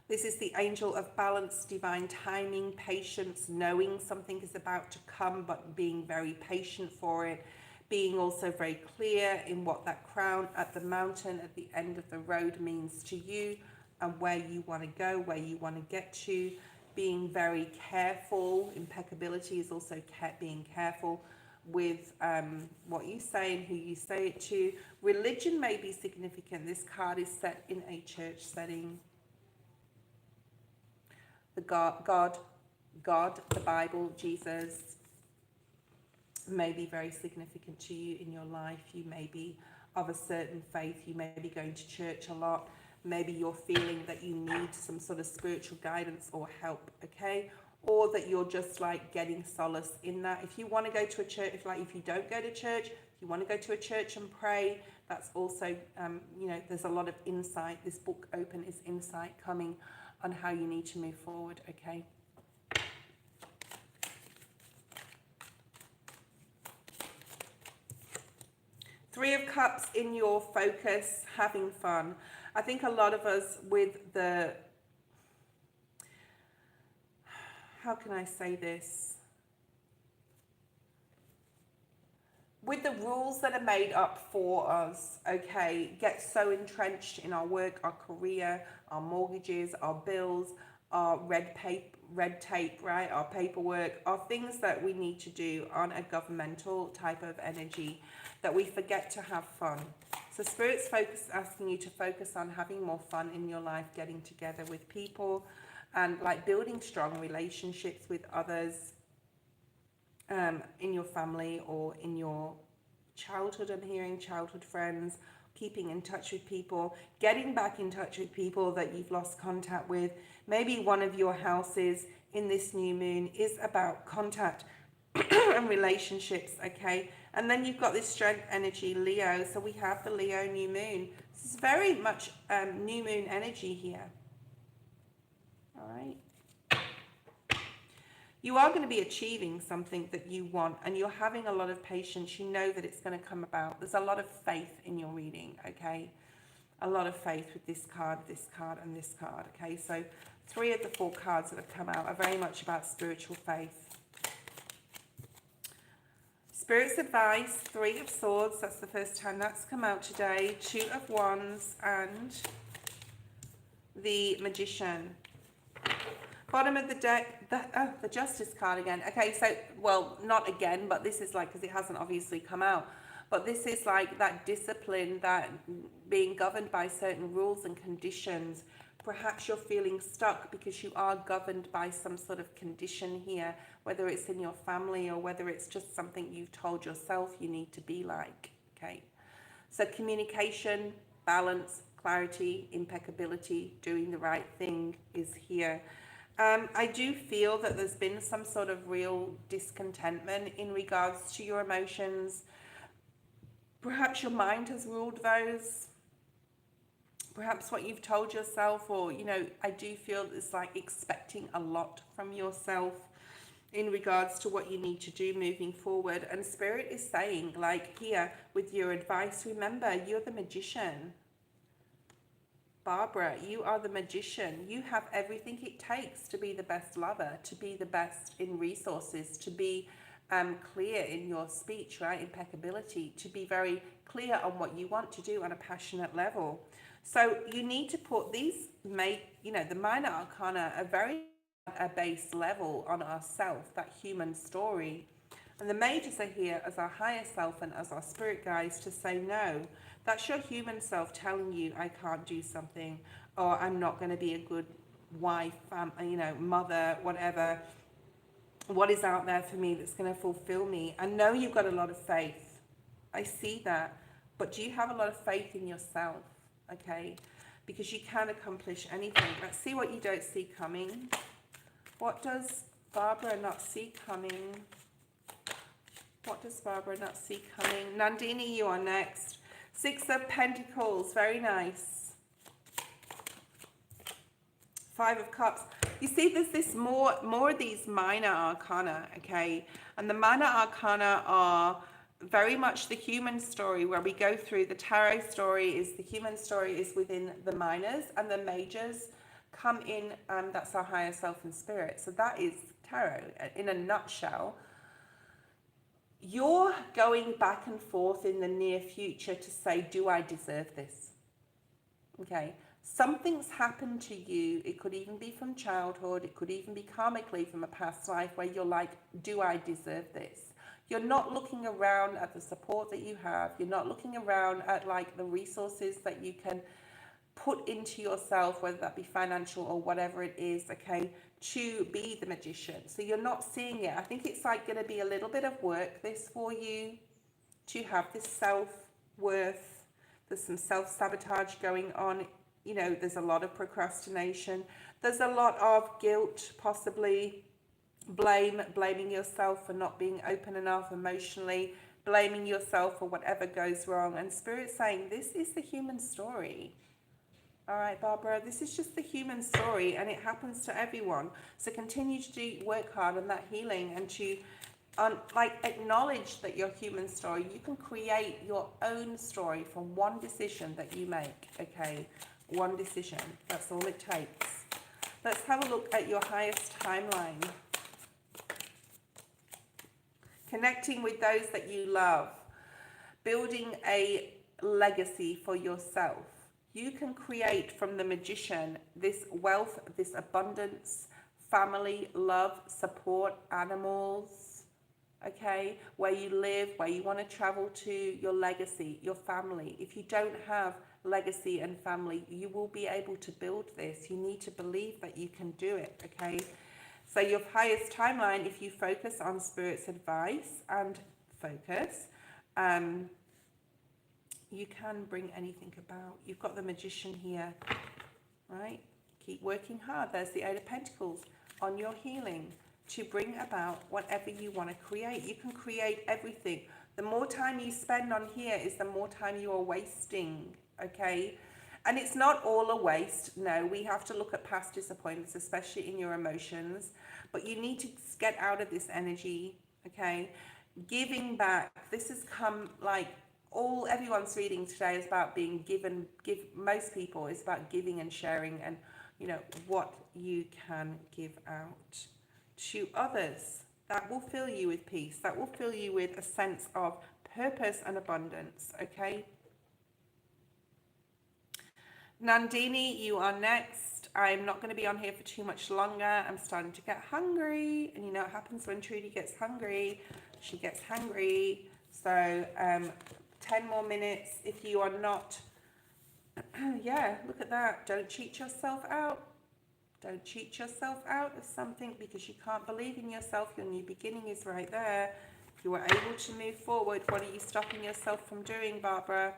This is the angel of balance, divine timing, patience, knowing something is about to come, but being very patient for it. Being also very clear in what that crown at the mountain at the end of the road means to you and where you want to go, where you want to get to. Being very careful. Impeccability is also being careful with what you say and who you say it to. Religion may be significant. This card is set in a church setting. The God, the Bible, Jesus may be very significant to you in your life. You may be of a certain faith. You may be going to church a lot. Maybe you're feeling that you need some sort of spiritual guidance or help, okay? Or that you're just like getting solace in that. If you want to go to a church, if you don't go to church, if you want to go to a church and pray, that's also, there's a lot of insight. This book open is insight coming on how you need to move forward, okay? Three of Cups in your focus, having fun. I think a lot of us with the, how can I say this? With the rules that are made up for us, okay, get so entrenched in our work, our career, our mortgages, our bills, our red tape, right, our paperwork, our things that we need to do on a governmental type of energy, that we forget to have fun. So Spirit's asking you to focus on having more fun in your life, getting together with people, and like building strong relationships with others, in your family or in your childhood. I'm hearing childhood friends, keeping in touch with people, getting back in touch with people that you've lost contact with. Maybe one of your houses in this new moon is about contact and relationships, okay? And then you've got this strength energy, Leo. So we have the Leo new moon. This is very much new moon energy here. All right. You are going to be achieving something that you want, and you're having a lot of patience. You know that it's going to come about. There's a lot of faith in your reading, okay? A lot of faith with this card, and this card, okay? So 3 of the 4 cards that have come out are very much about spiritual faith. Spirit's advice, 3 of Swords. That's the first time that's come out today. 2 of Wands and the Magician. Bottom of the deck, the Justice card again. Okay, so, well, not again, but this is like, because it hasn't obviously come out, but this is like that discipline, that being governed by certain rules and conditions. Perhaps you're feeling stuck because you are governed by some sort of condition here, whether it's in your family or whether it's just something you've told yourself you need to be like, okay? So communication, balance, clarity, impeccability, doing the right thing is here. I do feel that there's been some sort of real discontentment in regards to your emotions. Perhaps your mind has ruled those. Perhaps what you've told yourself, or, I do feel it's like expecting a lot from yourself in regards to what you need to do moving forward. And Spirit is saying, like here with your advice, remember, you're the magician. Barbara, you are the magician. You have everything it takes to be the best lover, to be the best in resources, to be clear in your speech, right? Impeccability, to be very clear on what you want to do on a passionate level. So you need to put these, the minor arcana are very a base level on ourself, that human story. And the majors are here as our higher self and as our spirit guides to say no. That's your human self telling you, I can't do something, or I'm not going to be a good wife, mother, whatever. What is out there for me that's going to fulfill me? I know you've got a lot of faith. I see that. But do you have a lot of faith in yourself? Okay? Because you can accomplish anything. Let's see what you don't see coming What does Barbara not see coming? What does Barbara not see coming? Nandini, you are next. Six of Pentacles, very nice. Five of Cups. You see, there's this more of these minor arcana, okay? And the minor arcana are very much the human story, where we go through the tarot story is the human story is within the minors, and the majors come in, that's our higher self and spirit. So that is tarot in a nutshell. You're going back and forth in the near future to say, do I deserve this? Okay, something's happened to you. It could even be from childhood. It could even be karmically from a past life, where you're like, do I deserve this? You're not looking around at the support that you have. You're not looking around at like the resources that you can put into yourself, whether that be financial or whatever it is, okay, to be the magician. So you're not seeing it. I think it's like going to be a little bit of work, this, for you to have this self-worth. There's some self-sabotage going on. You know, there's a lot of procrastination. There's a lot of guilt, possibly blaming yourself for not being open enough emotionally, blaming yourself for whatever goes wrong. And Spirit's saying, this is the human story. All right, Barbara, this is just the human story, and it happens to everyone. So continue to work hard on that healing, and to acknowledge that your human story, you can create your own story from one decision that you make, okay? One decision, that's all it takes. Let's have a look at your highest timeline. Connecting with those that you love. Building a legacy for yourself. You can create from the magician this wealth, this abundance, family, love, support, animals, okay? Where you live, where you want to travel to, your legacy, your family. If you don't have legacy and family, you will be able to build this. You need to believe that you can do it, okay? So your highest timeline, if you focus on Spirit's advice and focus, you can bring anything about. You've got the magician here, right? Keep working hard. There's the Eight of Pentacles on your healing to bring about whatever you want to create. You can create everything. The more time you spend on here is the more time you are wasting, okay? And it's not all a waste. No, we have to look at past disappointments, especially in your emotions. But you need to get out of this energy, okay? Giving back. This has come like everyone's reading today is about being given. Most people is about giving and sharing, and you know what you can give out to others. That will fill you with peace. That will fill you with a sense of purpose and abundance, okay? Nandini, you are next. I'm not going to be on here for too much longer. I'm starting to get hungry, and you know what happens when Trudy gets hungry. She gets hungry. So 10 more minutes. If you are not, yeah, look at that. Don't cheat yourself out. Don't cheat yourself out of something because you can't believe in yourself. Your new beginning is right there. If you are able to move forward, what are you stopping yourself from doing, Barbara?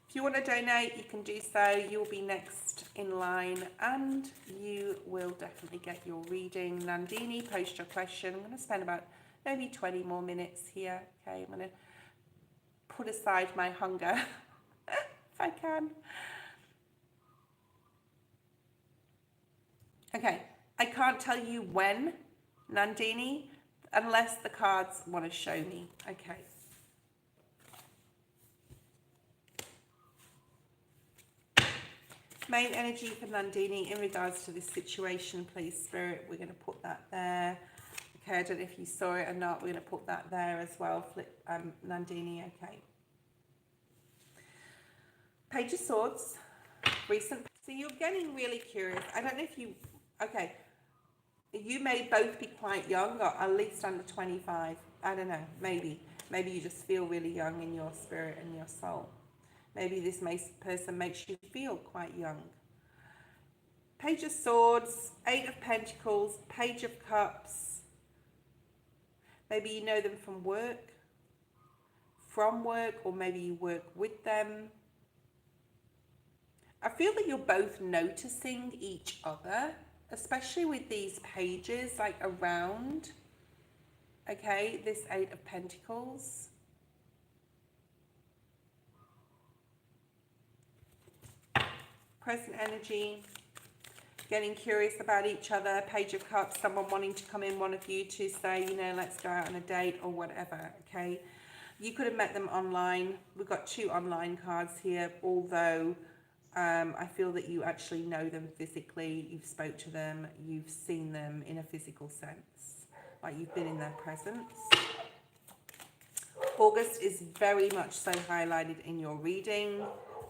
If you want to donate, you can do so. You'll be next in line, and you will definitely get your reading. Nandini, post your question. I'm going to spend about maybe 20 more minutes here. Okay, I'm going to put aside my hunger if I can. Okay, I can't tell you when, Nandini, unless the cards want to show me. Okay. Main energy for Nandini in regards to this situation, please, Spirit. We're going to put that there. Okay, I don't know if you saw it or not. We're going to put that there as well, Nandini. Okay. Page of Swords. Recent. So you're getting really curious. I don't know if you... Okay. You may both be quite young, or at least under 25. I don't know. Maybe. Maybe you just feel really young in your spirit and your soul. Maybe this person makes you feel quite young. Page of Swords, Eight of Pentacles, Page of Cups. Maybe you know them from work, or maybe you work with them. I feel that you're both noticing each other especially with these pages like around, okay, this Eight of Pentacles. Present energy, getting curious about each other. Page of Cups, someone wanting to come in, one of you to say, you know, let's go out on a date or whatever, okay? You could have met them online. We've got 2 online cards here, although I feel that you actually know them physically. You've spoke to them, you've seen them in a physical sense, like you've been in their presence. August is very much so highlighted in your reading.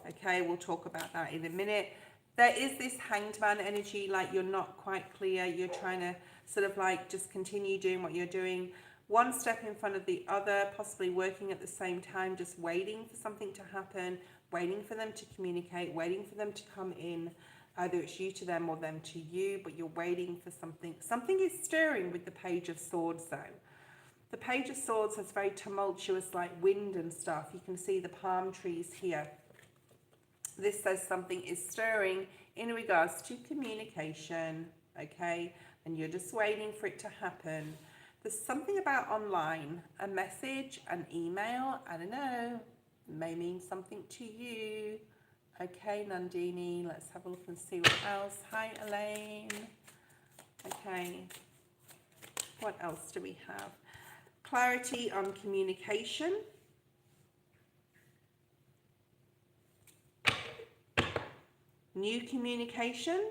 Okay, we'll talk about that in a minute. There is this Hanged Man energy, like you're not quite clear. You're trying to sort of like just continue doing what you're doing. One step in front of the other, possibly working at the same time, just waiting for something to happen, waiting for them to communicate, waiting for them to come in. Either it's you to them or them to you, but you're waiting for something. Something is stirring with the Page of Swords though. The Page of Swords has very tumultuous like wind and stuff. You can see the palm trees here. This says something is stirring in regards to communication, okay? And you're just waiting for it to happen. There's something about online, a message, an email, I don't know, may mean something to you. Okay, Nandini, let's have a look and see what else. Hi, Elaine. Okay, what else do we have? Clarity on communication. New communication.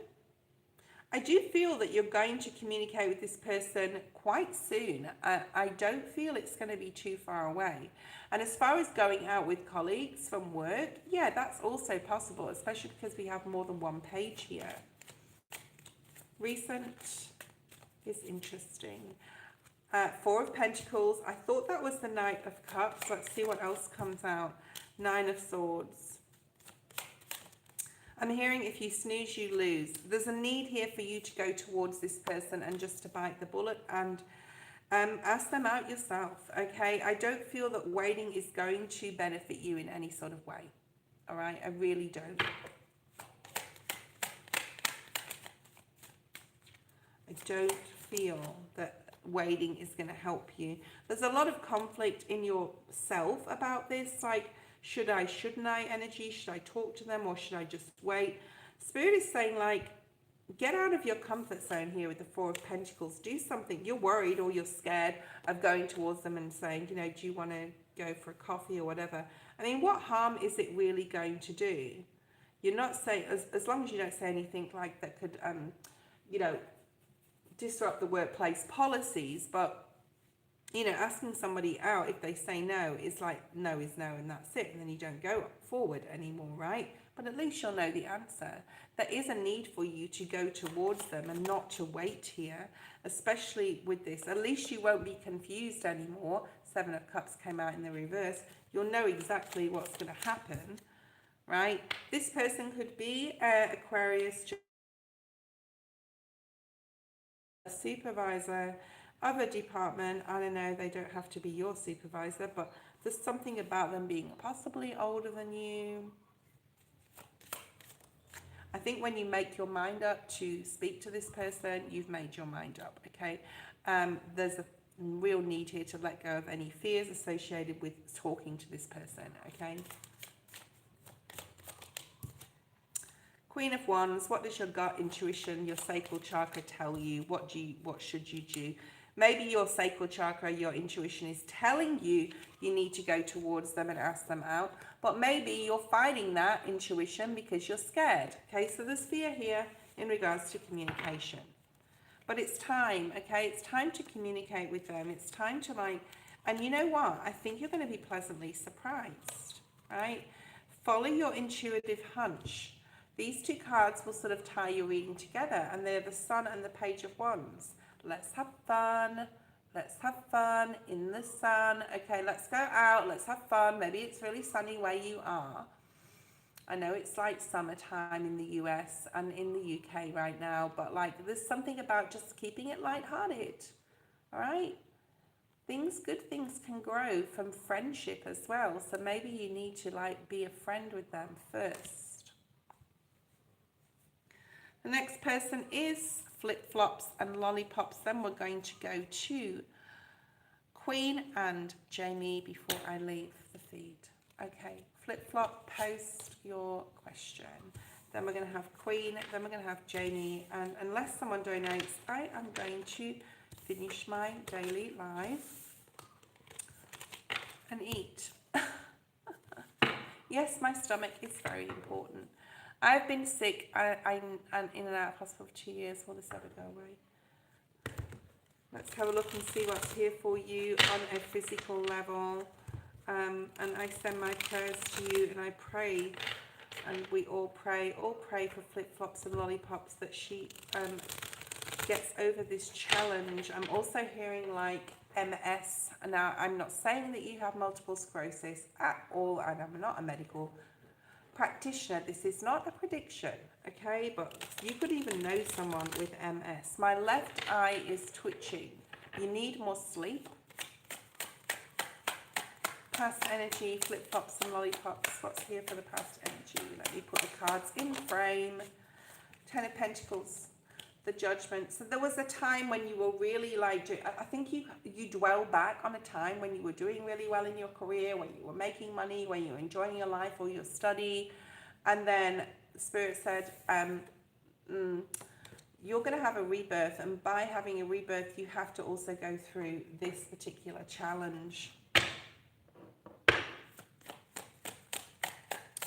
I do feel that you're going to communicate with this person quite soon. I don't feel it's going to be too far away. And as far as going out with colleagues from work, yeah, that's also possible, especially because we have more than one page here. Recent is interesting. 4 of Pentacles. I thought that was the Knight of Cups. Let's see what else comes out. 9 of Swords. I'm hearing if you snooze, you lose. There's a need here for you to go towards this person and just to bite the bullet and ask them out yourself, okay? I don't feel that waiting is going to benefit you in any sort of way, all right? I really don't. I don't feel that waiting is going to help you. There's a lot of conflict in yourself about this, like, should I, shouldn't I energy? Should I talk to them or should I just wait? Spirit is saying, like, get out of your comfort zone here with the 4 of Pentacles. Do something. You're worried or you're scared of going towards them and saying, you know, do you want to go for a coffee or whatever? I mean, what harm is it really going to do? You're not saying, as long as you don't say anything like that could, you know, disrupt the workplace policies, but you know, asking somebody out, if they say no, is like no is no and that's it. And then you don't go forward anymore, right? But at least you'll know the answer. There is a need for you to go towards them and not to wait here, especially with this. At least you won't be confused anymore. 7 of Cups came out in the reverse. You'll know exactly what's going to happen, right? This person could be Aquarius, a supervisor of a department. I don't know, they don't have to be your supervisor, but there's something about them being possibly older than you. I think when you make your mind up to speak to this person, you've made your mind up, okay? There's a real need here to let go of any fears associated with talking to this person, okay? Queen of Wands, what does your gut intuition, your sacral chakra tell you? What should you do? Maybe your sacral chakra, your intuition is telling you you need to go towards them and ask them out. But maybe you're fighting that intuition because you're scared. Okay, so there's fear here in regards to communication. But it's time, okay? It's time to communicate with them. It's time to and you know what? I think you're going to be pleasantly surprised, right? Follow your intuitive hunch. These 2 cards will sort of tie your reading together, and they're the Sun and the Page of Wands. Let's have fun. Let's have fun in the sun. Okay, let's go out. Let's have fun. Maybe it's really sunny where you are. I know it's like summertime in the US and in the UK right now, but like there's something about just keeping it lighthearted. All right? Good things can grow from friendship as well. So maybe you need to like be a friend with them first. The next person is flip-flops and lollipops. Then we're going to go to Queen and Jamie before I leave the feed. Okay, flip-flop, post your question. Then we're going to have Queen, then we're going to have Jamie, and unless someone donates, I am going to finish my daily live and eat. Yes, my stomach is very important. I've been sick. I'm in and out of hospital for 2 years. Will this ever go away? Let's have a look and see what's here for you on a physical level. And I send my prayers to you, and I pray, and we all pray for flip-flops and lollipops, that she gets over this challenge. I'm also hearing like MS. Now, I'm not saying that you have multiple sclerosis at all, and I'm not a medical practitioner. This is not a prediction, okay? But you could even know someone with MS. My left eye is twitching. You need more sleep. Past energy, flip-flops and lollipops. What's here for the past energy? Let me put the cards in frame. Ten of Pentacles, the Judgment. So there was a time when you were really like, I think you dwell back on a time when you were doing really well in your career, when you were making money, when you were enjoying your life or your study. And then Spirit said, you're going to have a rebirth. And by having a rebirth, you have to also go through this particular challenge.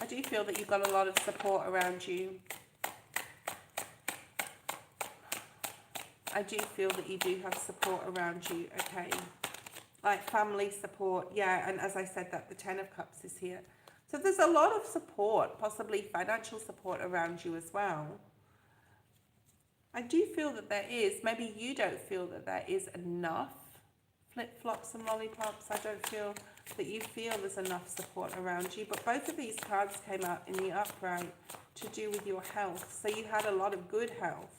I do feel that you've got a lot of support around you. I do feel that you do have support around you, okay? Like family support, yeah, and as I said, that the Ten of Cups is here. So there's a lot of support, possibly financial support around you as well. I do feel that there is. Maybe you don't feel that there is enough flip-flops and lollipops. I don't feel that you feel there's enough support around you. But both of these cards came out in the upright to do with your health. So you had a lot of good health.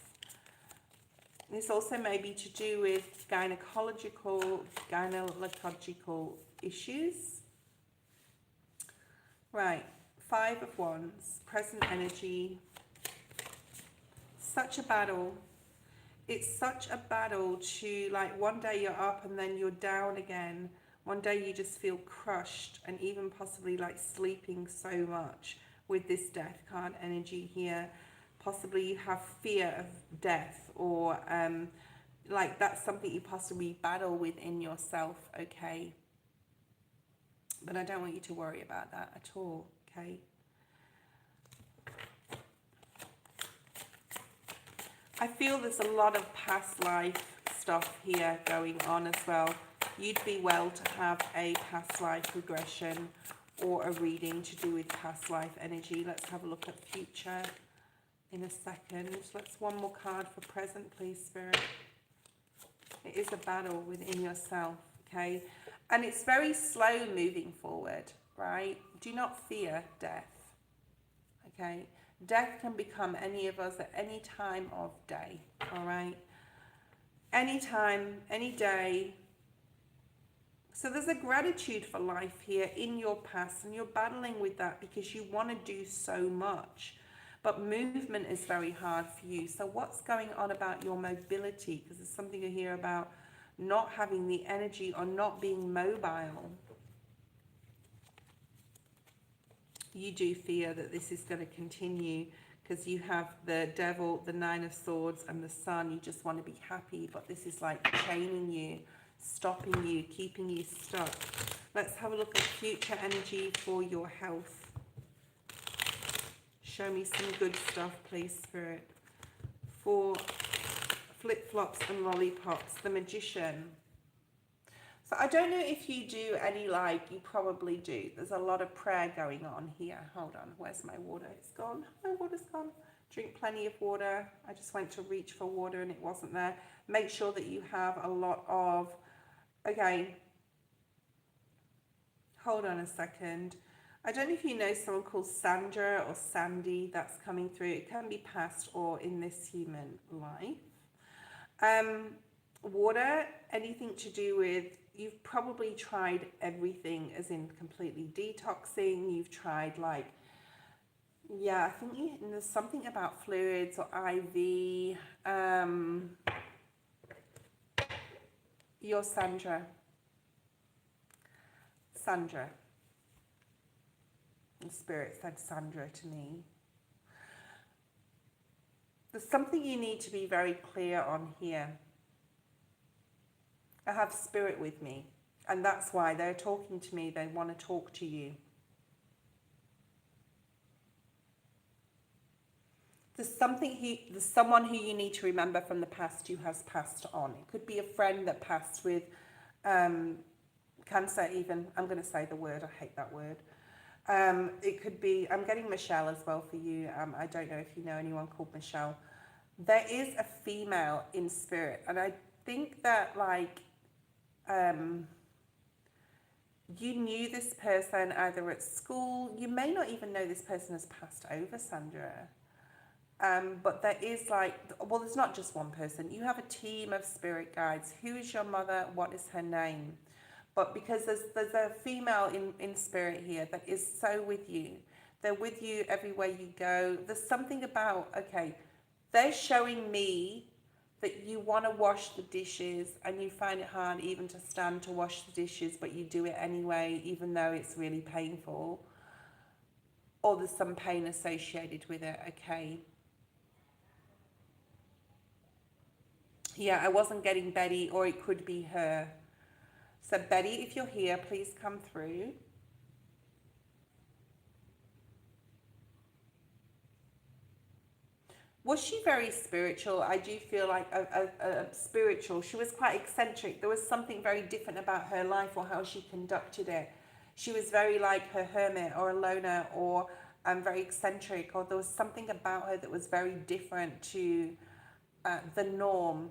This also may be to do with gynecological issues. Right, Five of Wands, present energy. Such a battle. It's such a battle to, like, one day you're up and then you're down again. One day you just feel crushed and even possibly like sleeping so much with this Death card energy here. Possibly you have fear of death, or like that's something you possibly battle within yourself, okay? But I don't want you to worry about that at all, okay? I feel there's a lot of past life stuff here going on as well. You'd be well to have a past life regression or a reading to do with past life energy. Let's have a look at future in a second. Let's one more card for present, please, Spirit. It is a battle within yourself, okay? And it's very slow moving forward, right? Do not fear death, okay? Death can become any of us at any time of day, all right? Any time, any day. So there's a gratitude for life here in your past, and you're battling with that because you want to do so much. But movement is very hard for you. So what's going on about your mobility? Because there's something you hear about not having the energy or not being mobile. You do fear that this is going to continue because you have the Devil, the Nine of Swords, and the Sun. You just want to be happy, but this is like chaining you, stopping you, keeping you stuck. Let's have a look at future energy for your health. Show me some good stuff, please, Spirit. For flip-flops and lollipops, the Magician. So I don't know if you do any, like, you probably do. There's a lot of prayer going on here. Hold on, where's my water? It's gone. My water's gone. Drink plenty of water. I just went to reach for water and it wasn't there. Make sure that you have a lot of, okay. Hold on a second. I don't know if you know someone called Sandra or Sandy that's coming through. It can be past or in this human life. Water, anything to do with, you've probably tried everything, as in completely detoxing. You've tried like Yeah, I think there's something about fluids or IV. You're Sandra. Sandra. The spirit said Sandra to me. There's something you need to be very clear on here. I have spirit with me, and that's why they're talking to me. They want to talk to you. There's someone who you need to remember from the past who has passed on. It could be a friend that passed with cancer even. I'm going to say the word. I hate that word. It could be, I'm getting Michelle as well for you. I don't know if you know anyone called Michelle. There is a female in spirit, and I think that like you knew this person either at school. You may not even know this person has passed over, Sandra. But there is like, well, there's not just one person. You have a team of spirit guides. Who is your mother? What is her name? But because there's a female in spirit here that is so with you. They're with you everywhere you go. There's something about, okay, they're showing me that you want to wash the dishes and you find it hard even to stand to wash the dishes, but you do it anyway, even though it's really painful. Or there's some pain associated with it, okay. Yeah, I wasn't getting Betty, or it could be her. So Betty, if you're here, please come through. Was she very spiritual? I do feel like a spiritual. She was quite eccentric. There was something very different about her life or how she conducted it. She was very like her hermit or a loner, or very eccentric, or there was something about her that was very different to the norm.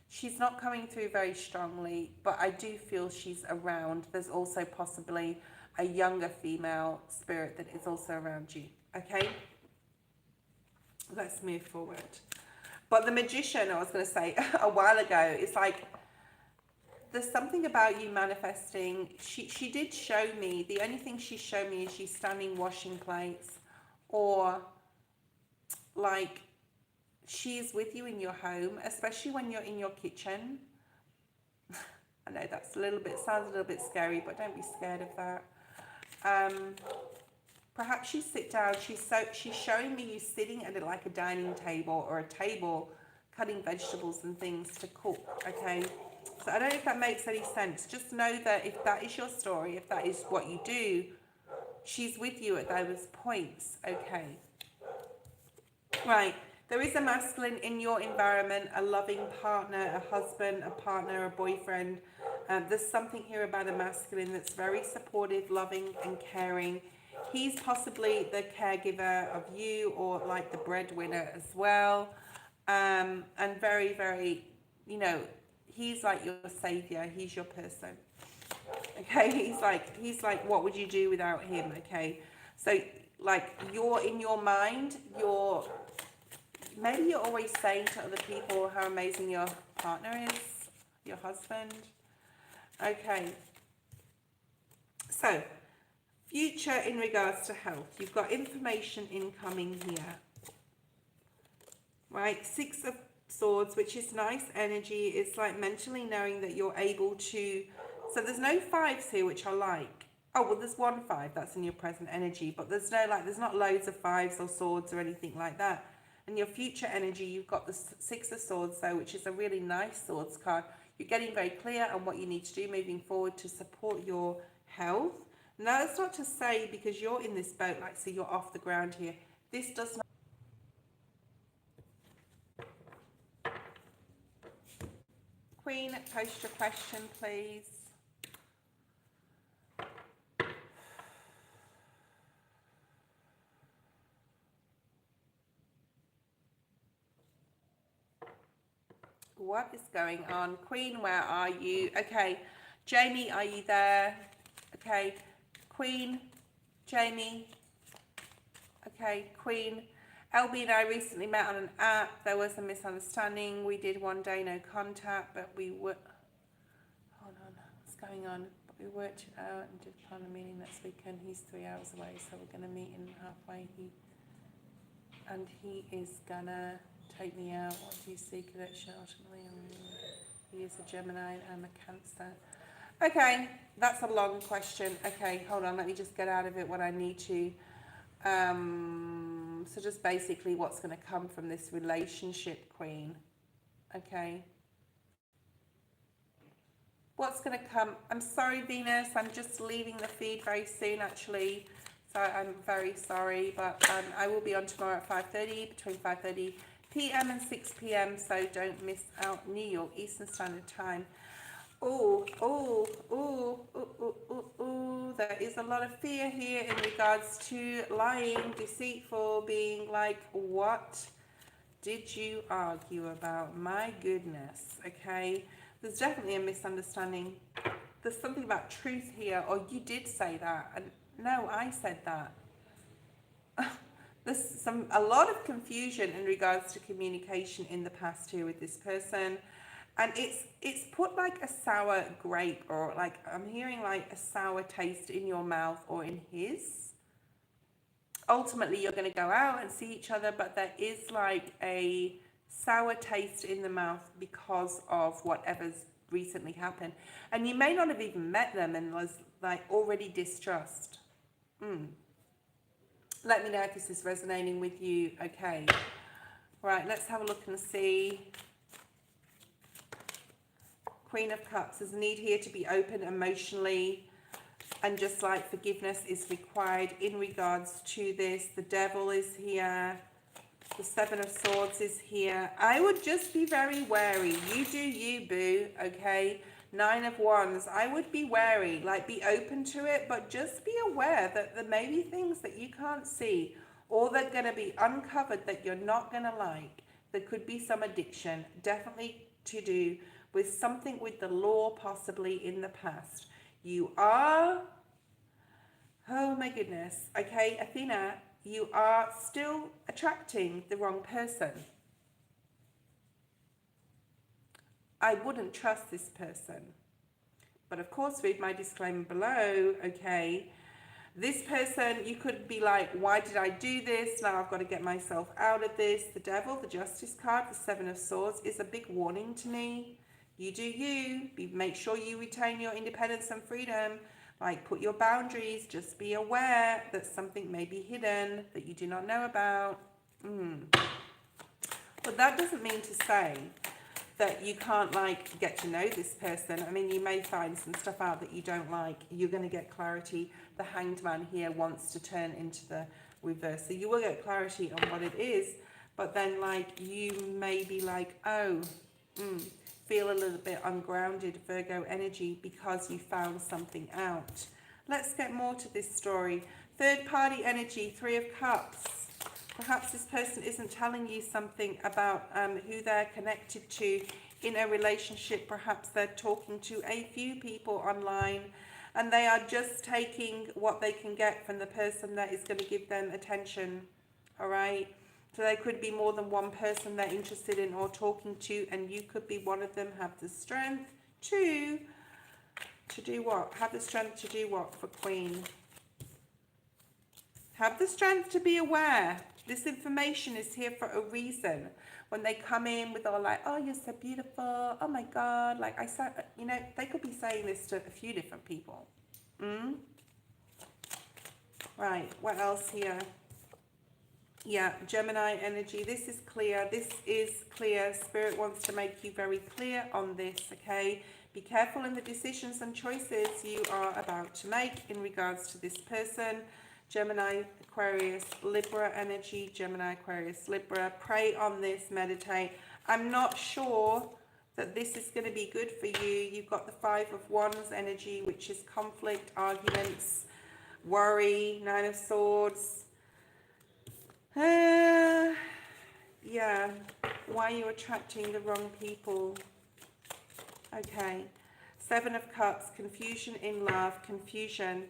She's not coming through very strongly, but I do feel she's around. There's also possibly a younger female spirit that is also around you. Okay? Let's move forward. But the magician, I was going to say a while ago, is like, there's something about you manifesting. She did show me, the only thing she showed me is she's standing washing plates, or like she's with you in your home, especially when you're in your kitchen. I know that's sounds a little bit scary, but don't be scared of that. Perhaps you sit down. She's showing me you sitting at like a dining table or a table, cutting vegetables and things to cook. Okay, so I don't know if that makes any sense. Just know that if that is your story, if that is what you do, she's with you at those points. Okay, right. There is a masculine in your environment, a loving partner, a husband, a partner, a boyfriend. There's something here about a masculine that's very supportive, loving, and caring. He's possibly the caregiver of you, or like the breadwinner as well. And very, very, he's like your savior. He's your person. Okay, he's like, what would you do without him? Okay, so like you're in your mind, maybe you're always saying to other people how amazing your partner is, your husband. Okay. So, future in regards to health. You've got information incoming here. Right? 6 of Swords, which is nice energy. It's like mentally knowing that you're able to... So there's no 5s here, which I like. Oh, well, there's 1 5. That's in your present energy. But there's there's not loads of 5s or swords or anything like that. And your future energy, you've got the 6 of Swords, though, which is a really nice swords card. You're getting very clear on what you need to do moving forward to support your health. Now, that's not to say because you're in this boat, like, so you're off the ground here. This does not... Queen, post your question, please. What is going on? Queen, where are you? Okay. Jamie, are you there? Okay. Queen, Jamie. Okay, Queen. LB and I recently met on an app. There was a misunderstanding. We did 1 day no contact, but we were... Hold on. What's going on? We worked it out and did plan a meeting next weekend. He's 3 hours away, so we're going to meet him halfway. He is going to take me out. What do you see? Connection ultimately. He is a Gemini and I'm a Cancer. Okay, that's a long question. Okay, hold on. Let me just get out of it what I need to. So just basically what's going to come from this relationship, Queen. Okay. What's going to come? I'm sorry, Venus. I'm just leaving the feed very soon, actually. So I'm very sorry. But I will be on tomorrow at 5:30, between 5:30 p.m. and 6 p.m. So don't miss out. New York Eastern Standard Time. Oh, there is a lot of fear here in regards to lying, deceitful, being like, what did you argue about? My goodness, okay? There's definitely a misunderstanding. There's something about truth here, or you did say that, and no, I said that. There's a lot of confusion in regards to communication in the past here with this person. And it's put like a sour grape, or like I'm hearing like a sour taste in your mouth or in his. Ultimately, you're going to go out and see each other, but there is like a sour taste in the mouth because of whatever's recently happened. And you may not have even met them and was like already distrust. Let me know if this is resonating with you. Okay. Right, let's have a look and see. Queen of Cups, there's a need here to be open emotionally, and just like forgiveness is required in regards to this. The Devil is here. The Seven of Swords is here. I would just be very wary. You do you, boo, okay? Nine of Wands, I would be wary. Like, be open to it, but just be aware that there may be things that you can't see, or that are going to be uncovered that you're not going to like. There could be some addiction, definitely to do with something with the law, possibly in the past. You are, oh my goodness, okay, Athena, you are still attracting the wrong person. I wouldn't trust this person. But of course, read my disclaimer below, okay? This person, you could be like, why did I do this? Now I've got to get myself out of this. The Devil, the Justice card, the Seven of Swords is a big warning to me. You do you. Make sure you retain your independence and freedom. Like, put your boundaries. Just be aware that something may be hidden that you do not know about. But that doesn't mean to say that you can't, like, get to know this person. I mean, you may find some stuff out that you don't like. You're going to get clarity. The Hanged Man here wants to turn into the reverse. So you will get clarity on what it is. But then, like, you may be like, oh, feel a little bit ungrounded, Virgo energy, because you found something out. Let's get more to this story. Third party energy, Three of Cups. Perhaps this person isn't telling you something about who they're connected to in a relationship. Perhaps they're talking to a few people online, and they are just taking what they can get from the person that is going to give them attention. All right? So there could be more than one person they're interested in or talking to, and you could be one of them. Have the strength to do what? Have the strength to do what for Queen? Have the strength to be aware. This information is here for a reason. When they come in with all like, oh, you're so beautiful. Oh my God. Like I said, you know, they could be saying this to a few different people. Right. What else here? Yeah, Gemini energy. This is clear. This is clear. Spirit wants to make you very clear on this, okay? Be careful in the decisions and choices you are about to make in regards to this person. Gemini, Aquarius, Libra energy. Gemini, Aquarius, Libra. Pray on this. Meditate. I'm not sure that this is going to be good for you. You've got the Five of Wands energy, which is conflict, arguments, worry, Nine of Swords. Yeah, why are you attracting the wrong people? Okay, Seven of Cups, confusion in love, confusion.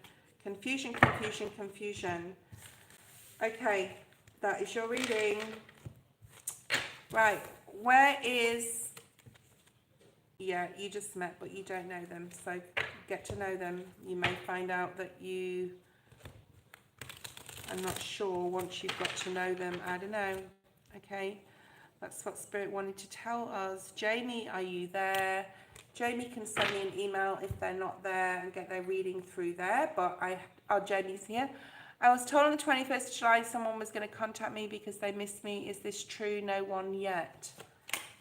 Okay, that is your reading. Right, where is... Yeah, you just met, but you don't know them, so get to know them. You may find out that you are not sure once you've got to know them. I don't know. Okay, that's what Spirit wanted to tell us. Jamie, are you there? Jamie can send me an email if they're not there and get their reading through there. But Jamie's here. I was told on the 21st of July someone was going to contact me because they missed me. Is this true? No one yet.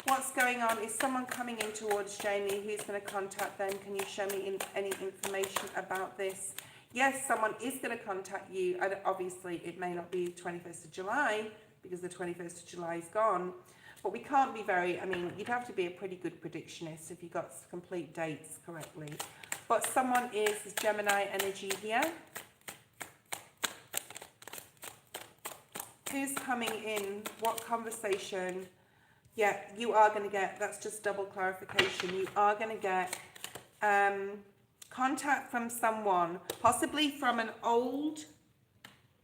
What's going on? Is someone coming in towards Jamie? Who's going to contact them? Can you show me any information about this? Yes, someone is going to contact you. And obviously, it may not be the 21st of July because the 21st of July is gone. But we can't be you'd have to be a pretty good predictionist if you got complete dates correctly. But someone is Gemini energy here. Who's coming in? What conversation? Yeah, you are going to get, that's just double clarification, you are going to get contact from someone, possibly from an old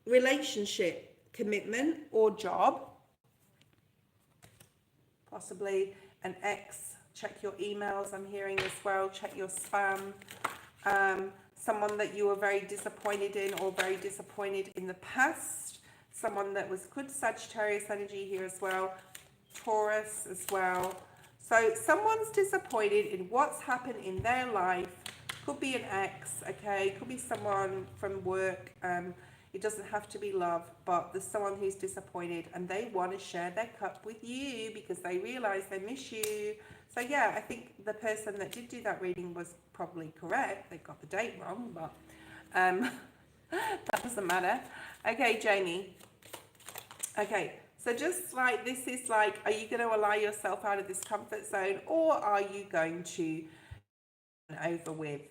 relationship, commitment or job, possibly an ex. Check your emails, I'm hearing as well, check your spam. Someone that you were very disappointed in or very disappointed in the past, someone that was good Sagittarius energy here as well, Taurus as well. So someone's disappointed in what's happened in their life. Could be an ex, okay, could be someone from work. It doesn't have to be love, but there's someone who's disappointed and they want to share their cup with you because they realize they miss you. So yeah, I think the person that did do that reading was probably correct. They got the date wrong, but that doesn't matter. Okay, Jamie. Okay, so just like this is like, are you going to allow yourself out of this comfort zone, or are you going to over with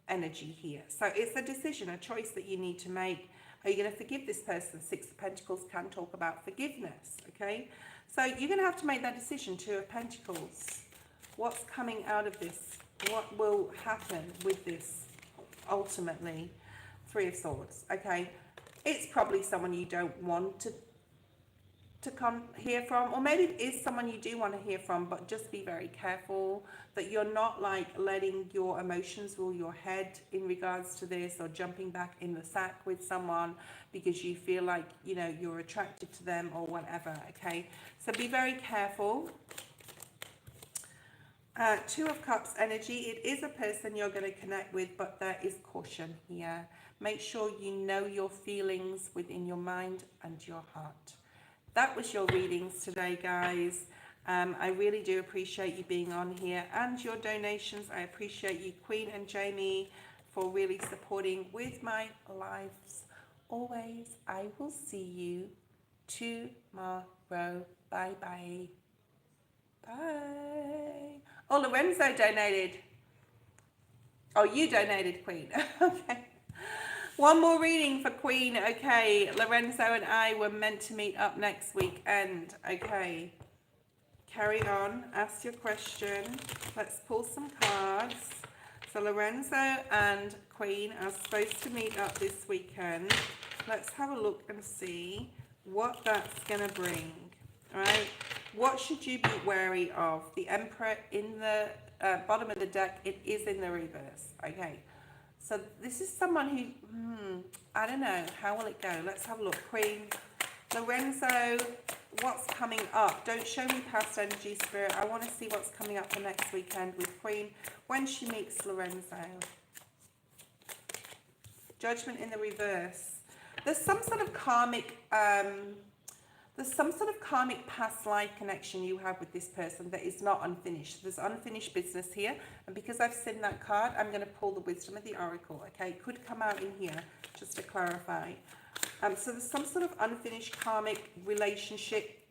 energy here? So it's a decision, a choice that you need to make. Are you going to forgive this person? Six of Pentacles can talk about forgiveness, okay? So you're going to have to make that decision. Two of Pentacles. What's coming out of this? What will happen with this ultimately? Three of Swords, okay? It's probably someone you don't want to hear from, or maybe it is someone you do want to hear from, but just be very careful that you're not like letting your emotions rule your head in regards to this, or jumping back in the sack with someone because you feel like, you know, you're attracted to them or whatever, okay? So be very careful. Two of Cups energy, it is a person you're going to connect with, but there is caution here. Make sure you know your feelings within your mind and your heart. That was your readings today, guys. I really do appreciate you being on here and your donations. I appreciate you, Queen and Jamie, for really supporting with my lives. Always, I will see you tomorrow. Bye-bye. Bye. Oh, Lorenzo donated. Oh, you donated, Queen. Okay. One more reading for Queen. Okay, Lorenzo and I were meant to meet up next weekend. Okay, carry on. Ask your question. Let's pull some cards. So Lorenzo and Queen are supposed to meet up this weekend. Let's have a look and see what that's going to bring. All right. What should you be wary of? The Emperor in the bottom of the deck. It is in the reverse. Okay. So this is someone who, I don't know, how will it go? Let's have a look. Queen, Lorenzo, what's coming up? Don't show me past energy, Spirit. I want to see what's coming up for next weekend with Queen when she meets Lorenzo. Judgment in the reverse. There's some sort of karmic, past life connection you have with this person that is not unfinished. There's unfinished business here. And because I've seen that card, I'm going to pull the wisdom of the oracle. Okay, it could come out in here just to clarify. So there's some sort of unfinished karmic relationship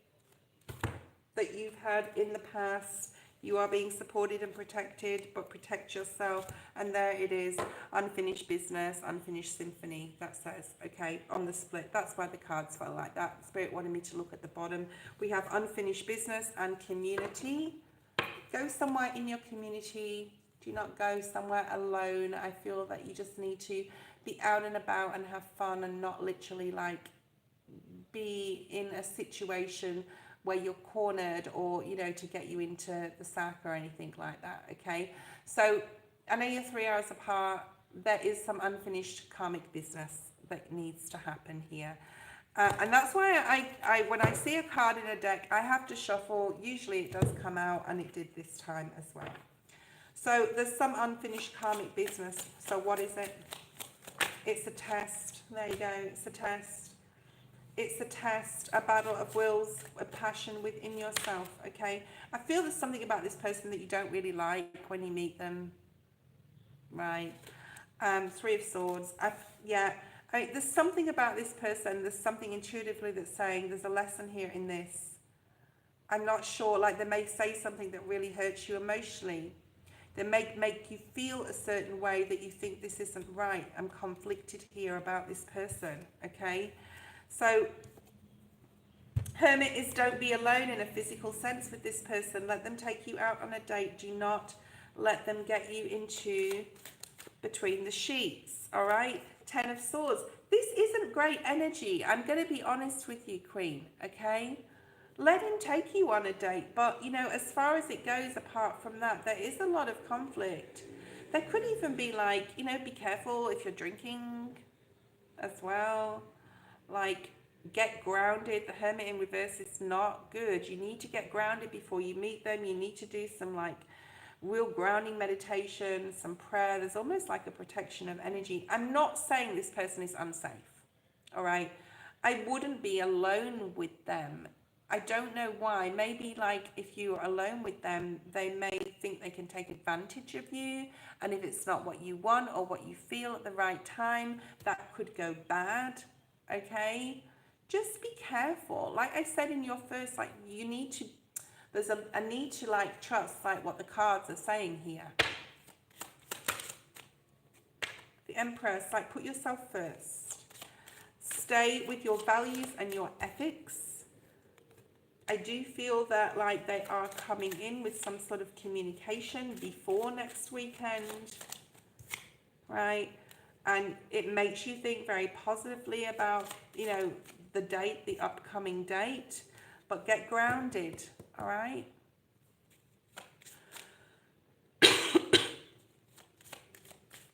that you've had in the past. You are being supported and protected, but protect yourself. And there it is, unfinished business, unfinished symphony, that says, okay, on the split. That's why the cards felt like that. Spirit wanted me to look at the bottom. We have unfinished business and community. Go somewhere in your community. Do not go somewhere alone. I feel that you just need to be out and about and have fun and not literally like be in a situation where you're cornered or, you know, to get you into the sack or anything like that, okay? So I know you're 3 hours apart. There is some unfinished karmic business that needs to happen here. And that's why I when I see a card in a deck, I have to shuffle. Usually it does come out, and it did this time as well. So there's some unfinished karmic business. So what is it? It's a test. There you go. It's a test. It's a test, a battle of wills, a passion within yourself, okay? I feel there's something about this person that you don't really like when you meet them, right? Three of Swords. There's something about this person, there's something intuitively that's saying there's a lesson here in this. I'm not sure, like they may say something that really hurts you emotionally. They may make you feel a certain way that you think this isn't right. I'm conflicted here about this person, okay? So, Hermit is don't be alone in a physical sense with this person. Let them take you out on a date. Do not let them get you into between the sheets, all right? 10 of Swords. This isn't great energy. I'm going to be honest with you, Queen, okay? Let him take you on a date. But, you know, as far as it goes, apart from that, there is a lot of conflict. There could even be like, you know, be careful if you're drinking as well. Like, get grounded. The Hermit in reverse is not good. You need to get grounded before you meet them. You need to do some like real grounding meditation, some prayer. There's almost like a protection of energy. I'm not saying this person is unsafe, all right? I wouldn't be alone with them. I don't know why. Maybe like if you're alone with them, they may think they can take advantage of you. And if it's not what you want or what you feel at the right time, that could go bad. Okay, just be careful. Like I said in your first, like you need to, there's a need to like trust like what the cards are saying here. The Empress, like put yourself first. Stay with your values and your ethics. I do feel that like they are coming in with some sort of communication before next weekend, right? And it makes you think very positively about, you know, the date, the upcoming date, but get grounded, all right?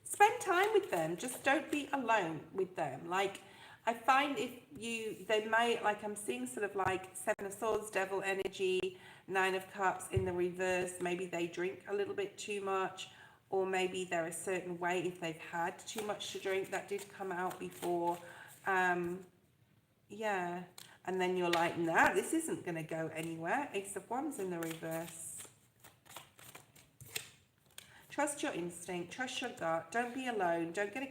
Spend time with them. Just don't be alone with them. Like, I find they may, like I'm seeing sort of like 7 of Swords, Devil energy, 9 of Cups in the reverse. Maybe they drink a little bit too much. Or maybe they're a certain way if they've had too much to drink. That did come out before. Yeah. And then you're like, nah, this isn't going to go anywhere. Ace of Wands in the reverse. Trust your instinct. Trust your gut. Don't be alone. Don't get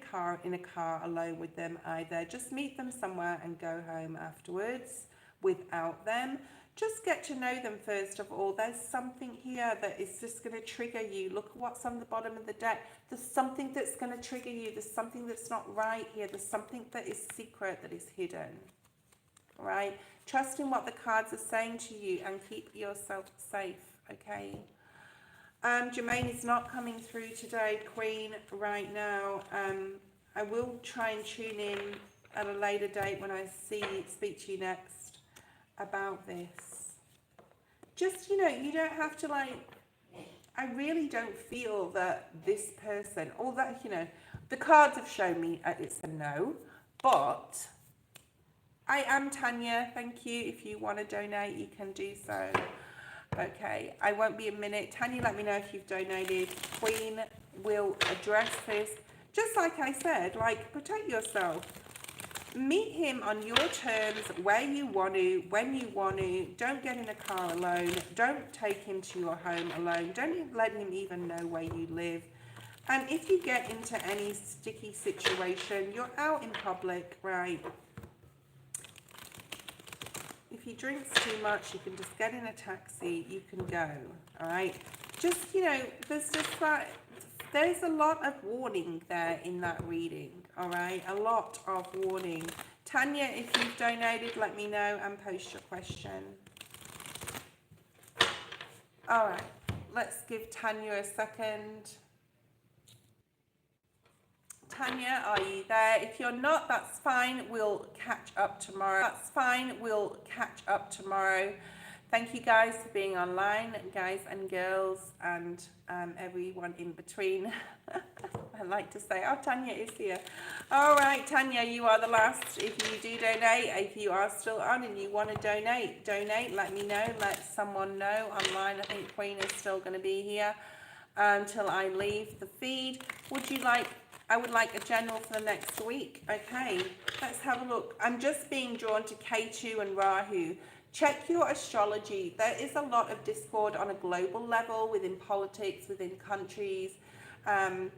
in a car alone with them either. Just meet them somewhere and go home afterwards without them. Just get to know them first of all. There's something here that is just going to trigger you. Look at what's on the bottom of the deck. There's something that's going to trigger you. There's something that's not right here. There's something that is secret, that is hidden. All right? Trust in what the cards are saying to you and keep yourself safe, okay? Jermaine is not coming through today, Queen, right now. I will try and tune in at a later date when I speak to you next about this. Just, you know, you don't have to like, I really don't feel that this person, although, you know, the cards have shown me it's a no, but I am Tanya, thank you. If you want to donate, you can do so. Okay, I won't be a minute. Tanya, let me know if you've donated. Queen will address this. Just like I said, like, protect yourself. Meet him on your terms, where you want to, when you want to. Don't get in a car alone. Don't take him to your home alone. Don't let him even know where you live. And if you get into any sticky situation, you're out in public, right? If he drinks too much, you can just get in a taxi, you can go, all right? Just, you know, there's a lot of warning there in that reading, all right? A lot of warning. Tanya, if you've donated, let me know and post your question. All right, let's give Tanya a second. Tanya, are you there? If you're not, that's fine. We'll catch up tomorrow. That's fine. We'll catch up tomorrow. Thank you guys for being online, guys and girls, and everyone in between. I like to say, oh, Tanya is here. All right, Tanya, you are the last. If you do donate, if you are still on and you want to donate, let me know. Let someone know online. I think Queen is still going to be here until I leave the feed. I would like a general for the next week. Okay, let's have a look. I'm just being drawn to K2 and Rahu. Check your astrology. There is a lot of discord on a global level, within politics, within countries. There's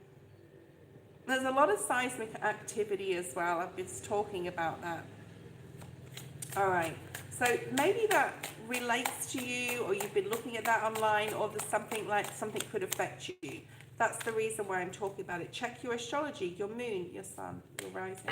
a lot of seismic activity as well. I've been talking about that. All right. So maybe that relates to you, or you've been looking at that online, or there's something could affect you. That's the reason why I'm talking about it. Check your astrology, your moon, your sun, your rising,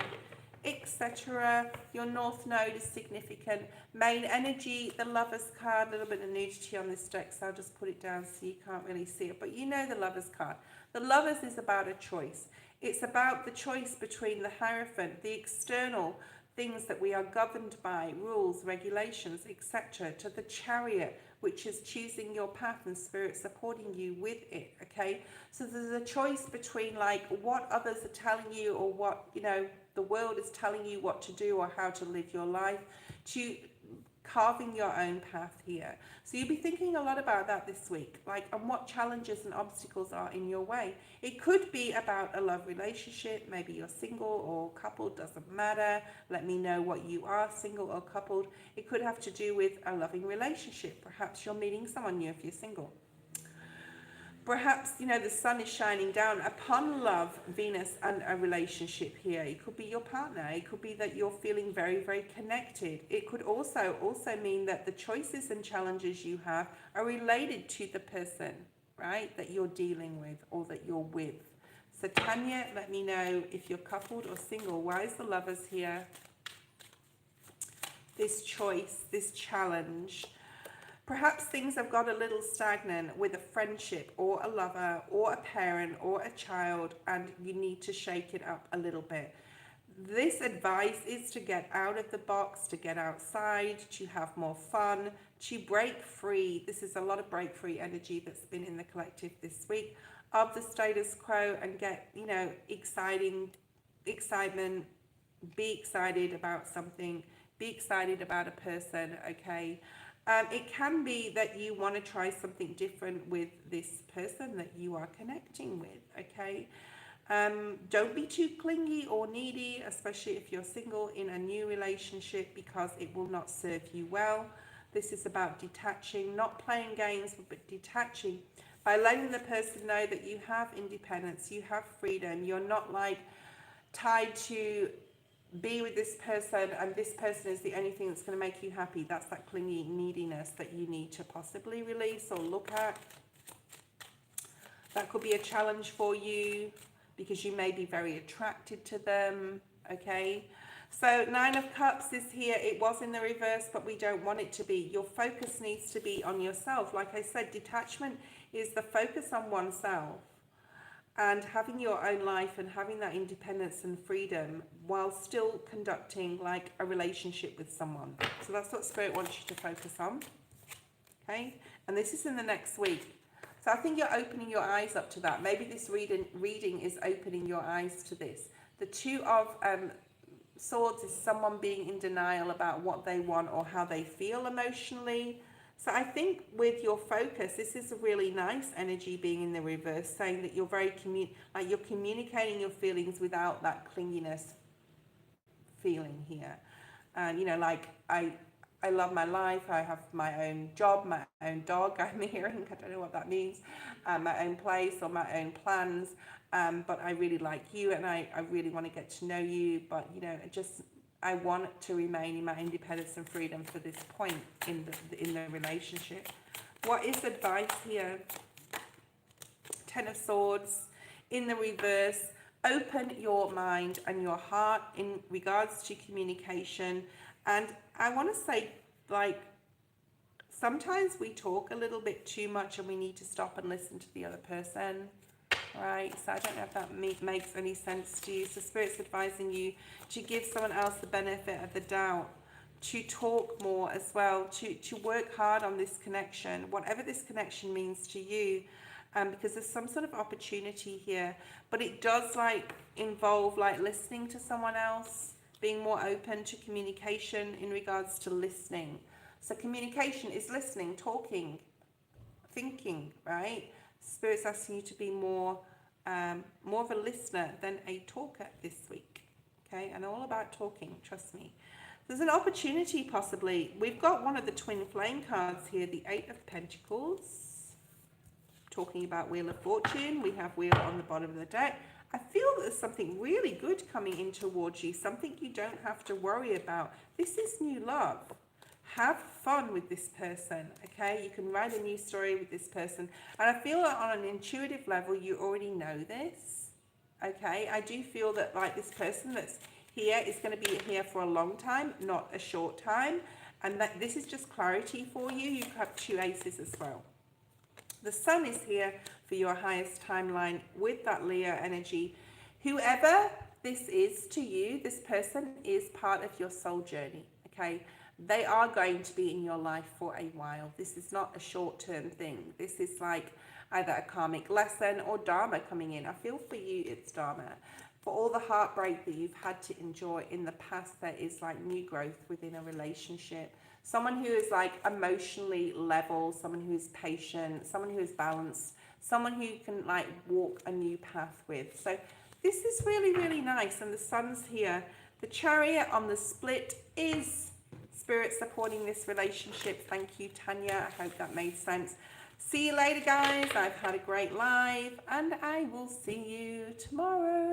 etc. Your north node is significant. Main energy, the Lovers card, a little bit of nudity on this deck, so I'll just put it down so you can't really see it. But you know the Lovers card. The Lovers is about a choice. It's about the choice between the Hierophant, the external things that we are governed by, rules, regulations, etc., to the Chariot, which is choosing your path and spirit supporting you with it. Okay, so there's a choice between like what others are telling you, or what, you know, the world is telling you what to do or how to live your life, to carving your own path here. So you'll be thinking a lot about that this week, like, and what challenges and obstacles are in your way. It could be about a love relationship. Maybe you're single or coupled, doesn't matter. Let me know what you are, single or coupled. It could have to do with a loving relationship. Perhaps you're meeting someone new if you're single. Perhaps, you know, the sun is shining down upon love, Venus, and a relationship here. It could be your partner. It could be that you're feeling very, very connected. It could also mean that the choices and challenges you have are related to the person, right, that you're dealing with or that you're with. So Tanya, let me know if you're coupled or single. Why is the Lovers here? This choice, this challenge. Perhaps things have got a little stagnant with a friendship or a lover or a parent or a child, and you need to shake it up a little bit. This advice is to get out of the box, to get outside, to have more fun, to break free. This is a lot of break free energy that's been in the collective this week of the status quo, and get, you know, excitement, be excited about something, be excited about a person, okay? It can be that you want to try something different with this person that you are connecting with, okay? Don't be too clingy or needy, especially if you're single in a new relationship, because it will not serve you well. This is about detaching, not playing games, but detaching by letting the person know that you have independence, you have freedom, you're not like tied to be with this person and this person is the only thing that's going to make you happy. That's that clingy neediness that you need to possibly release or look at. That could be a challenge for you because you may be very attracted to them, okay? So 9 of Cups is here. It was in the reverse, but we don't want it to be. Your focus needs to be on yourself. Like I said, detachment is the focus on oneself and having your own life and having that independence and freedom while still conducting like a relationship with someone. So that's what Spirit wants you to focus on, okay? And this is in the next week. So I think you're opening your eyes up to that. Maybe this reading is opening your eyes to this. The 2 of Swords is someone being in denial about what they want or how they feel emotionally. So I think with your focus, this is a really nice energy being in the reverse, saying that you're very you're communicating your feelings without that clinginess feeling here. And you know, like I love my life. I have my own job, my own dog. I'm hearing, I don't know what that means, my own place or my own plans. But I really like you, and I really want to get to know you. But you know, I want to remain in my independence and freedom for this point in the relationship. What is advice here? 10 of Swords in the reverse. Open your mind and your heart in regards to communication. And I want to say, like, sometimes we talk a little bit too much and we need to stop and listen to the other person. Right, so I don't know if that makes any sense to you. So Spirit's advising you to give someone else the benefit of the doubt, to talk more as well, to work hard on this connection, whatever this connection means to you, because there's some sort of opportunity here, but it does like involve like listening to someone else, being more open to communication in regards to listening. So communication is listening, talking, thinking, right? Spirit's asking you to be more of a listener than a talker this week. Okay, and all about talking, trust me. There's an opportunity possibly. We've got one of the twin flame cards here, the Eight of Pentacles, talking about Wheel of Fortune. We have Wheel on the bottom of the deck. I feel that there's something really good coming in towards you, something you don't have to worry about. This is new love. Have fun with this person, okay? You can write a new story with this person. And I feel that on an intuitive level, you already know this, okay? I do feel that like this person that's here is going to be here for a long time, not a short time. And that this is just clarity for you. You have two aces as well. The sun is here for your highest timeline with that Leo energy. Whoever this is to you, this person is part of your soul journey, okay? They are going to be in your life for a while. This is not a short-term thing. This is like either a karmic lesson or dharma coming in. I feel for you it's dharma. For all the heartbreak that you've had to endure in the past, there is like new growth within a relationship. Someone who is like emotionally level, someone who is patient, someone who is balanced, someone who you can like walk a new path with. So this is really, really nice. And the sun's here. The Chariot on the split is Spirit supporting this relationship. Thank you, Tanya. I hope that made sense. See you later, guys. I've had a great live, and I will see you tomorrow.